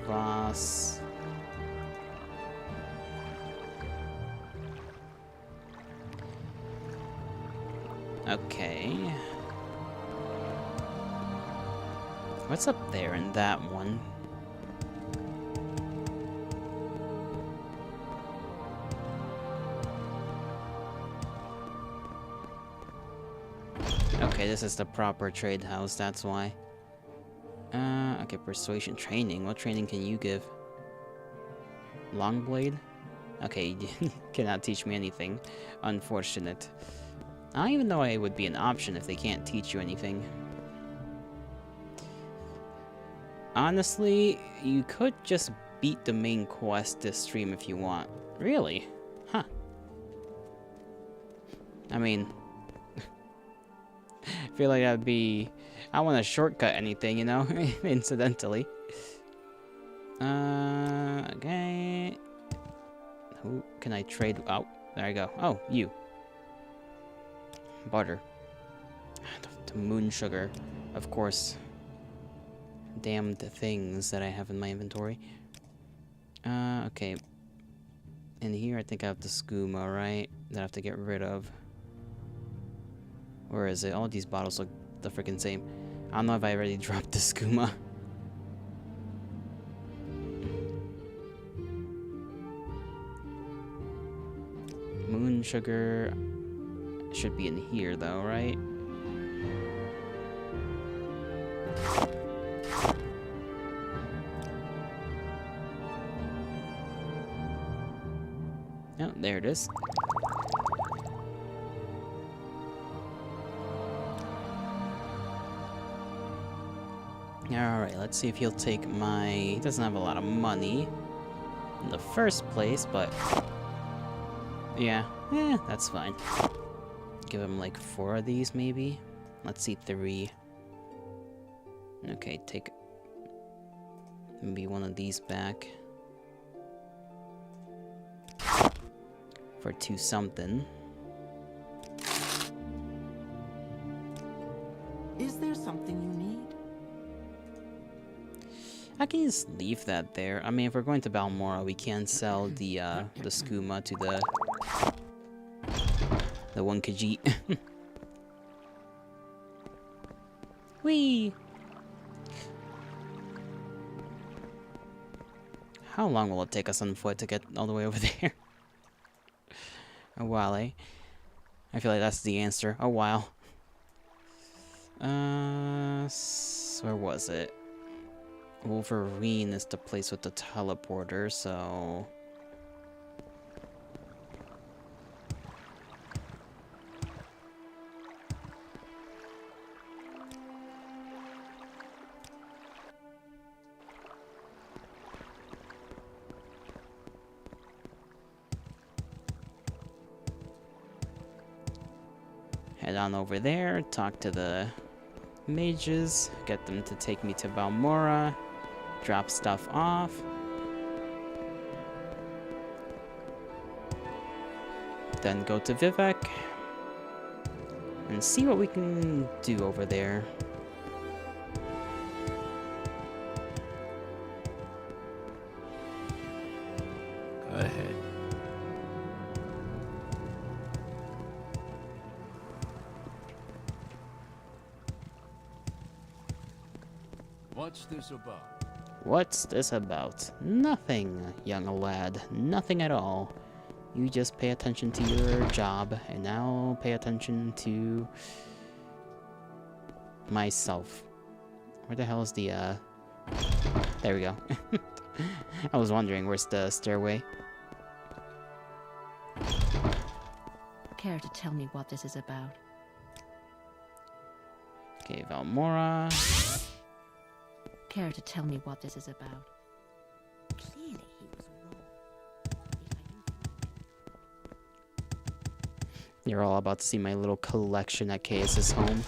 Voss. Okay. What's up there in that one? Okay, this is the proper trade house, that's why. Okay, persuasion training. What training can you give? Longblade? Okay, you cannot teach me anything. Unfortunate. I don't even know why it would be an option if they can't teach you anything. Honestly, you could just beat the main quest this stream if you want. Really? Huh. I mean... I feel like that'd be... I don't want to shortcut anything, you know? Incidentally. Okay... Who can I trade? Oh, there I go. Oh, you. Butter. The moon sugar. Of course. Damned things that I have in my inventory. Okay. In here, I think I have the skooma, right? That I have to get rid of. Where is it? All these bottles look the freaking same. I don't know if I already dropped the skooma. Moon sugar should be in here though, right? Oh, there it is. Alright, let's see if he'll take my... He doesn't have a lot of money. in the first place, but yeah, that's fine. Give him like 4 of these, maybe. Let's see, 3. Okay, take maybe 1 of these back for 2 something. Is there something you need? I can just leave that there. I mean, if we're going to Balmora, we can sell the skooma to the 1 Khajiit. Whee! How long will it take us on foot to get all the way over there? A while, eh? I feel like that's the answer. A while. Where was it? Wolverine is the place with the teleporter, so... Head on over there, talk to the mages, get them to take me to Balmora, drop stuff off. Then go to Vivek and see what we can do over there. Go ahead. What's this about? What's this about? Nothing, young lad. Nothing at all. You just pay attention to your job, and I'll pay attention to myself. Where the hell is the, There we go. I was wondering, where's the stairway? Care to tell me what this is about? Okay, Valmora. Care to tell me what this is about? Clearly he was wrong. You're all about to see my little collection at KS's home.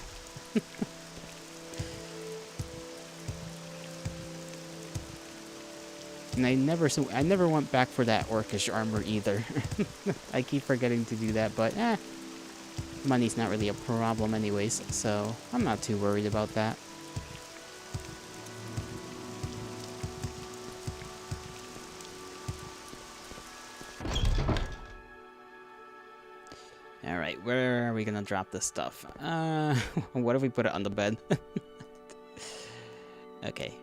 And I never went back for that orcish armor either. I keep forgetting to do that, but money's not really a problem anyways, so I'm not too worried about that. Alright, where are we gonna drop this stuff? What if we put it on the bed? Okay.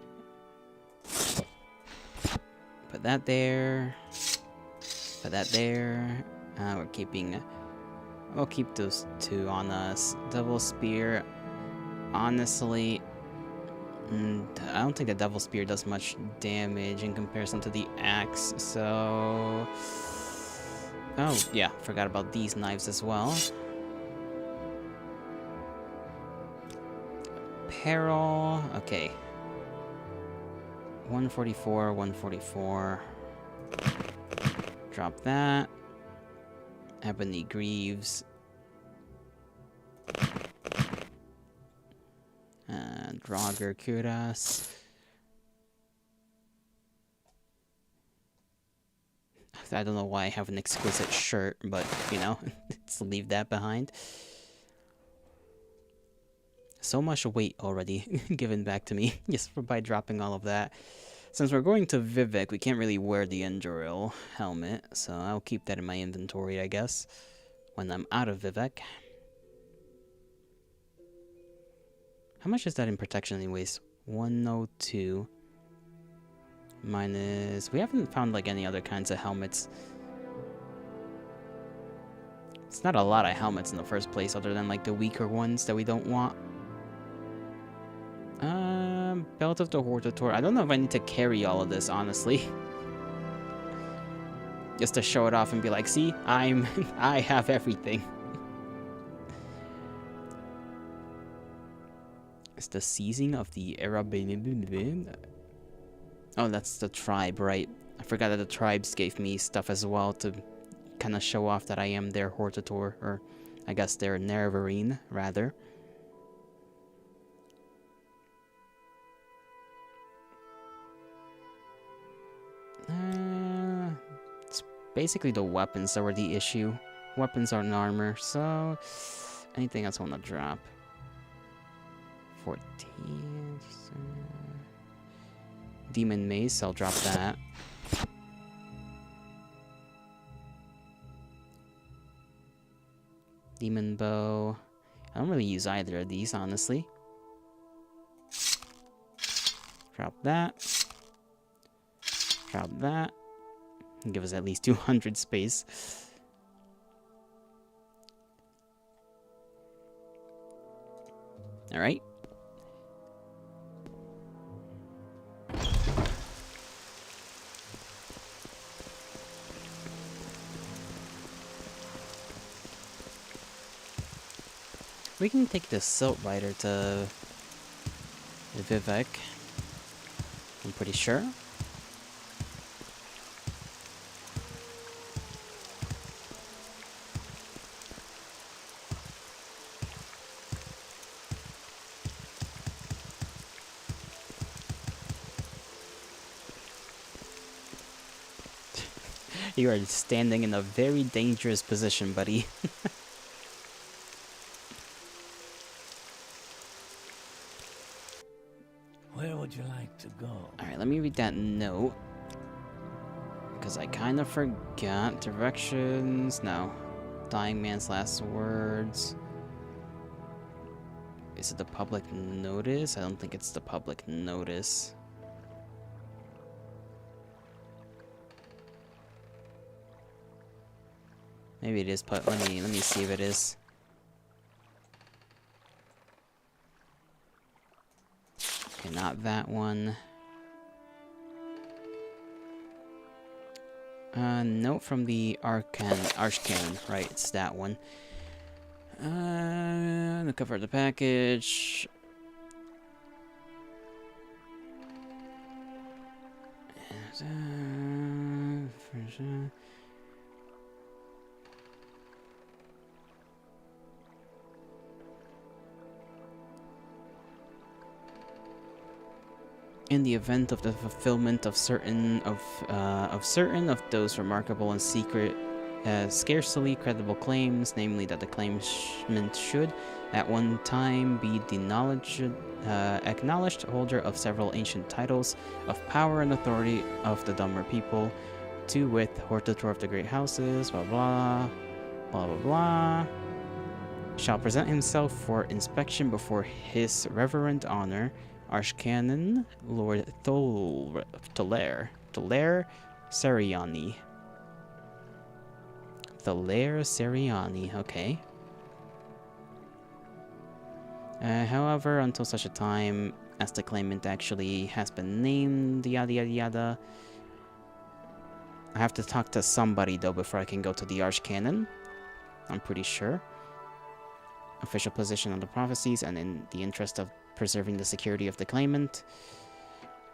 Put that there. Put that there. We're keeping... We'll keep those 2 on us. Devil Spear. Honestly... I don't think the Devil Spear does much damage in comparison to the axe, so... Oh, yeah, forgot about these knives as well. Peril, okay. 144, 144. Drop that. Ebony Greaves. And Draugr Kuras. I don't know why I have an exquisite shirt, but, you know, let's leave that behind. So much weight already given back to me just by dropping all of that. Since we're going to Vivek, we can't really wear the Enduril helmet, so I'll keep that in my inventory, I guess, when I'm out of Vivek. How much is that in protection anyways? 102. Minus... We haven't found, like, any other kinds of helmets. It's not a lot of helmets in the first place, other than, like, the weaker ones that we don't want. Belt of the Hortator. I don't know if I need to carry all of this, honestly. Just to show it off and be like, see, I have everything. It's the seizing of the Arab... Oh, that's the tribe, right? I forgot that the tribes gave me stuff as well to kind of show off that I am their Hortator, or I guess their Nerevarine, rather. It's basically the weapons that were the issue. Weapons aren't armor, so anything else I want to drop? 14. Demon Mace, I'll drop that. Demon Bow. I don't really use either of these, honestly. Drop that. Drop that. Give us at least 200 space. Alright. We can take the Silt Rider to Vivek, I'm pretty sure. You are standing in a very dangerous position, buddy. Where would you like to go? Alright, let me read that note. Because I kind of forgot. Directions. No. Dying man's last words. Is it the public notice? I don't think it's the public notice. Maybe it is, but let me see if it is. Okay, not that one. Note from the Archcanon. Right, it's that one. The cover of the package. In the event of the fulfillment of certain of those remarkable and secret, scarcely credible claims, namely that the claimant should, at one time, be the acknowledged holder of several ancient titles of power and authority of the Dummer people, to wit, Hortator of the Great Houses, blah blah, blah blah blah, shall present himself for inspection before his reverend honor, Archcanon Lord Tolaire Seriani. Tolaire Seriani, okay. However, until such a time as the claimant actually has been named, yada yada yada. I have to talk to somebody though before I can go to the Archcanon. I'm pretty sure. Official position on the prophecies, and in the interest of preserving the security of the claimant.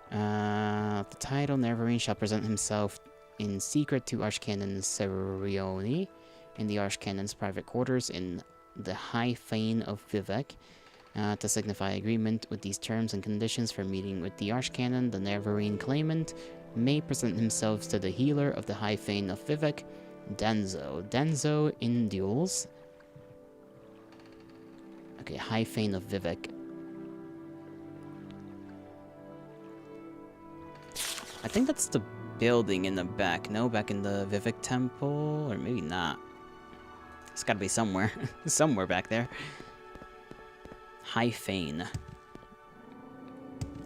The title, Neverine shall present himself in secret to Archcanon Serioni in the Archcanon's private quarters in the High Fane of Vivek to signify agreement with these terms and conditions for meeting with the Archcanon. The Neverine claimant may present himself to the healer of the High Fane of Vivek, Danzo in duels. Okay, High Fane of Vivek. I think that's the building in the back. No, back in the Vivek Temple? Or maybe not. It's gotta be somewhere. Somewhere back there. High Fane.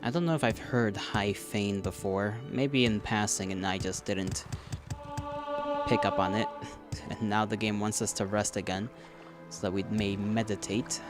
I don't know if I've heard High Fane before. Maybe in passing and I just didn't pick up on it. And now the game wants us to rest again, so that we may meditate.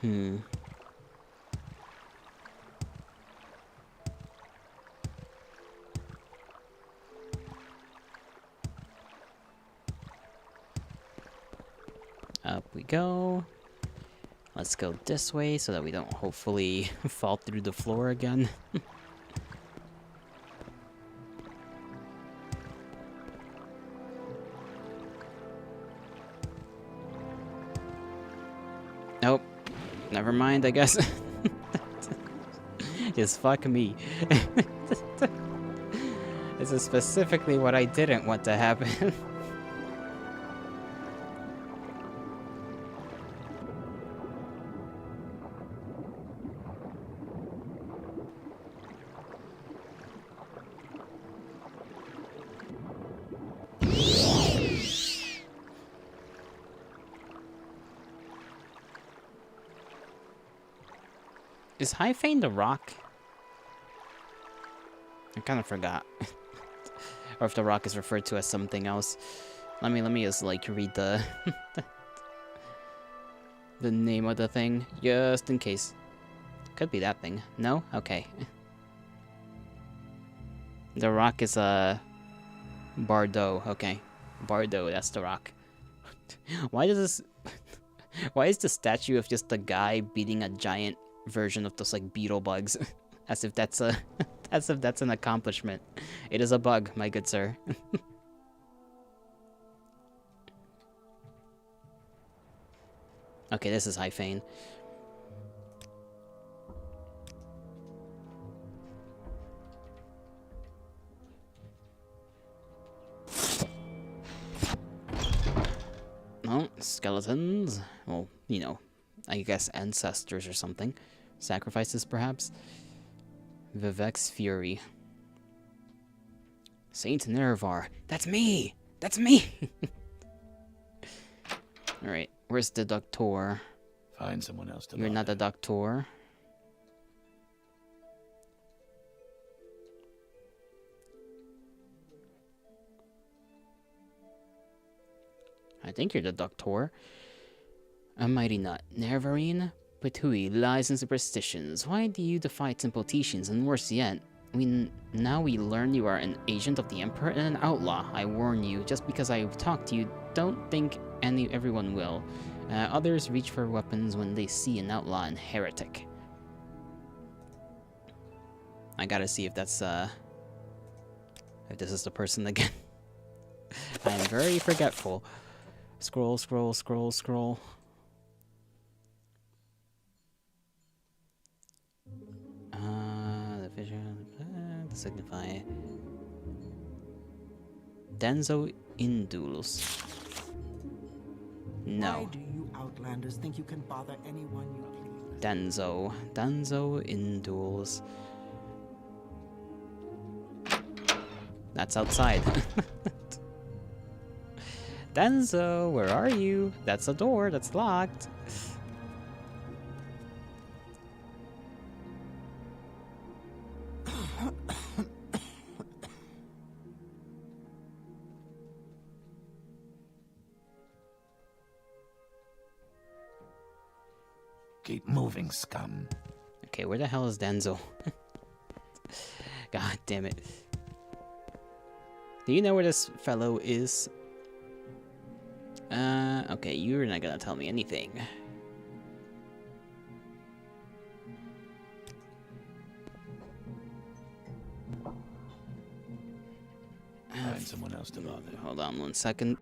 Hmm. Up we go. Let's go this way so that we don't hopefully fall through the floor again. Nope. Never mind, I guess. Just fuck me. This is specifically what I didn't want to happen. Is Hyphane the rock? I kind of forgot. Or if the rock is referred to as something else. Let me just like read the the name of the thing just in case. Could be that thing. No? Okay. The rock is Bardo. Okay. Bardo, that's the rock. Why does this why is the statue of just a guy beating a giant version of those like beetle bugs? As if that's a as if that's an accomplishment. It is a bug, my good sir. Okay, this is Hyphane. Oh, skeletons. Well, you know, I guess ancestors or something. Sacrifices, perhaps? Vivek's Fury. Saint Nervar. That's me! That's me! Alright, where's the doctor? Find someone else to You're not bother. the doctor. I think you're the doctor. A mighty nut. Nervarine? Patui, lies and superstitions. Why do you defy simple teachings? And worse yet, now we learn you are an agent of the Emperor and an outlaw. I warn you, just because I talk to you, don't think everyone will. Others reach for weapons when they see an outlaw and heretic. I gotta see if that's, if this is the person again. I am very forgetful. Scroll, scroll, scroll, scroll. The vision, to signify Denzo Induls. Why No. do you Outlanders think you can bother anyone you please? Denzo Induls. That's outside. Denzo, where are you? That's a door, that's locked. Keep moving, scum. Okay, where the hell is Denzo? God damn it. Do you know where this fellow is? Okay, you're not gonna tell me anything. Find someone else to bother. Hold on 1 second.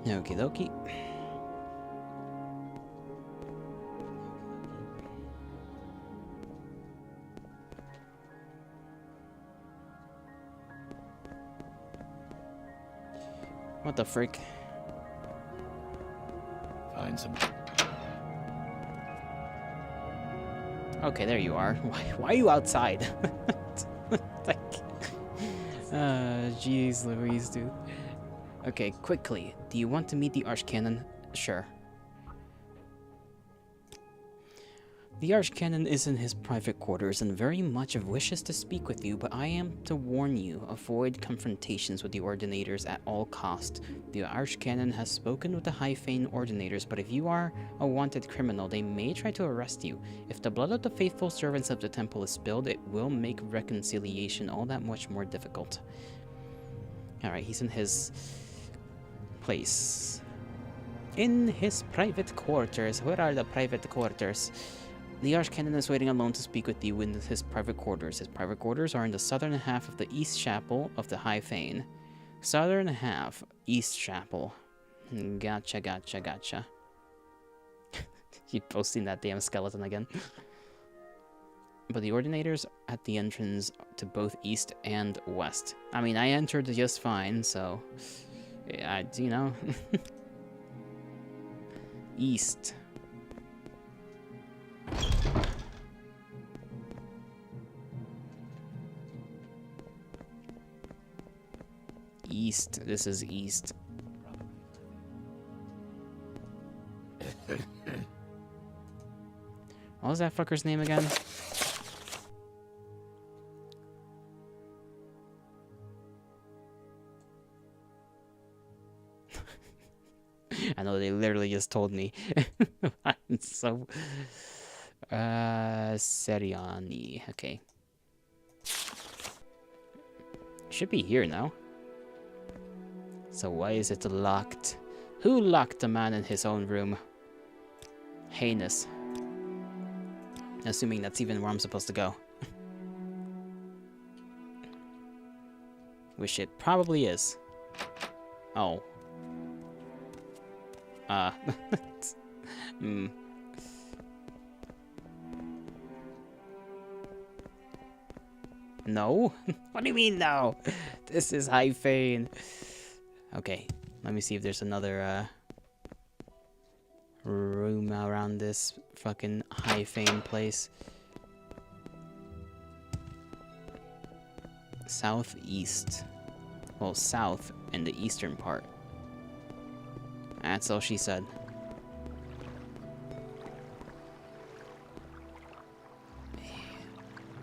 Okie dokie. What the frick? Find some. Okay, there you are. Why are you outside? Like, jeez Louise, dude. Okay, quickly. Do you want to meet the Archcanon? Sure. The Archcanon is in his private quarters and very much wishes to speak with you, but I am to warn you, avoid confrontations with the Ordinators at all cost. The Archcanon has spoken with the High Fane Ordinators, but if you are a wanted criminal, they may try to arrest you. If the blood of the faithful servants of the temple is spilled, it will make reconciliation all that much more difficult. Alright, he's in his place. In his private quarters. Where are the private quarters? The Archcanon is waiting alone to speak with you in his private quarters. His private quarters are in the southern half of the East Chapel of the High Fane. Southern half, East Chapel. Gotcha, gotcha, gotcha. Keep posting that damn skeleton again. But the Ordinators at the entrance to both East and West. I mean, I entered just fine, so... you know... East. East. This is East. What was that fucker's name again? I know they literally just told me. I'm so... Seriani. Okay. Should be here now. So why is it locked? Who locked a man in his own room? Heinous. Assuming that's even where I'm supposed to go. Which it probably is. Oh. No? What do you mean no? This is High Fane. Okay, let me see if there's another room around this fucking High Fane place. Southeast. Well, south in the eastern part. That's all she said.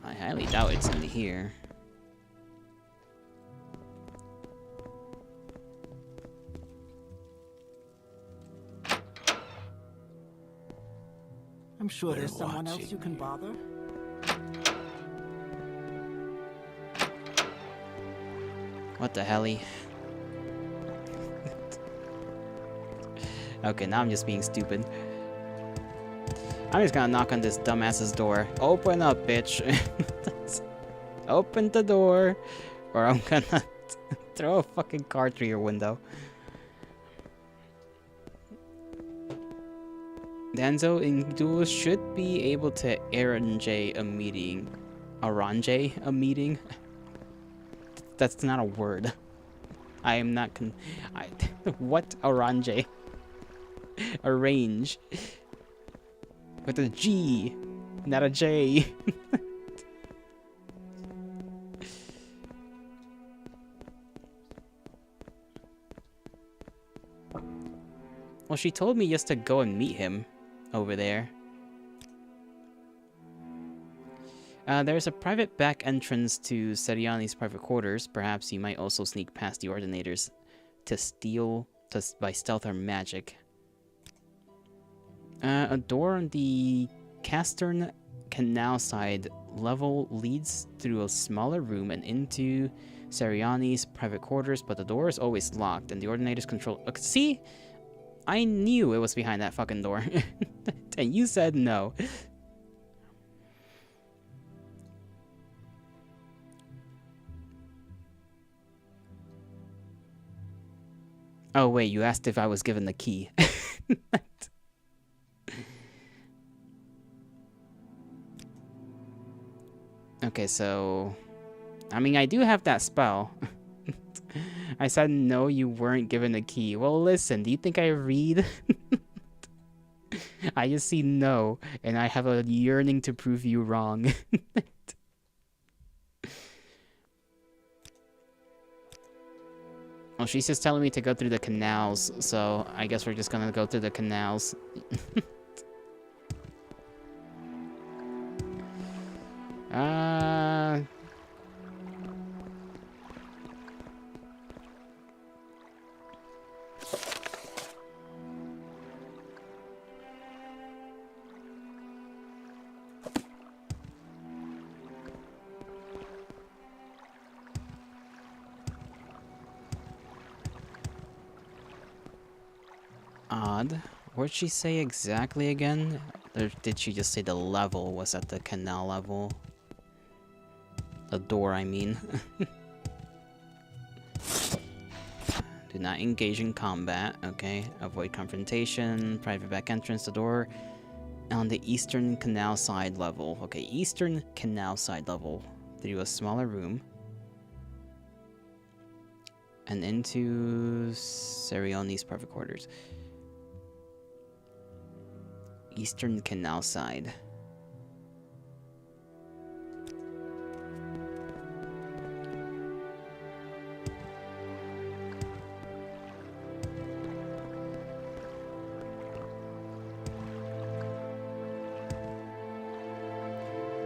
I highly doubt it's in here. I'm sure They're there's someone else watching you can bother. What the helly? Okay, now I'm just being stupid. I'm just gonna knock on this dumbass's door. Open up, bitch. Open the door, or I'm gonna throw a fucking car through your window. Danzo in duels should be able to arrange a meeting. Arrange a meeting? That's not a word. I am not what arrange? Arrange. With a G, not a J. Well, she told me just to go and meet him over there. There's a private back entrance to Seriani's private quarters. Perhaps you might also sneak past the Ordinators to steal by stealth or magic. A door on the Castern Canal side level leads through a smaller room and into Seriani's private quarters, but the door is always locked and the Ordinators control... See? I knew it was behind that fucking door. And you said no. Oh wait, you asked if I was given the key. Okay, so... I mean, I do have that spell. I said no, you weren't given a key. Well, listen, do you think I read? I just see no, and I have a yearning to prove you wrong. Well, she's just telling me to go through the canals, so I guess we're just gonna go through the canals. odd. What did she say exactly again? Or did she just say the level was at the canal level? The door, I mean. Do not engage in combat, okay? Avoid confrontation, private back entrance, the door. On the eastern canal side level. Okay, eastern canal side level. Through a smaller room. And into Sarione's private quarters. Eastern canal side.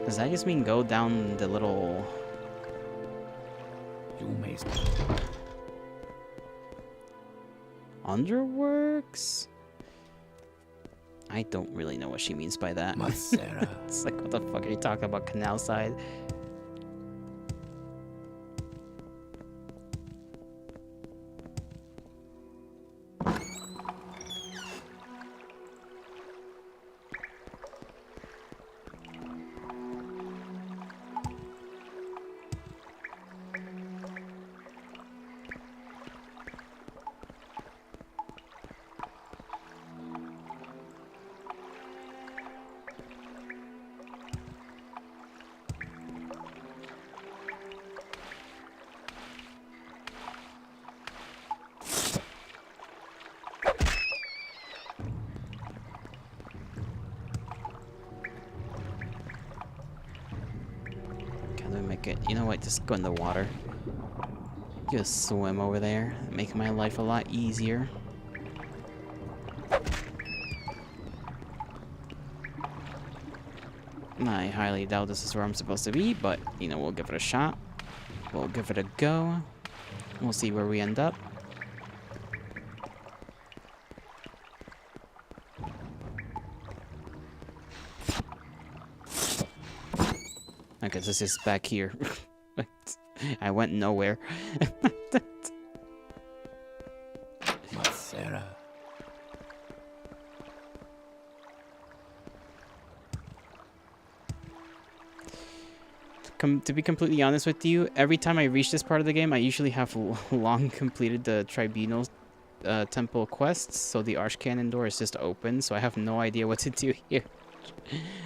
Does that just mean go down the little... You may Underworks? I don't really know what she means by that. Masera. It's like, what the fuck are you talking about, canal side? You know what, just go in the water. Just swim over there. Make my life a lot easier. I highly doubt this is where I'm supposed to be, but, you know, we'll give it a shot. We'll give it a go. We'll see where we end up. Okay, this is back here. I went nowhere. Masera. To be completely honest with you, every time I reach this part of the game, I usually have long completed the Tribunal Temple quests, so the Archcanon door is just open, so I have no idea what to do here.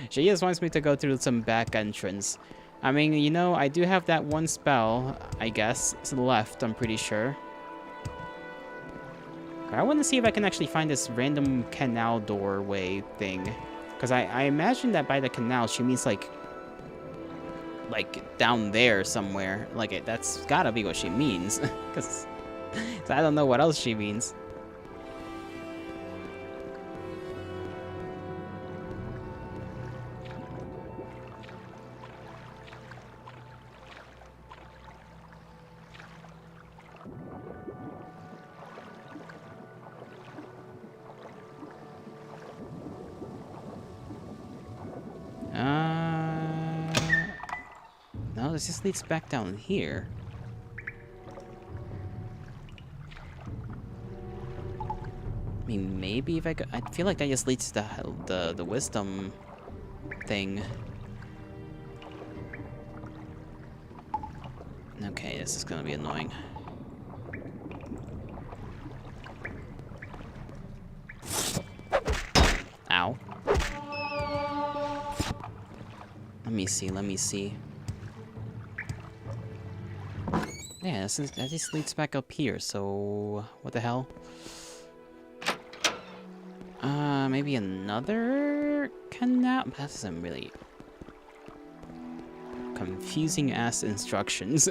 She just wants me to go through some back entrance. I mean, you know, I do have that one spell, I guess, it's left, I'm pretty sure. I want to see if I can actually find this random canal doorway thing. Because I imagine that by the canal, she means like down there somewhere. Like, that's gotta be what she means. Because I don't know what else she means. No, this just leads back down here. I mean, maybe if I could... I feel like that just leads to the wisdom thing. Okay, this is gonna be annoying. Ow. Let me see. Yeah, that just leads back up here, so... What the hell? Maybe another canal? That isn't really... confusing-ass instructions.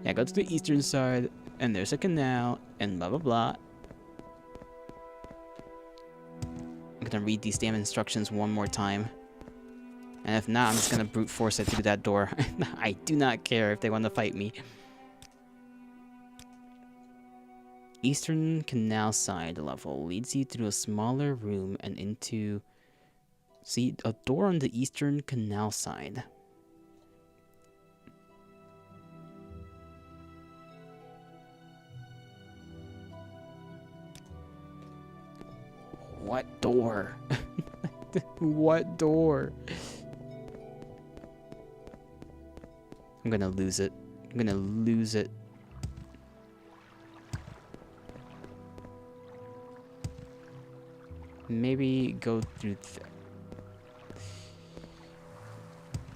Yeah, go to the eastern side, and there's a canal, and blah blah blah. I'm gonna read these damn instructions one more time. And if not, I'm just gonna brute force it through that door. I do not care if they want to fight me. Eastern canal side level leads you through a smaller room and into... See, a door on the eastern canal side. What door? What door? I'm gonna lose it. I'm gonna lose it. Maybe go through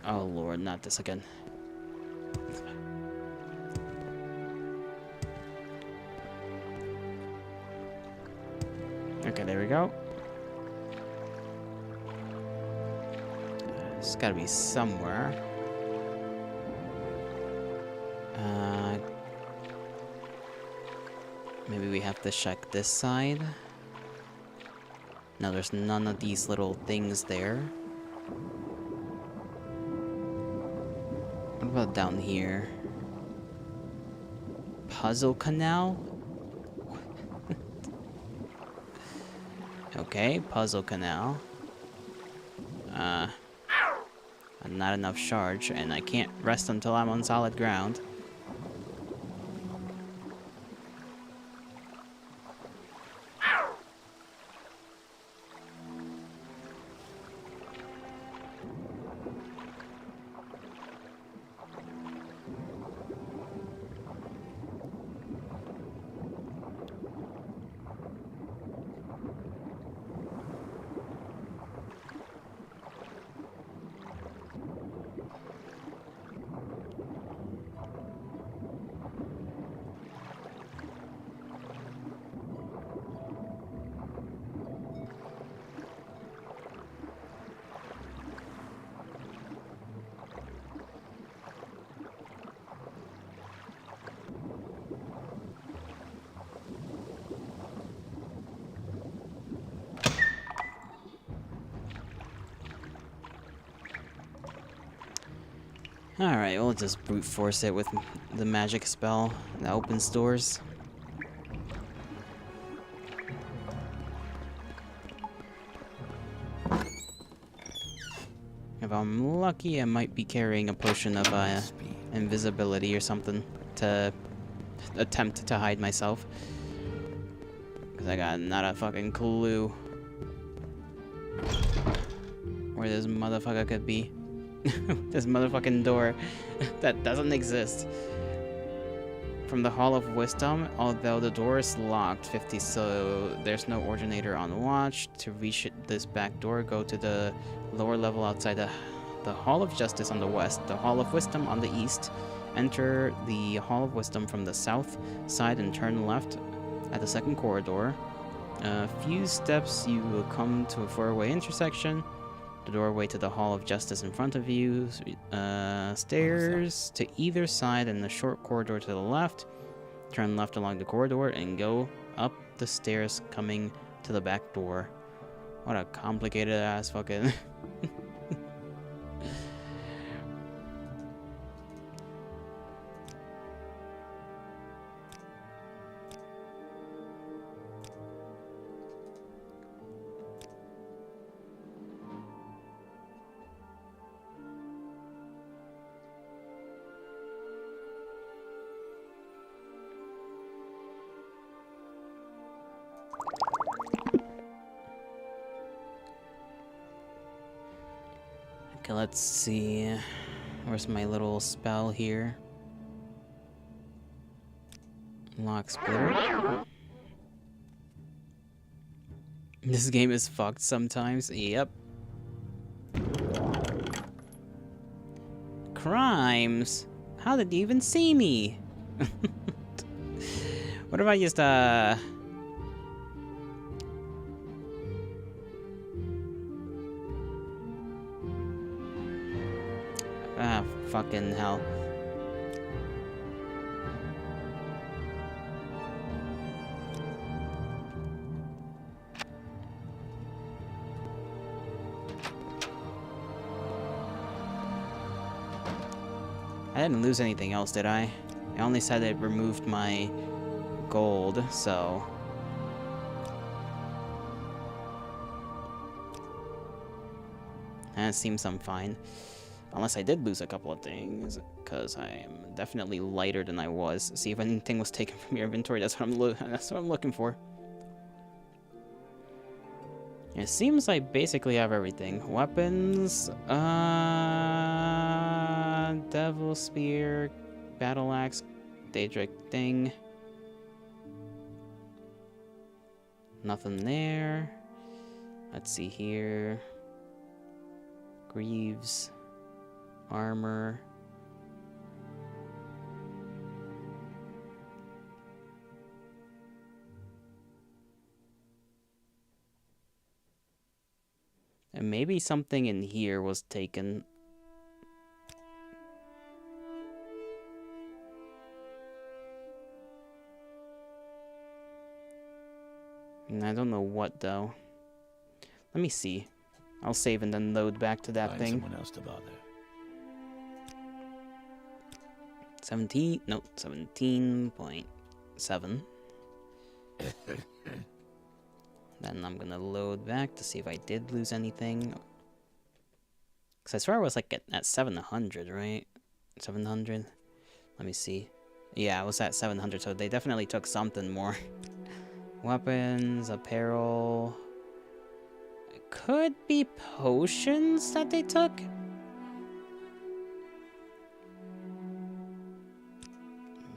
oh lord, not this again. Okay, there we go. It's gotta be somewhere. Maybe we have to check this side. No, there's none of these little things there. What about down here? Puzzle canal? Okay, puzzle canal. Not enough charge, and I can't rest until I'm on solid ground. Alright, we'll just brute force it with the magic spell that opens doors. If I'm lucky, I might be carrying a potion of invisibility or something to attempt to hide myself. Because I got not a fucking clue where this motherfucker could be. This motherfucking door that doesn't exist. From the Hall of Wisdom, although the door is locked, 50, so there's no originator on watch. To reach this back door, go to the lower level outside the Hall of Justice on the west, the Hall of Wisdom on the east. Enter the Hall of Wisdom from the south side and turn left at the second corridor. A few steps, you will come to a four-way intersection. The doorway to the Hall of Justice in front of you, stairs to either side, and the short corridor to the left. Turn left along the corridor and go up the stairs coming to the back door. What a complicated ass fucking... Okay, let's see. Where's my little spell here? Lock splitter. This game is fucked sometimes. Yep. Crimes? How did you even see me? What if I just, ah, fucking hell. I didn't lose anything else, did I? I only said it removed my gold, so... That seems I'm fine. Unless I did lose a couple of things, because I am definitely lighter than I was. See if anything was taken from your inventory. That's what I'm looking for. It seems I basically have everything. Weapons, Devil Spear, Battle Axe, Daedric Thing. Nothing there. Let's see here. Greaves, armor. And maybe something in here was taken. And I don't know what though. Let me see. I'll save and then load back to that Find thing. someone else to bother. 17, nope, 17.7. Then I'm gonna load back to see if I did lose anything. Cause I swear I was like at 700, right? 700? Let me see. Yeah, I was at 700, so they definitely took something more. Weapons, apparel. It could be potions that they took?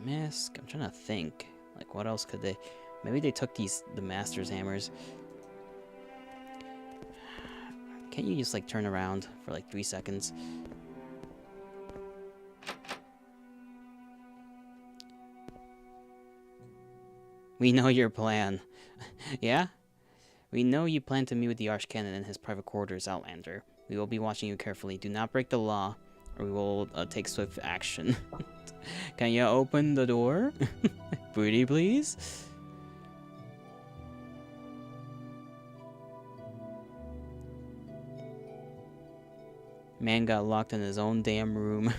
Mask, I'm trying to think. Like, what else could they... Maybe they took the Master's Hammers. Can't you just, like, turn around for, like, 3 seconds? We know your plan. Yeah? We know you plan to meet with the Archcanon in his private quarters, Outlander. We will be watching you carefully. Do not break the law, or we will take swift action. Can you open the door? Pretty please? Man got locked in his own damn room.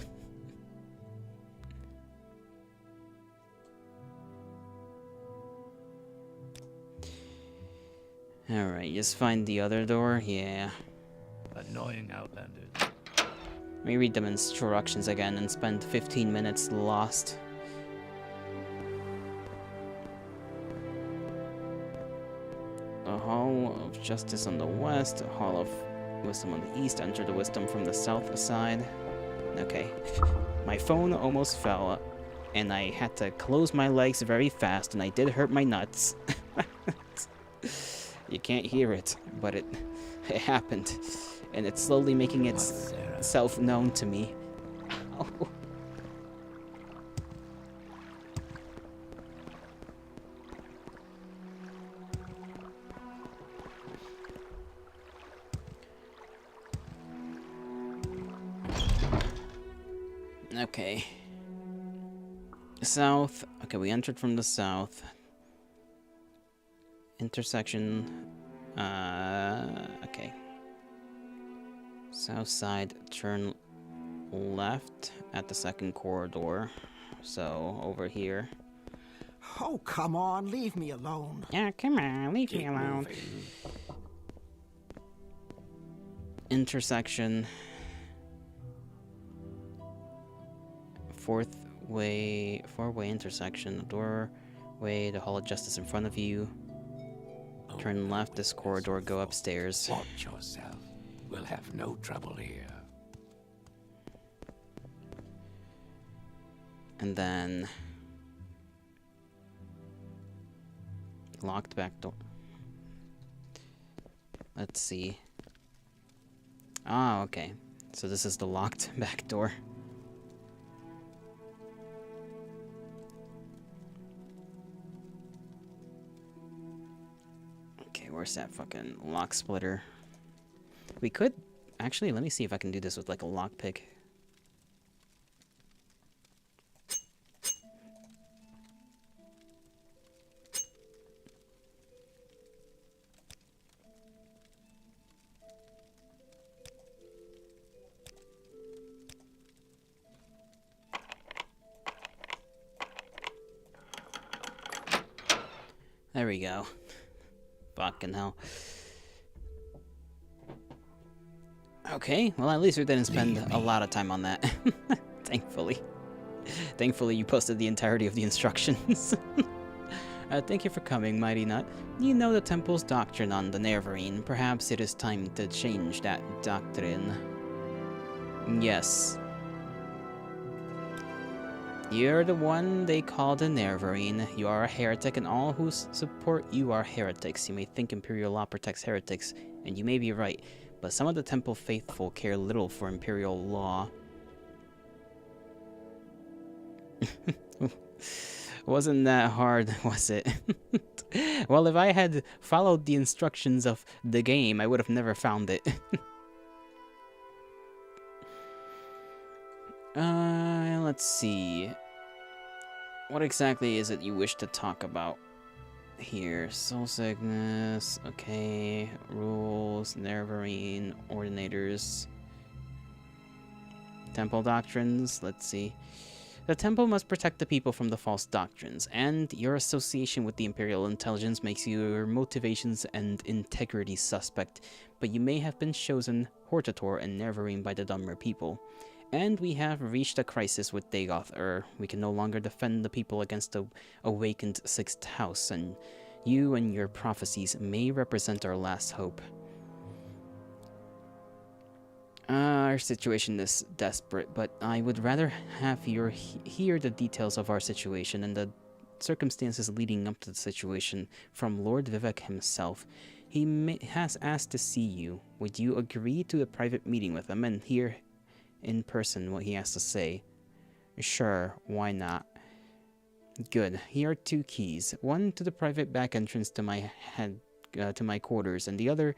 Alright, just find the other door? Yeah. Annoying Outlanders. Let me read them instructions again and spend 15 minutes lost. A Hall of Justice on the west, a Hall of Wisdom on the east. Enter the wisdom from the south side. Okay. My phone almost fell, and I had to close my legs very fast, and I did hurt my nuts. You can't hear it, but it happened. And it's slowly making itself known to me. Ow. Okay. South. Okay, we entered from the south. Intersection. Okay. South side, turn left at the second corridor. So, over here. Oh, come on, leave me alone. Yeah, come on, leave me alone. Intersection. Four-way intersection. Doorway, the Hall of Justice in front of you. Turn left this corridor, go upstairs. Watch yourself. We'll have no trouble here. And then... locked back door. Let's see. Ah, okay. So this is the locked back door. Okay, where's that fucking lock splitter? We could... Actually, let me see if I can do this with, like, a lockpick. There we go. Fucking hell. Okay, well at least we didn't spend a lot of time on that. Thankfully. Thankfully you posted the entirety of the instructions. Thank you for coming, Mighty Nut. You know the temple's doctrine on the Neverine. Perhaps it is time to change that doctrine. Yes. You're the one they call the Neverine. You are a heretic, and all who support you are heretics. You may think Imperial law protects heretics, and you may be right, but some of the temple faithful care little for Imperial law. Wasn't that hard, was it? Well, if I had followed the instructions of the game, I would have never found it. Let's see. What exactly is it you wish to talk about here? Soul sickness, okay. Rules, Neverine, ordinators. Temple doctrines, let's see. The temple must protect the people from the false doctrines, and your association with the Imperial intelligence makes your motivations and integrity suspect, but you may have been chosen Hortator and Neverine by the dumber people. And we have reached a crisis with Dagoth. We can no longer defend the people against the awakened Sixth House, and you and your prophecies may represent our last hope. Our situation is desperate, but I would rather have you hear the details of our situation and the circumstances leading up to the situation from Lord Vivek himself. He has asked to see you. Would you agree to a private meeting with him and hear in person what he has to say? Sure, why not? Good. Here are 2 keys. One to the private back entrance to my quarters, and the other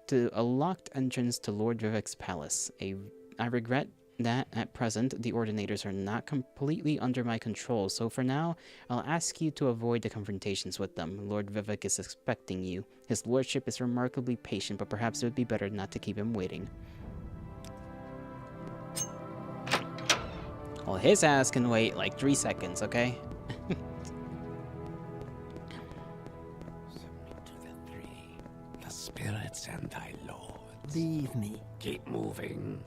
to a locked entrance to Lord Vivek's palace. I regret that at present the ordinators are not completely under my control, so for now I'll ask you to avoid the confrontations with them. Lord Vivek is expecting you. His lordship is remarkably patient, but perhaps it would be better not to keep him waiting. Well, his ass can wait like 3 seconds, okay? Submit to the 3, the spirits and thy lords. Leave me. Keep moving.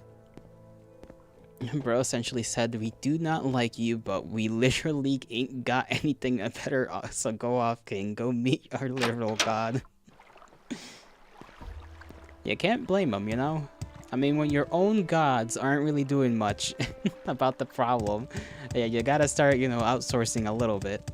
Bro essentially said, we do not like you, but we literally ain't got anything better, so go off, king. Go meet our literal god. You can't blame him, you know? I mean, when your own gods aren't really doing much about the problem, yeah, you gotta start, you know, outsourcing a little bit.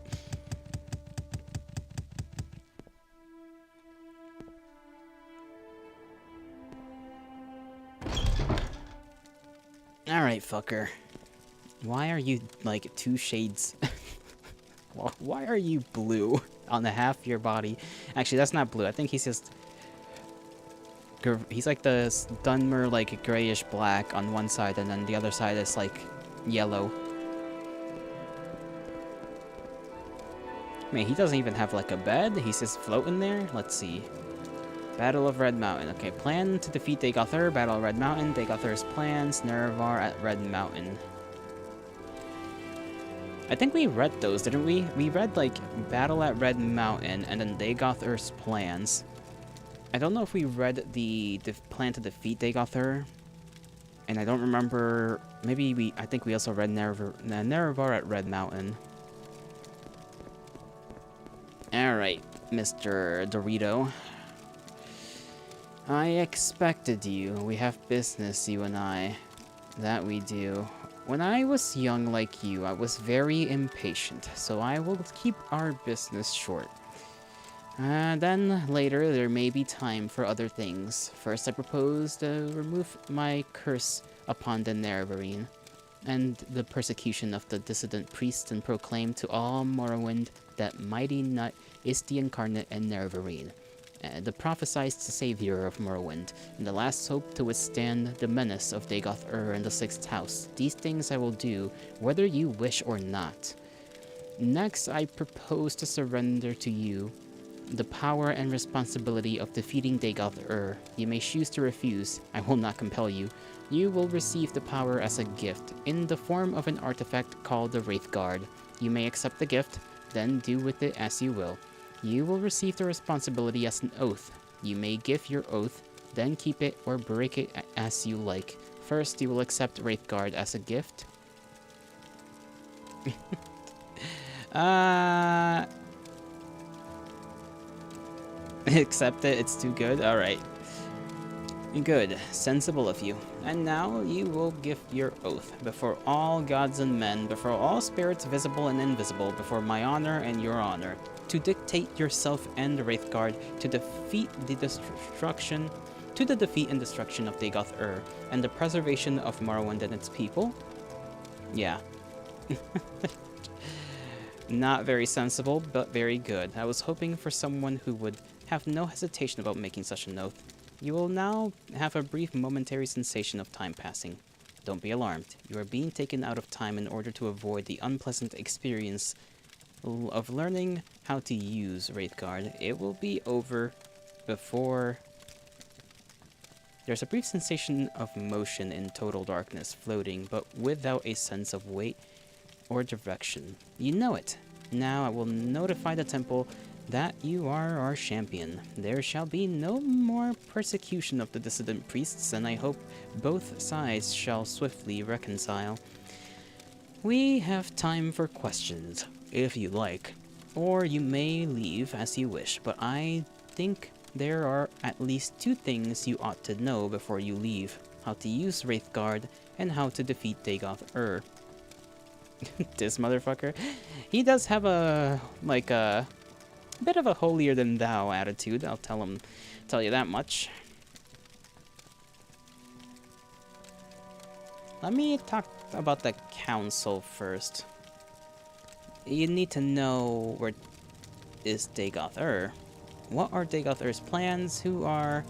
Alright, fucker. Why are you, like, 2 shades? Why are you blue on the half of your body? Actually, that's not blue. I think he's just... He's like the Dunmer, like, grayish black on one side, and then the other side is, like, yellow. I mean, he doesn't even have, like, a bed. He's just floating there. Let's see. Battle of Red Mountain. Okay, plan to defeat Dagoth. Battle of Red Mountain. Dagoth's plans. Nerevar at Red Mountain. I think we read those, didn't we? We read, like, Battle at Red Mountain, and then Dagoth's plans. I don't know if we read the plan to defeat Dagoth, and I don't remember. Maybe I think we also read Nerevar at Red Mountain. Alright, Mr. Dorito. I expected you. We have business, you and I. That we do. When I was young like you, I was very impatient, so I will keep our business short. Then later, there may be time for other things. First, I propose to remove my curse upon the Neverine and the persecution of the dissident priests, and proclaim to all Morrowind that Mighty Nut is the incarnate and Neverine, the prophesied savior of Morrowind, and the last hope to withstand the menace of Dagoth and the Sixth House. These things I will do, whether you wish or not. Next, I propose to surrender to you the power and responsibility of defeating Dagoth. You may choose to refuse. I will not compel you. You will receive the power as a gift, in the form of an artifact called the Wraith Guard. You may accept the gift, then do with it as you will. You will receive the responsibility as an oath. You may give your oath, then keep it or break it as you like. First, you will accept Wraith Guard as a gift. Accept it, it's too good? Alright. Good, sensible of you. And now you will give your oath, before all gods and men, before all spirits visible and invisible, before my honor and your honor, to dictate yourself and the Wraithguard to defeat the destruction, to the defeat and destruction of Dagoth-Ur, and the preservation of Morrowind and its people? Yeah. Not very sensible, but very good. I was hoping for someone who would have no hesitation about making such an oath. You will now have a brief momentary sensation of time passing. Don't be alarmed. You are being taken out of time in order to avoid the unpleasant experience of learning how to use Wraithguard. It will be over before... There's a brief sensation of motion in total darkness, floating, but without a sense of weight or direction. You know it. Now I will notify the temple that you are our champion. There shall be no more persecution of the dissident priests, and I hope both sides shall swiftly reconcile. We have time for questions, if you like, or you may leave as you wish, but I think there are at least 2 things you ought to know before you leave: how to use Wraithguard and how to defeat Dagoth-Ur. This motherfucker. He does have a, like, a bit of a holier-than-thou attitude, I'll tell you that much. Let me talk about the council first. You need to know where is Dagoth-Ur. What are Dagoth-Ur's plans? Who are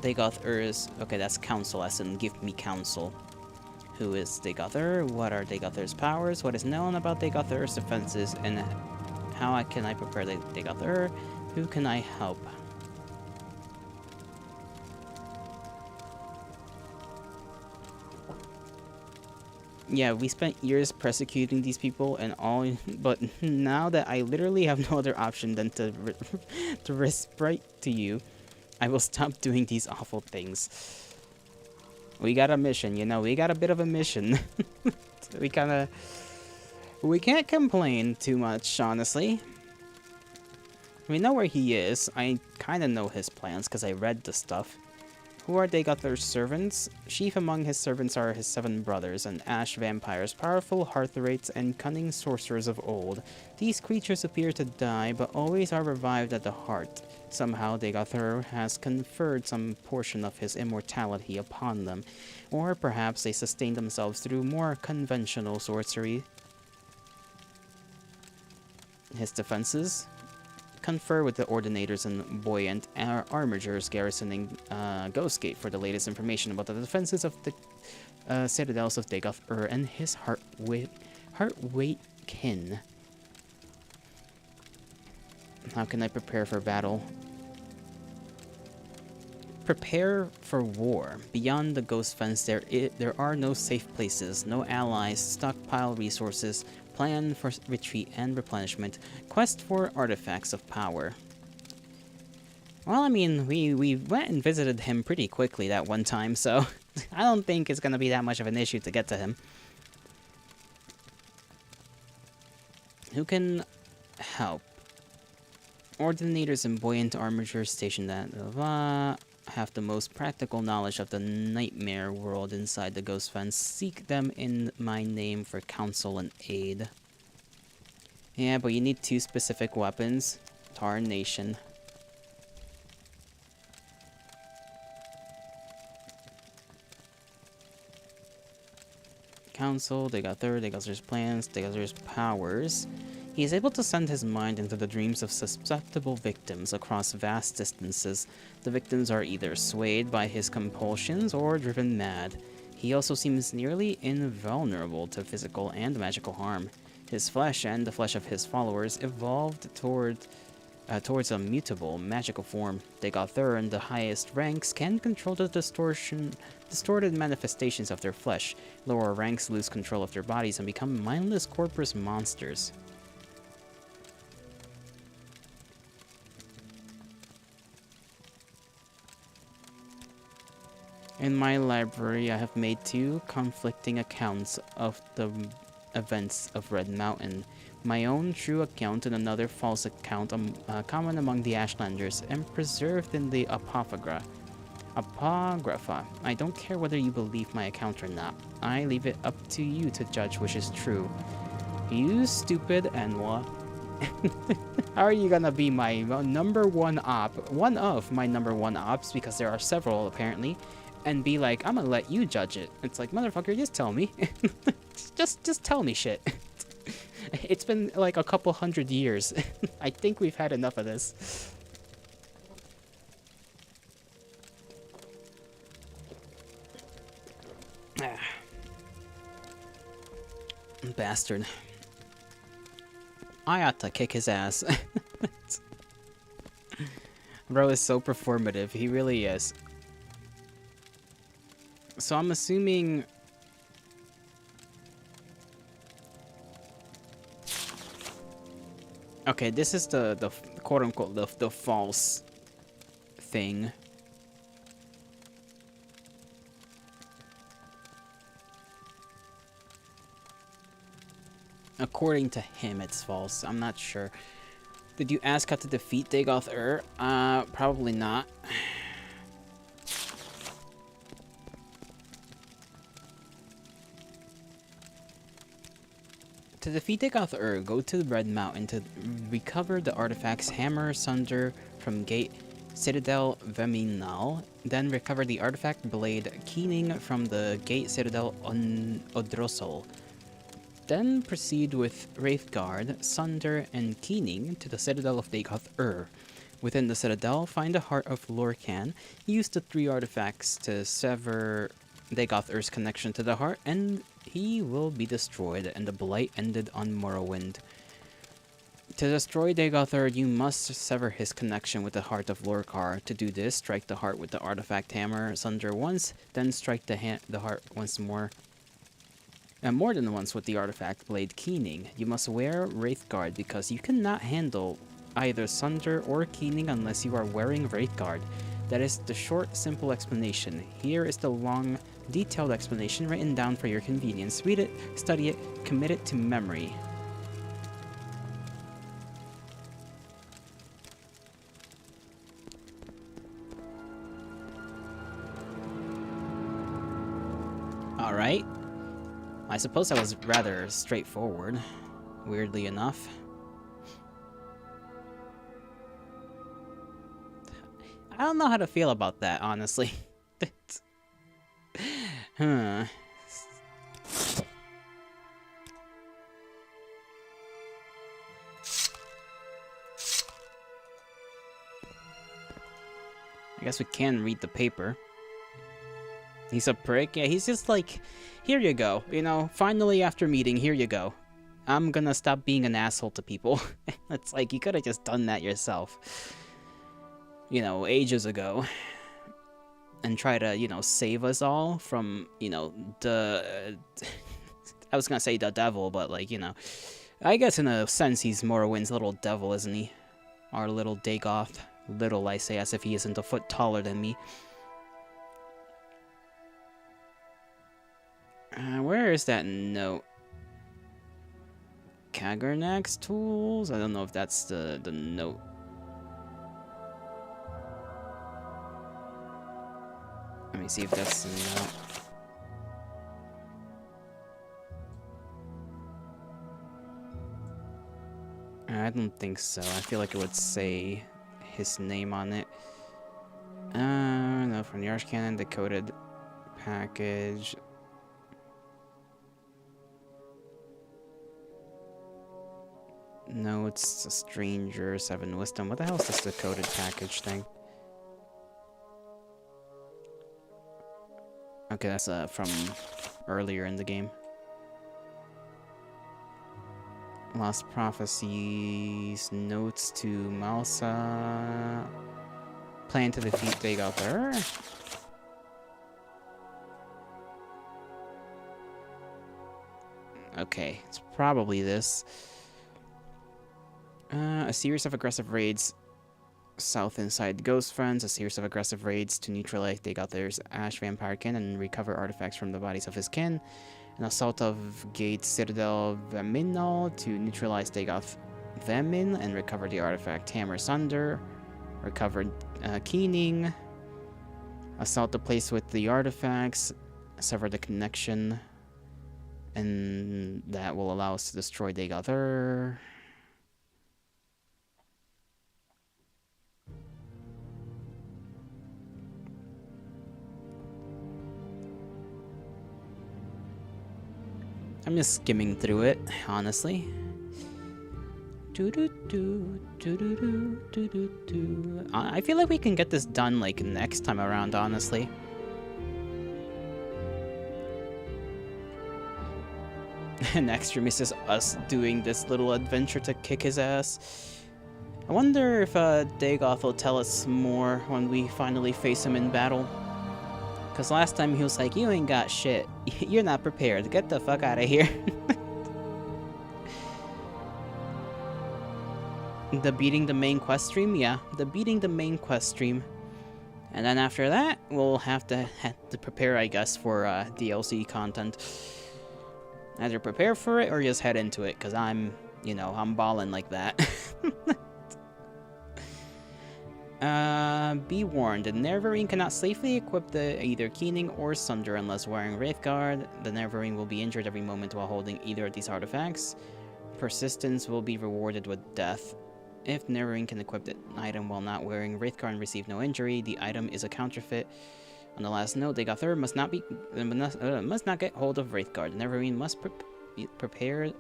Dagoth-Ur's... Okay, that's council, as in give me counsel. Who is Dagoth-Ur? What are Dagoth-Ur's powers? What is known about Dagoth-Ur's defenses? And how can I prepare Dagoth-Ur? Who can I help? Yeah, we spent years persecuting these people and all, but now that I literally have no other option than to respite to you, I will stop doing these awful things. We got a mission, you know, we got a bit of a mission. We can't complain too much, honestly. We know where he is. I kinda know his plans because I read the stuff. Who are Dagoth-Ur's servants? Chief among his servants are his 7 brothers, and ash vampires, powerful hearthwraiths, and cunning sorcerers of old. These creatures appear to die, but always are revived at the heart. Somehow Dagoth-Ur has conferred some portion of his immortality upon them, or perhaps they sustain themselves through more conventional sorcery. His defenses? Confer with the Ordinators and Buoyant Armigers garrisoning Ghostgate for the latest information about the defenses of the citadels of Dagoth-Ur and his heartweight kin. How can I prepare for battle? Prepare for war. Beyond the Ghost Fence, there are no safe places, no allies, stockpile resources, plan for retreat and replenishment, quest for artifacts of power. Well, I mean, we went and visited him pretty quickly that one time, so I don't think it's gonna be that much of an issue to get to him. Who can help? Ordinators and Buoyant Armigers stationed at have the most practical knowledge of the nightmare world inside the Ghost Fence. Seek them in my name for counsel and aid. Yeah, but you need 2 specific weapons. Tarnation. Counsel, Dagoth-Ur's plans, Dagoth-Ur's powers. He is able to send his mind into the dreams of susceptible victims across vast distances. The victims are either swayed by his compulsions or driven mad. He also seems nearly invulnerable to physical and magical harm. His flesh and the flesh of his followers evolved towards a mutable, magical form. Dagoth-Ur in the highest ranks can control the distorted manifestations of their flesh. Lower ranks lose control of their bodies and become mindless corpus monsters. In my library, I have made 2 conflicting accounts of the events of Red Mountain. My own true account and another false account common among the Ashlanders and preserved in the Apocrypha. I don't care whether you believe my account or not. I leave it up to you to judge which is true. You stupid Enwa. How are you gonna be my number one op, one of my number one ops, because there are several apparently, and be like, I'm gonna let you judge it. It's like, motherfucker, just tell me. just tell me shit. It's been like a couple hundred years. I think we've had enough of this. Bastard. I ought to kick his ass. Bro is so performative. He really is. So I'm assuming... Okay, this is the quote-unquote the false thing. According to him, it's false. I'm not sure. Did you ask how to defeat Dagoth-Ur? Probably not. To defeat Dagoth-Ur, go to the Red Mountain to recover the artifacts Hammer Sunder from Gate Citadel Veminal, then recover the artifact Blade Keening from the Gate Citadel Odrosol. Then proceed with Wraithguard, Sunder, and Keening to the Citadel of Dagoth-Ur. Within the Citadel, find the Heart of Lorcan, use the 3 artifacts to sever Dagoth-Ur's connection to the Heart, and he will be destroyed, and the Blight ended on Morrowind. To destroy Dagoth-Ur, you must sever his connection with the Heart of Lorcar. To do this, strike the Heart with the artifact Hammer Sunder once, then strike the Heart once more. And more than once with the artifact Blade Keening. You must wear Wraithguard because you cannot handle either Sunder or Keening unless you are wearing Wraithguard. That is the short, simple explanation. Here is the long, detailed explanation written down for your convenience. Read it, study it, commit it to memory. Alright. I suppose that was rather straightforward, weirdly enough. I don't know how to feel about that, honestly. Huh. I guess we can read the paper. He's a prick. Yeah, he's just like, here you go. You know, finally after meeting, here you go. I'm gonna stop being an asshole to people. It's like, you could have just done that yourself. You know, ages ago. And try to, you know, save us all from, you know, the... I was gonna say the devil, but like, you know. I guess in a sense he's Morrowind's little devil, isn't he? Our little Dagoth. Little, I say, as if he isn't a foot taller than me. Where is that note? Kagernak's tools? I don't know if that's the note. Let me see if that's the note. I don't think so. I feel like it would say his name on it. No, from the Archcanon decoded package. No, it's a stranger, 7 wisdom. What the hell is this decoded package thing? Okay, that's from earlier in the game. Lost Prophecies, notes to Malsa. Plan to defeat Dagoth-Ur. Okay, it's probably this. A series of aggressive raids South inside Ghost Friends, a series of aggressive raids to neutralize Dagothir's Ash Vampire kin and recover artifacts from the bodies of his kin. An assault of Gate Citadel Vaminal to neutralize Dagoth Vamin and recover the artifact Hammer Sunder. Recovered Keening. Assault the place with the artifacts. Sever the connection. And that will allow us to destroy Dagothir. I'm just skimming through it, honestly. I feel like we can get this done like next time around, honestly. And Extremis is us doing this little adventure to kick his ass. I wonder if Dagoth will tell us more when we finally face him in battle. Because last time he was like, you ain't got shit. You're not prepared. Get the fuck out of here. The beating the main quest stream? Yeah, the beating the main quest stream. And then after that, we'll have to prepare, I guess, for DLC content. Either prepare for it or just head into it, because I'm balling like that. Be warned, the Neverine cannot safely equip either Keening or Sunder unless wearing Wraithguard. The Neverine will be injured every moment while holding either of these artifacts. Persistence will be rewarded with death. If Neverine can equip the item while not wearing Wraithguard and receive no injury, the item is a counterfeit. On the last note, Dagothir must not get hold of Wraithguard. Neverine must be prepared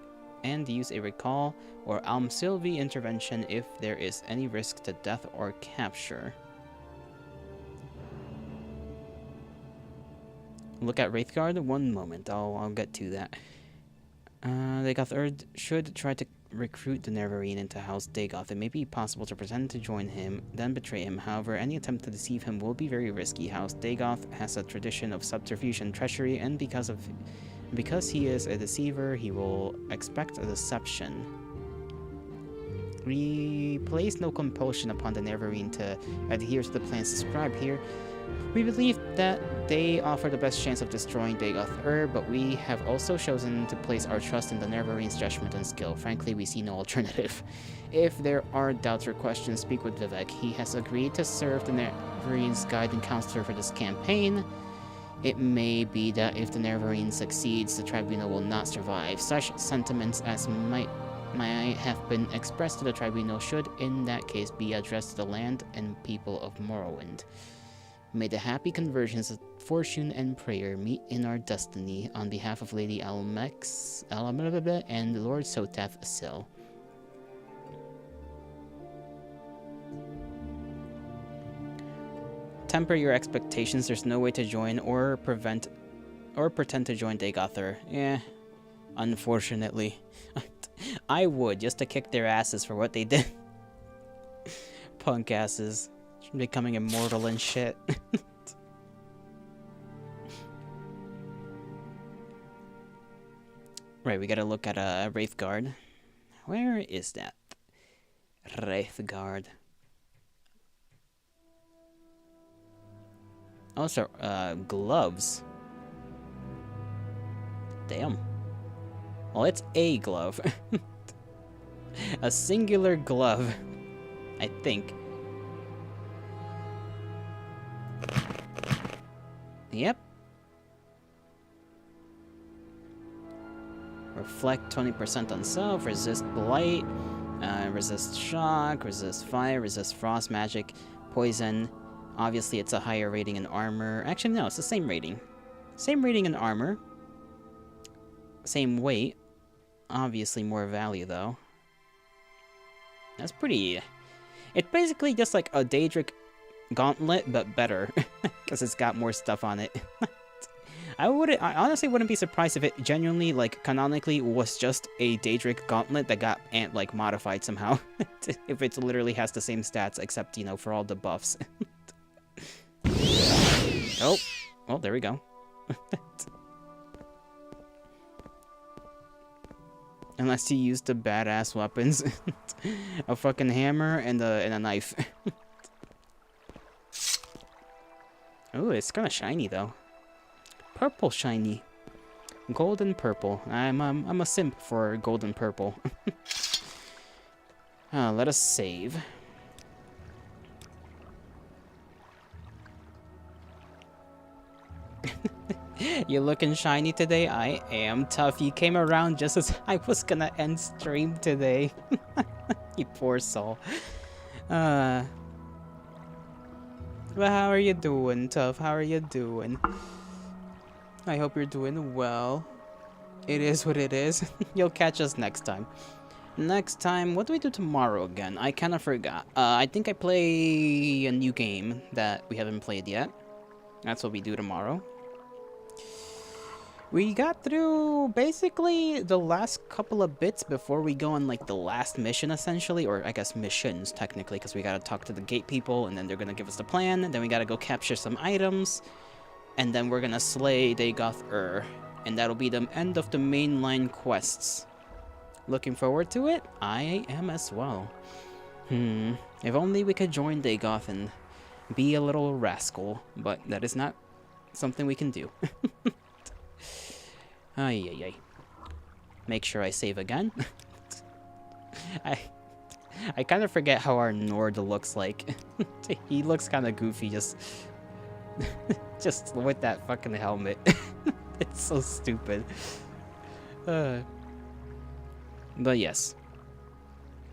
and use a recall or Almsylvi intervention if there is any risk to death or capture. Look at Wraithguard. One moment, I'll get to that. Dagoth should try to recruit the Neverine into House Dagoth. It may be possible to pretend to join him, then betray him. However, any attempt to deceive him will be very risky. House Dagoth has a tradition of subterfuge and treachery, and because he is a deceiver, he will expect a deception. We place no compulsion upon the Neverine to adhere to the plans described here. We believe that they offer the best chance of destroying Dagoth, but we have also chosen to place our trust in the Neverine's judgment and skill. Frankly, we see no alternative. If there are doubts or questions, speak with Vivek. He has agreed to serve the Neverine's guide and counselor for this campaign. It may be that if the Neverine succeeds, the Tribunal will not survive. Such sentiments as might have been expressed to the Tribunal should, in that case, be addressed to the land and people of Morrowind. May the happy convergence of fortune and prayer meet in our destiny on behalf of Lady Almex and Lord Sotath Asil. Temper your expectations. There's no way to join or pretend to join Dagothir. Yeah, unfortunately. I would, just to kick their asses for what they did. Punk asses. Becoming immortal and shit. Right, we gotta look at a Wraithguard. Where is that? Wraithguard. Also, gloves. Damn. Well, it's a glove. A singular glove. I think. Yep. Reflect 20% on self, resist blight, resist shock, resist fire, resist frost magic, poison. Obviously, it's a higher rating in armor. Actually, no, it's the same rating. Same rating in armor. Same weight. Obviously, more value, though. That's pretty... It's basically just like a Daedric gauntlet, but better. Because it's got more stuff on it. I honestly wouldn't be surprised if it genuinely, like, canonically was just a Daedric gauntlet that got, like, modified somehow. If it literally has the same stats, except, you know, for all the buffs. Oh, well, there we go. Unless you use the badass weapons. A fucking hammer and a knife. Oh, it's kind of shiny though. Purple shiny. Golden purple. I'm a simp for golden purple. Let us save. You looking shiny today? I am tough. You came around just as I was gonna end stream today. You poor soul. But how are you doing, Tough? How are you doing? I hope you're doing well. It is what it is. You'll catch us next time. Next time, what do we do tomorrow again? I kind of forgot. I think I play a new game that we haven't played yet. That's what we do tomorrow. We got through basically the last couple of bits before we go on like the last mission essentially, or I guess missions technically, because we gotta talk to the gate people and then they're gonna give us the plan, and then we gotta go capture some items, and then we're gonna slay Dagoth and that'll be the end of the mainline quests. Looking forward to it? I am as well. If only we could join Dagoth and be a little rascal, but that is not something we can do. Ay, ay, ay. Make sure I save again. I kind of forget how our Nord looks like. He looks kind of goofy, just with that fucking helmet. It's so stupid. But yes.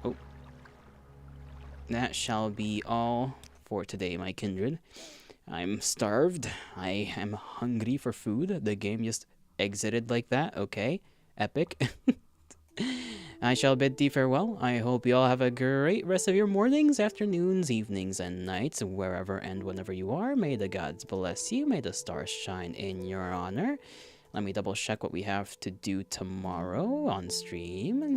Oh. That shall be all for today, my kindred. I'm starved. I am hungry for food. The game just exited like that. Okay. Epic. I shall bid thee farewell. I hope you all have a great rest of your mornings, afternoons, evenings, and nights, wherever and whenever you are. May the gods bless you. May the stars shine in your honor. Let me double check what we have to do tomorrow on stream.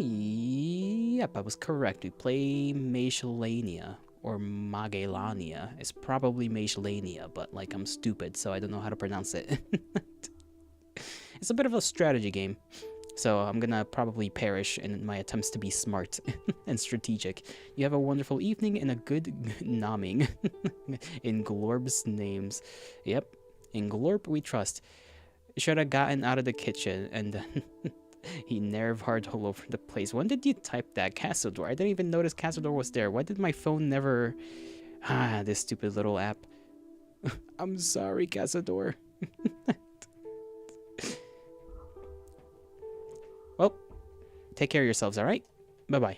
Yep, I was correct. We play Magelania. Or Magellania. It's probably Magelania, but like I'm stupid, so I don't know how to pronounce it. It's a bit of a strategy game, so I'm gonna probably perish in my attempts to be smart and strategic. You have a wonderful evening and a good nomming. In Glorb's names. Yep, in Glorb we trust. Should have gotten out of the kitchen, and then he nerve hard all over the place. When did you type that? Castledor? I didn't even notice Castledor was there. Why did my phone never... this stupid little app. I'm sorry, Castledor. Well, take care of yourselves, alright? Bye-bye.